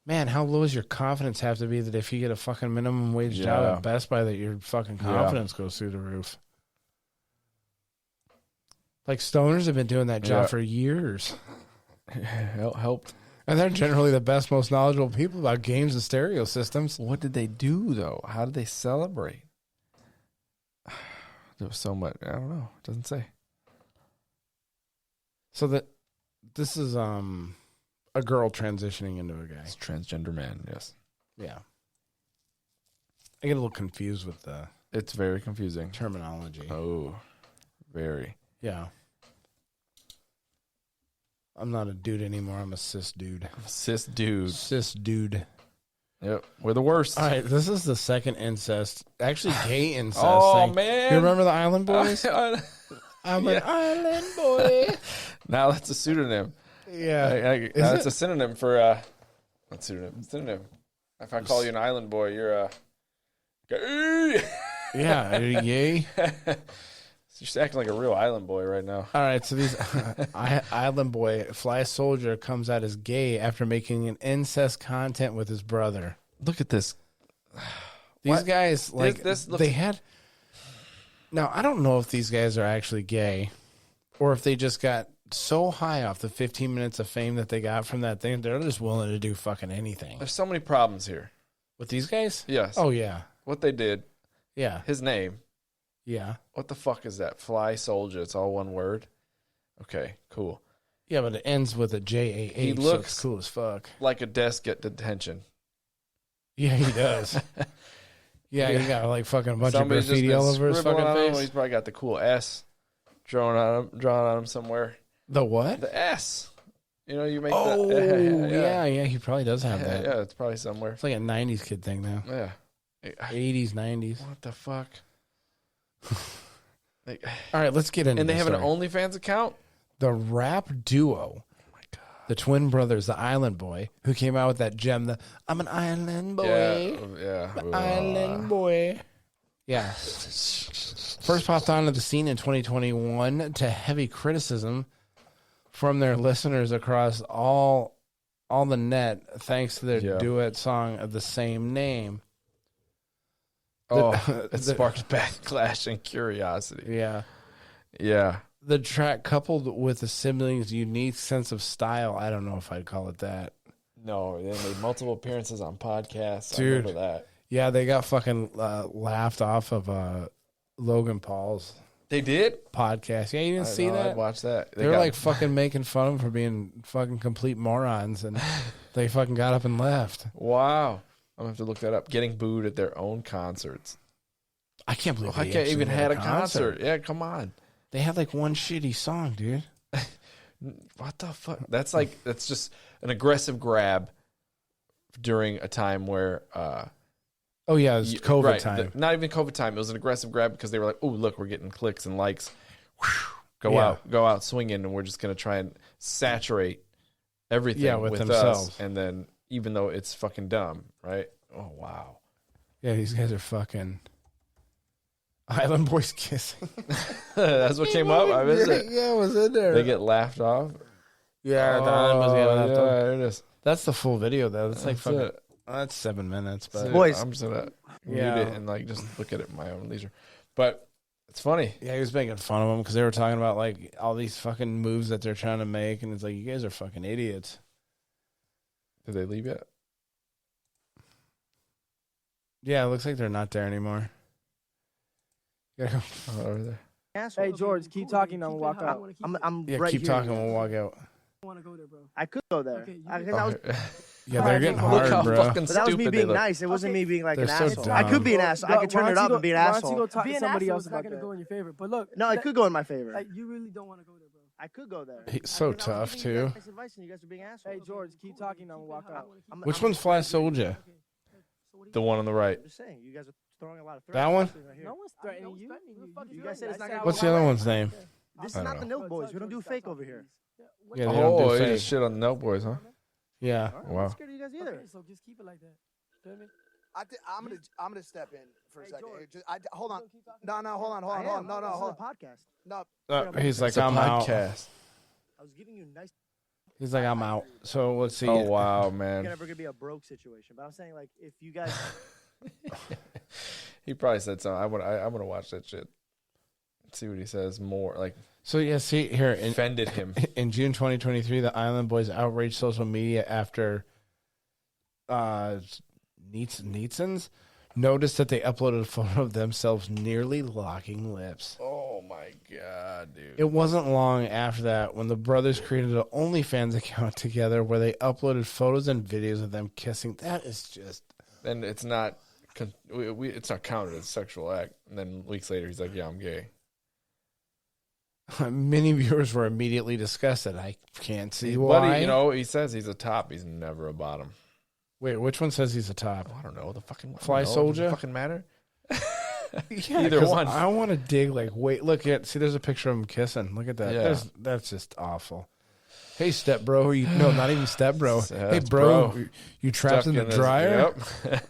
Man, how low does your confidence have to be that if you get a fucking minimum wage job at Best Buy that your fucking confidence goes through the roof? Like, stoners have been doing that job for years. Helped. And they're generally the best, most knowledgeable people about games and stereo systems. What did they do, though? How did they celebrate? There was so much. I don't know. It doesn't say. So this is a girl transitioning into a guy. It's a transgender man, yes. Yeah. I get a little confused with the It's very confusing. terminology. Oh, very. Yeah. I'm not a dude anymore. I'm a cis dude. Cis dude. Cis dude. Yep. We're the worst. All right, this is the second incest. Actually, gay incest Oh, thing. man. You remember the Island Boys? I'm an island boy. Now that's a pseudonym. Yeah. That's a synonym for what's synonym? Synonym. If I call you an island boy, you're a gay. Yeah. Are you gay? You're just acting like a real island boy right now. All right, so these Island Boy, Fly Soldier, comes out as gay after making an incest content with his brother. Look at this. These guys, like, This looks- they had... Now, I don't know if these guys are actually gay or if they just got so high off the 15 minutes of fame that they got from that thing, they're just willing to do fucking anything. There's so many problems here. With these guys? Yes. Oh, yeah. What they did, Yeah. his name, Yeah. What the fuck is that? Fly Soldier. It's all one word. Okay, cool. Yeah, but it ends with a J-A-H, He so looks it's cool as fuck. like a desk at detention. Yeah, he does. Yeah, he got like fucking a bunch Somebody's of graffiti just been all over his scribbling fucking on him. face. He's probably got the cool S drawn on him somewhere. The what? The S. You know, you make Oh, that. yeah, he probably does have that. Yeah, it's probably somewhere. It's like a 90s kid thing now. Yeah. 80s, 90s. What the fuck? All right, let's get into And they this have an story. OnlyFans account? The rap duo, the twin brothers, the Island Boy, who came out with that gem, the I'm an Island Boy. Yeah. The Island Boy. Yeah. First popped onto the scene in 2021 to heavy criticism from their listeners across all the net, thanks to their duet song of the same name. It sparked backlash and curiosity. Yeah. Yeah. The track, coupled with the siblings' unique sense of style, I don't know if I'd call it that. No, they made multiple appearances on podcasts. Dude. I remember that. Yeah, they got fucking laughed off of Logan Paul's They did? podcast. Yeah, you didn't see that? I'd watch that. They were like fucking making fun of him for being fucking complete morons, and they fucking got up and left. Wow. I'm going to have to look that up. Getting booed at their own concerts. I can't believe I they can't actually even had a concert. Yeah, come on. They had like one shitty song, dude. What the fuck? That's just an aggressive grab during a time where Oh yeah, it was COVID time. not even COVID time. It was an aggressive grab because they were like, "Oh, look, we're getting clicks and likes. Go out swinging, and we're just gonna try and saturate everything with with themselves." us." And then, even though it's fucking dumb, right? Oh wow. Yeah, these guys are fucking Island Boys kissing. That's what came up. I missed it. Yeah, it was in there. They get laughed off. Yeah, the Island Boys get laughed off. There it is. That's the full video though. That's like That's fucking. it. That's 7 minutes, but Boys. I'm just gonna mute Yeah. it and like just look at it at my own leisure. But it's funny. yeah, he was making fun of them because they were talking about like all these fucking moves that they're trying to make, and it's like, you guys are fucking idiots. Did they leave yet? Yeah, it looks like they're not there anymore. You gotta go. Oh, over there. Hey George, keep talking. I'm gonna walk out. I'm Yeah, right keep here. talking. We'll walk out. I could go there. Yeah, they're getting Look hard, how bro. fucking But that was me stupid they being look. nice. It wasn't me being like They're an so asshole. I could be an dumb. asshole. I could turn it up and be an asshole. Why don't you go talk Being to somebody an else asshole is about not gonna that? go in your favor. But look, No, it could go in my favor. Like, you really don't want to go there, bro. I could go there. He's so I was tough, giving you too. guys nice advice and you guys are being assholes. Hey George, keep talking. I'm gonna walk out. Which one's Fly Soldier? The one on the right. I'm just saying, you guys are throwing a lot of threats. That one? Right here. No one's threatening you. You guys said it's not gonna What's go the my other way. one's name? This I is don't not the know. Milk Boys. We don't do fake over here. Yeah, they don't Oh, do it fake. is shit on the Nelk Boys, huh? Yeah. I'm Wow. not scared of you guys either. Okay, so just keep it like that. Feel me? I'm gonna step in for a Hey, second. George. Hold on. You gonna keep talking? No, hold on. I am. No, This is hold a on. podcast. No, He's like, It's a I'm out. podcast. I was giving you nice. He's like, I'm out. So let's see. Oh wow, It's man. never gonna be a broke situation, but I'm saying like if you guys. He probably said something. I'm gonna watch that shit. See what he says more. Like So yeah, see here in offended him. in June 2023, the Island Boys outraged social media after Nietzens noticed that they uploaded a photo of themselves nearly locking lips. Oh my god, dude. It wasn't long after that when the brothers created an OnlyFans account together where they uploaded photos and videos of them kissing. That is just... And it's not. It's not counted as a sexual act. And then weeks later, he's like, "Yeah, I'm gay." Many viewers were immediately disgusted. I can't see why. But you know, he says he's a top. He's never a bottom. Wait, which one says he's a top? I don't know. The fucking Fly Does Soldier? it fucking matter? Yeah, Either 'cause one. I want to dig. Like, wait, look at. See, there's a picture of him kissing. Look at that. Yeah. That's just awful. Hey, step bro. No, not even step bro. Hey, That's bro. bro. You trapped in the Stuck dryer? Yep.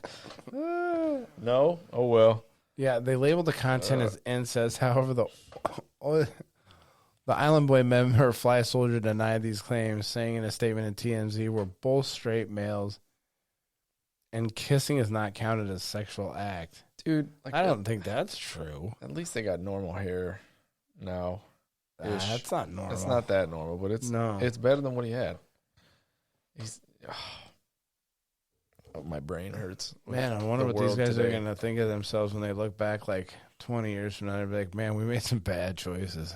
No. Oh well. Yeah, they labeled the content as incest. However, the Island Boy member Fly Soldier denied these claims, saying in a statement in TMZ, "We're both straight males, and kissing is not counted as a sexual act." Dude, like I don't think that's true. At least they got normal hair now. That's not normal. It's not that normal, but it's No. It's better than what he had. Oh, my brain hurts. Man, I wonder The what these world guys are today. going to think of themselves when they look back like 20 years from now, they'll be like, man, we made some bad choices.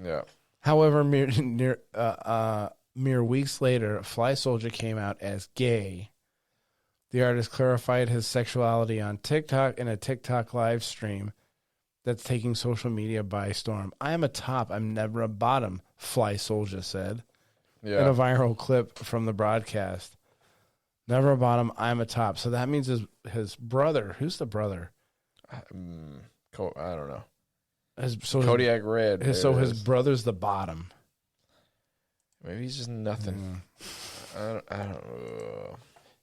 Yeah. However, mere weeks later, Fly Soldier came out as gay. The artist clarified his sexuality on TikTok in a TikTok live stream that's taking social media by storm. I am a top. I'm never a bottom, Fly Soldier said in a viral clip from the broadcast. Never a bottom. I'm a top. So that means his brother. Who's the brother? I don't know. Kodiak Red. His brother's the bottom. Maybe he's just nothing. I don't know.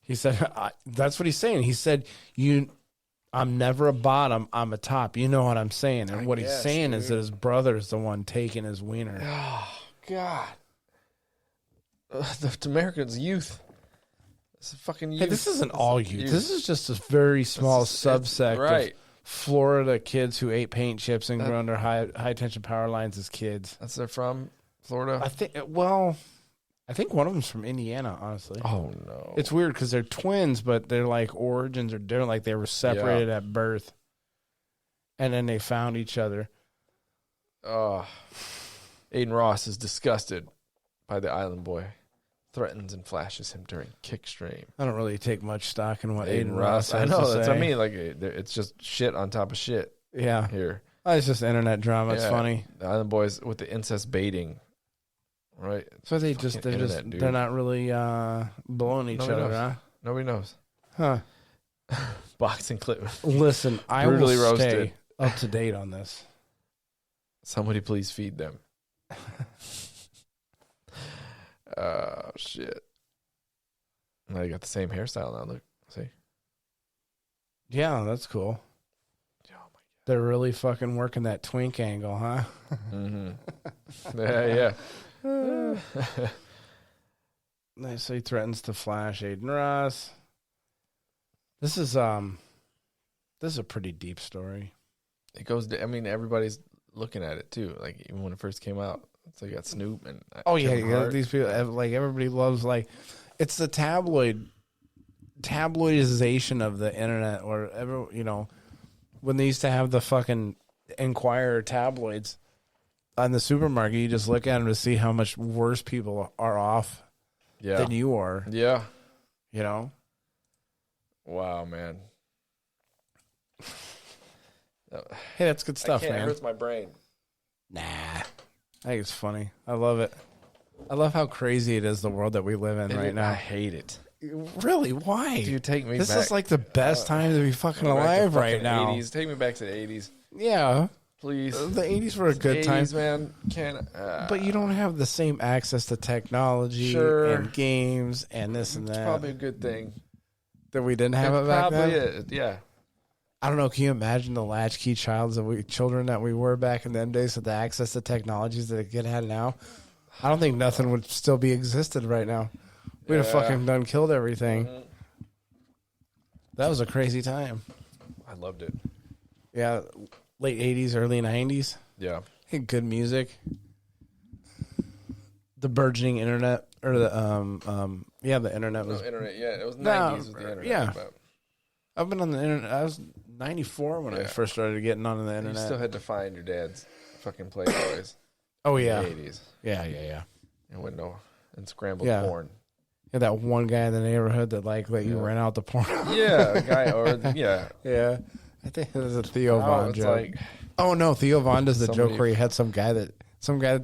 He said, that's what he's saying. He said, I'm never a bottom. I'm a top. You know what I'm saying. And what he's saying is that his brother's the one taking his wiener. Oh, God. The Americans' youth. This is fucking youth. Hey, this isn't all youth. This is just a very small subsect of Florida kids who ate paint chips and grew under high tension power lines as kids. That's they're from Florida? I think one of them's from Indiana, honestly. Oh, no. It's weird because they're twins, but their like origins are different. Like they were separated at birth. And then they found each other. Oh. Aiden Ross is disgusted by the island boy. Threatens and flashes him during kick stream. I don't really take much stock in what Aiden Ross has I know, to that's say. what I mean. Like, it's just shit on top of shit. Yeah. Here. Oh, it's just internet drama. It's funny. The island boys with the incest baiting. Right. So they're not really blowing each other, huh? Nobody knows. Huh. Boxing clip. Listen, I Brutally will roasted. stay up to date on this. Somebody please feed them. Oh, shit. Now you got the same hairstyle now. Look. See? Yeah, that's cool. Oh, my God. They're really fucking working that twink angle, huh? Mm-hmm. Yeah. Nice. So he threatens to flash Aiden Ross. This is a pretty deep story. It goes. I mean, everybody's looking at it too. Like even when it first came out, it's like got Snoop and these people like everybody loves like it's the tabloidization of the internet or when they used to have the fucking Enquirer tabloids on the supermarket, you just look at them to see how much worse people are off than you are. Yeah. You know? Wow, man. Hey, that's good stuff, man. It hurts my brain. Nah. I think it's funny. I love it. I love how crazy it is, the world that we live in right now. I hate it. Really? Why? Dude, take me this back. is like the best time to be fucking alive right now. 80s. Take me back to the 80s. Yeah. Please. The 80s were a good time. 80s, man. But you don't have the same access to technology and games and this and that. It's probably a good thing. That we didn't have it back then? Is, yeah. I don't know. Can you imagine the latchkey children that we were back in them days with the access to technologies that a kid had now? I don't think nothing would still be existed right now. We'd have fucking done killed everything. Mm-hmm. That was a crazy time. I loved it. Yeah, late 80s, early 90s. Yeah. Good music. The burgeoning internet, or the the internet was internet. Yeah, it was 90s was the internet. Yeah, I've been on the internet. I was 94 when I first started getting on the internet. You still had to find your dad's fucking Playboys. Oh yeah, in the 80s. Yeah. And window and scrambled porn. Yeah, that one guy in the neighborhood that let you rent out the porn. Yeah, a guy yeah. I think it was a Theo Von joke. Like, oh no, Theo Von does the joke where he had some guy that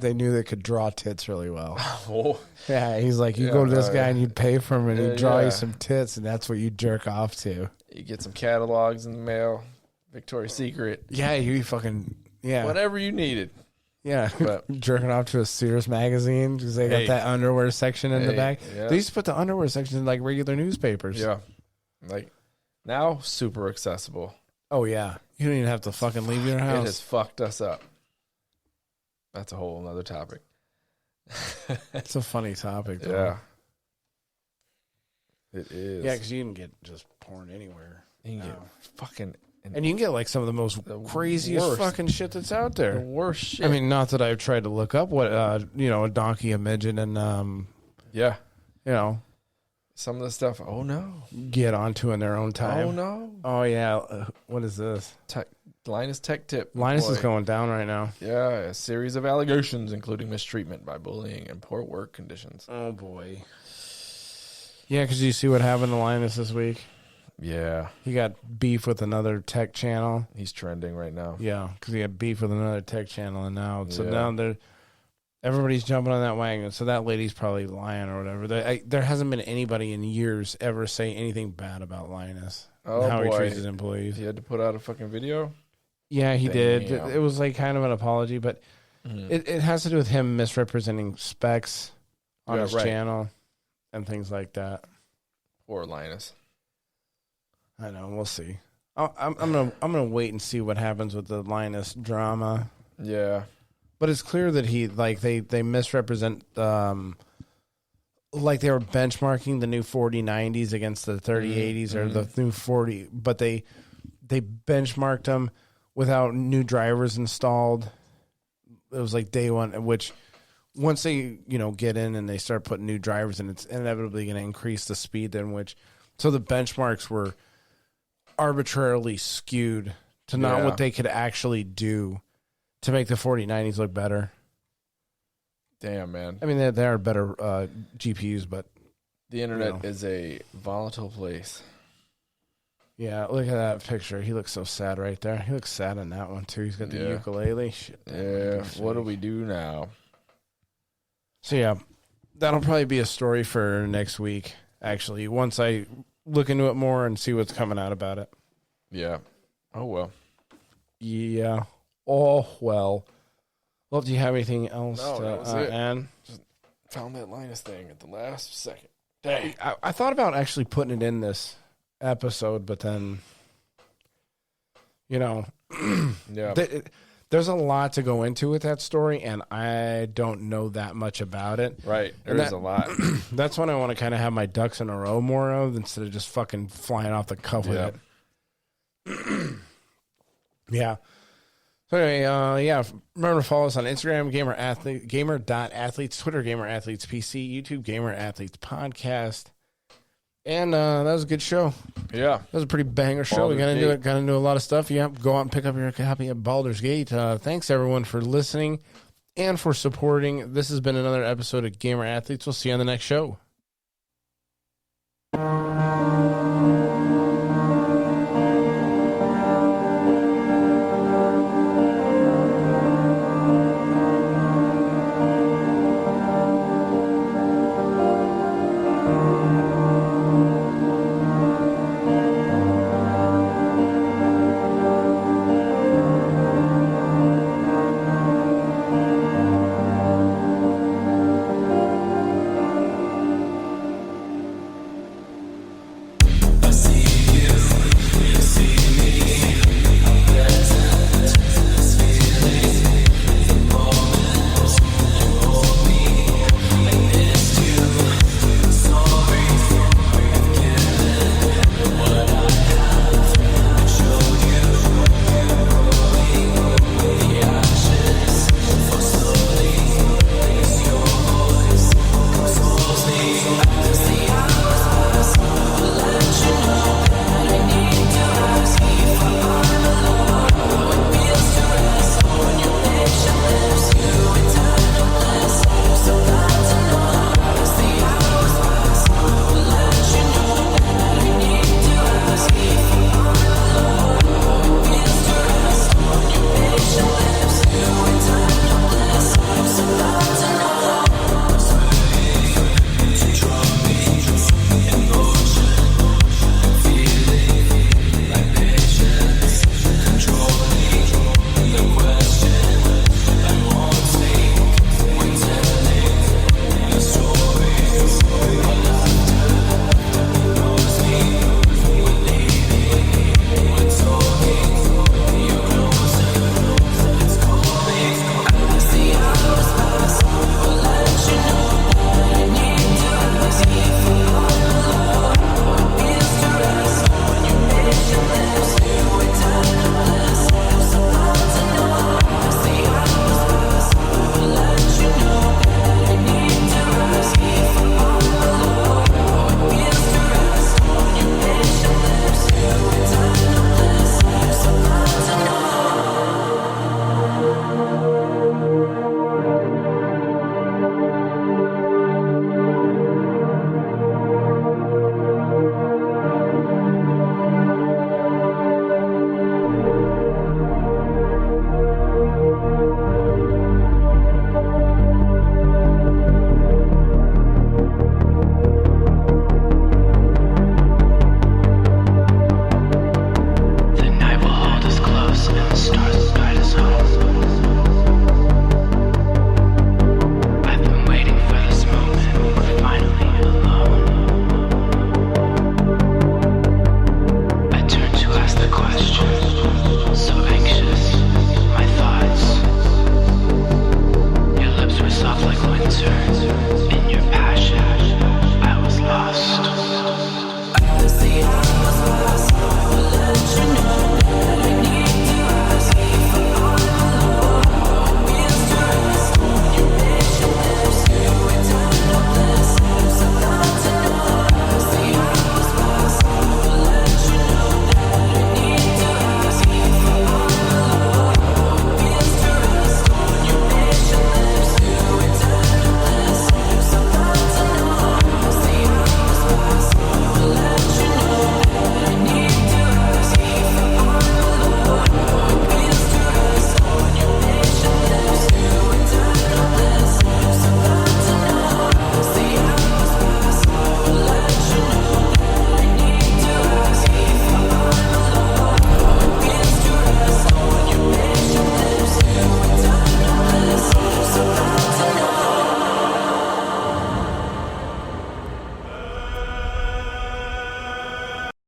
they knew that could draw tits really well. Oh. Yeah, he's like, you go to this guy and you pay for him and he'd draw you some tits and that's what you jerk off to. You get some catalogs in the mail, Victoria's Secret. Yeah, you fucking, whatever you needed. Yeah, jerking off to a Sears magazine because they got that underwear section in the back. Yeah. They used to put the underwear section in like regular newspapers. Yeah. Like, now, super accessible. Oh, yeah. You don't even have to fucking leave your house. It has fucked us up. That's a whole other topic. It's a funny topic, though. Yeah. It is. Yeah, because you can get just porn anywhere. You can get fucking... And you can get like some of the most craziest fucking shit that's out there. The worst shit. I mean, not that I've tried to look up what, a donkey, a midget, and, some of the stuff. Oh no! get onto in their own time. Oh no! Oh yeah. What is this? Linus Tech Tip. Linus Boy. is going down right now. Yeah, a series of allegations, including mistreatment by bullying and poor work conditions. Oh boy. Yeah, because you see what happened to Linus this week. Yeah, He got beef with another tech channel. he's trending right now. Yeah, because he had beef with another tech channel, and now Yeah. now everybody's jumping on that wagon. So that lady's probably lying or whatever. There hasn't been anybody in years ever say anything bad about Linus Oh and how he boy. treats his employees. He had to put out a fucking video. Yeah, he did. Damn. It was like kind of an apology, but it has to do with him misrepresenting specs on Yeah, his right. channel and things like that. Poor Linus. I know. We'll see. I'm gonna wait and see what happens with the Linus drama. Yeah. But it's clear that they misrepresent like they were benchmarking the new 4090s against the 3080s or the new 40, but they benchmarked them without new drivers installed. It was like day one, which once they get in and they start putting new drivers in, it's inevitably going to increase the speed in which. So the benchmarks were arbitrarily skewed to not what they could actually do to make the 4090s look better. Damn, man. I mean, they are better GPUs, but The internet is a volatile place. yeah, look at that picture. He looks so sad right there. He looks sad in that one too. He's got the ukulele. Shit. Yeah. What do we do now? So yeah, that'll probably be a story for next week. Actually, once I look into it more and see what's coming out about it. Yeah. Oh well. Yeah. Oh well. Well, do you have anything else No, that was to it. add? Just found that Linus thing at the last second. Dang. I thought about actually putting it in this episode, but then, Yeah. there's a lot to go into with that story, and I don't know that much about it. Right. And There's a lot. That's when I want to kind of have my ducks in a row more of instead of just fucking flying off the cuff with it. Yeah. So anyway, remember to follow us on Instagram, gamer.athletes, Twitter, GamerAthletesPC, YouTube, GamerAthletes Podcast. And that was a good show. Yeah. That was a pretty banger show. We got into a lot of stuff. Yeah, go out and pick up your copy at Baulders Gate. Thanks, everyone, for listening and for supporting. This has been another episode of Gamer Athletes. We'll see you on the next show.